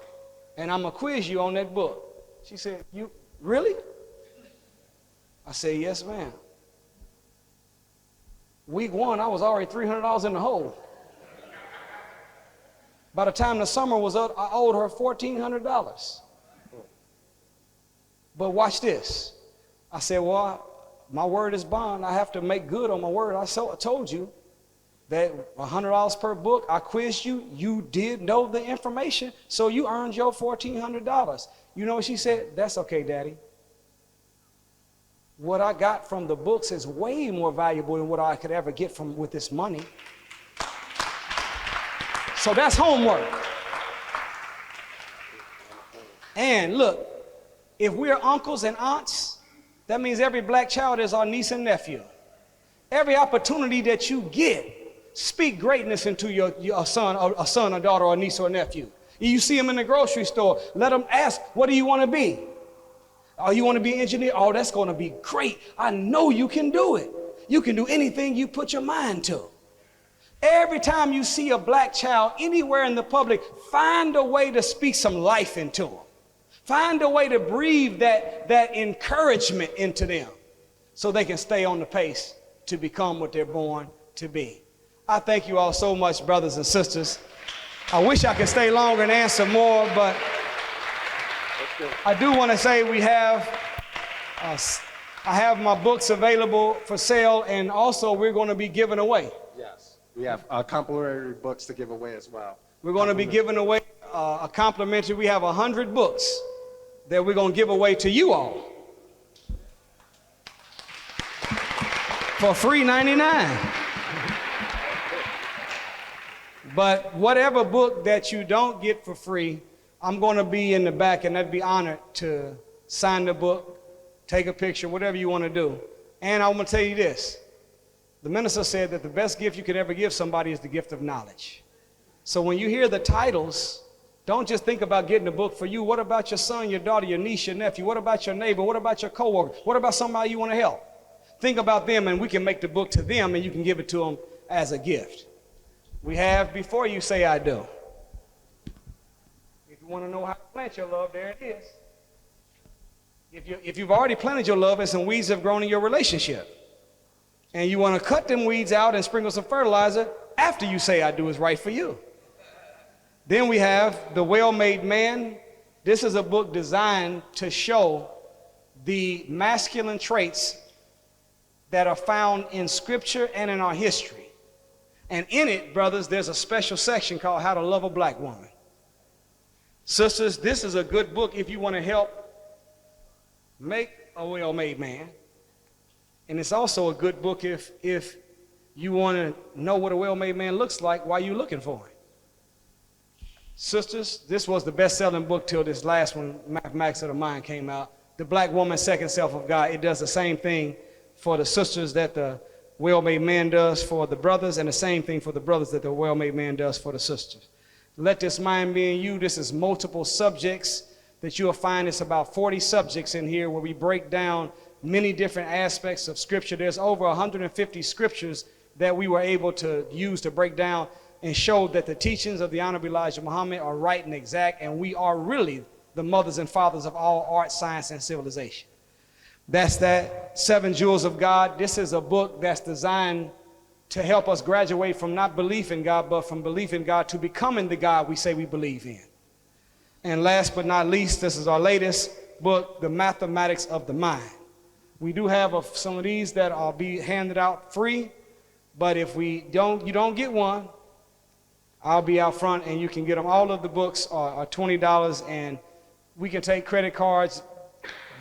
And I'm going to quiz you on that book. She said, you really? I said, yes, ma'am. Week 1, I was already $300 in the hole. By the time the summer was up, I owed her $1,400. But watch this. I said, well, my word is bond. I have to make good on my word. I told you that $100 per book. I quizzed you. You did know the information, so you earned your $1,400. You know what she said? That's okay, Daddy. What I got from the books is way more valuable than what I could ever get with this money. So that's homework. And look, if we're uncles and aunts, that means every black child is our niece and nephew. Every opportunity that you get, speak greatness into your son, or daughter, or niece or nephew. You see them in the grocery store, let them ask, what do you want to be? Oh, you want to be an engineer? Oh, that's going to be great. I know you can do it. You can do anything you put your mind to. Every time you see a black child anywhere in the public, find a way to speak some life into them. Find a way to breathe that encouragement into them so they can stay on the pace to become what they're born to be. I thank you all so much, brothers and sisters. I wish I could stay longer and answer more, but I do want to say I have my books available for sale, and also we're going to be giving away. Yes, we have complimentary books to give away as well. We're going to be giving away a complimentary. We have 100 books that we're going to give away to you all for free $99. But whatever book that you don't get for free, I'm going to be in the back, and I'd be honored to sign the book, take a picture, whatever you want to do. And I'm going to tell you this. The minister said that the best gift you could ever give somebody is the gift of knowledge. So when you hear the titles, don't just think about getting a book for you. What about your son, your daughter, your niece, your nephew? What about your neighbor? What about your coworker? What about somebody you want to help? Think about them, and we can make the book to them, and you can give it to them as a gift. We have Before You Say I Do. If you want to know how to plant your love, there it is. If you've already planted your love and some weeds have grown in your relationship, and you want to cut them weeds out and sprinkle some fertilizer after you say I do is right for you. Then we have The Well-Made Man. This is a book designed to show the masculine traits that are found in Scripture and in our history. And in it, brothers, there's a special section called How to Love a Black Woman. Sisters, this is a good book if you want to help make a well-made man. And it's also a good book if you want to know what a well-made man looks like while you're looking for him. Sisters, this was the best-selling book till this last one, Mathematics of the Mind, came out. The Black Woman's Second Self of God. It does the same thing for the sisters that the well-made man does for the brothers, and the same thing for the brothers that the well-made man does for the sisters. Let this mind be in you. This is multiple subjects that you'll find. It's about 40 subjects in here where we break down many different aspects of Scripture. There's over 150 scriptures that we were able to use to break down and show that the teachings of the Honorable Elijah Muhammad are right and exact, and we are really the mothers and fathers of all art, science, and civilization. That's that. 7 Jewels of God. This is a book that's designed to help us graduate from not belief in God, but from belief in God to becoming the God we say we believe in. And last but not least, this is our latest book, The Mathematics of the Mind. We do have some of these that will be handed out free, but if you don't get one, I'll be out front and you can get them. All of the books are $20, and we can take credit cards,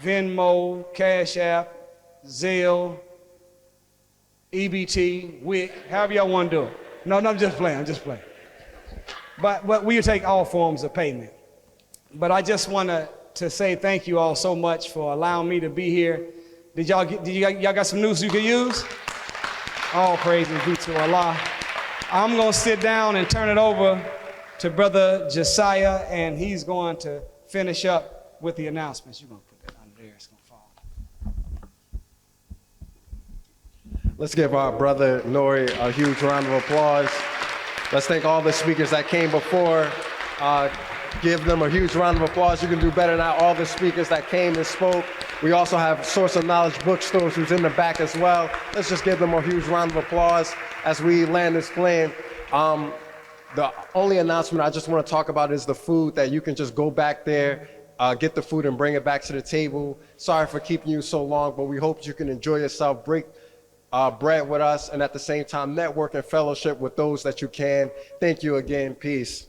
Venmo, Cash App, Zelle, EBT, WIC, however y'all want to do it. No, I'm just playing, But we'll take all forms of payment. But I just want to say thank you all so much for allowing me to be here. Y'all got some news you could use? All praises be to Allah. I'm going to sit down and turn it over to Brother Josiah, and he's going to finish up with the announcements. You're going to put that under there. It's going to fall. Let's give our brother Nori a huge round of applause. Let's thank all the speakers that came before. Give them a huge round of applause. You can do better than that. All the speakers that came and spoke. We also have Source of Knowledge bookstores who's in the back as well. Let's just give them a huge round of applause as we land this plane. The only announcement I just want to talk about is the food, that you can just go back there, get the food and bring it back to the table. Sorry for keeping you so long, but we hope you can enjoy yourself, break bread with us, and at the same time network and fellowship with those that you can. Thank you again. Peace.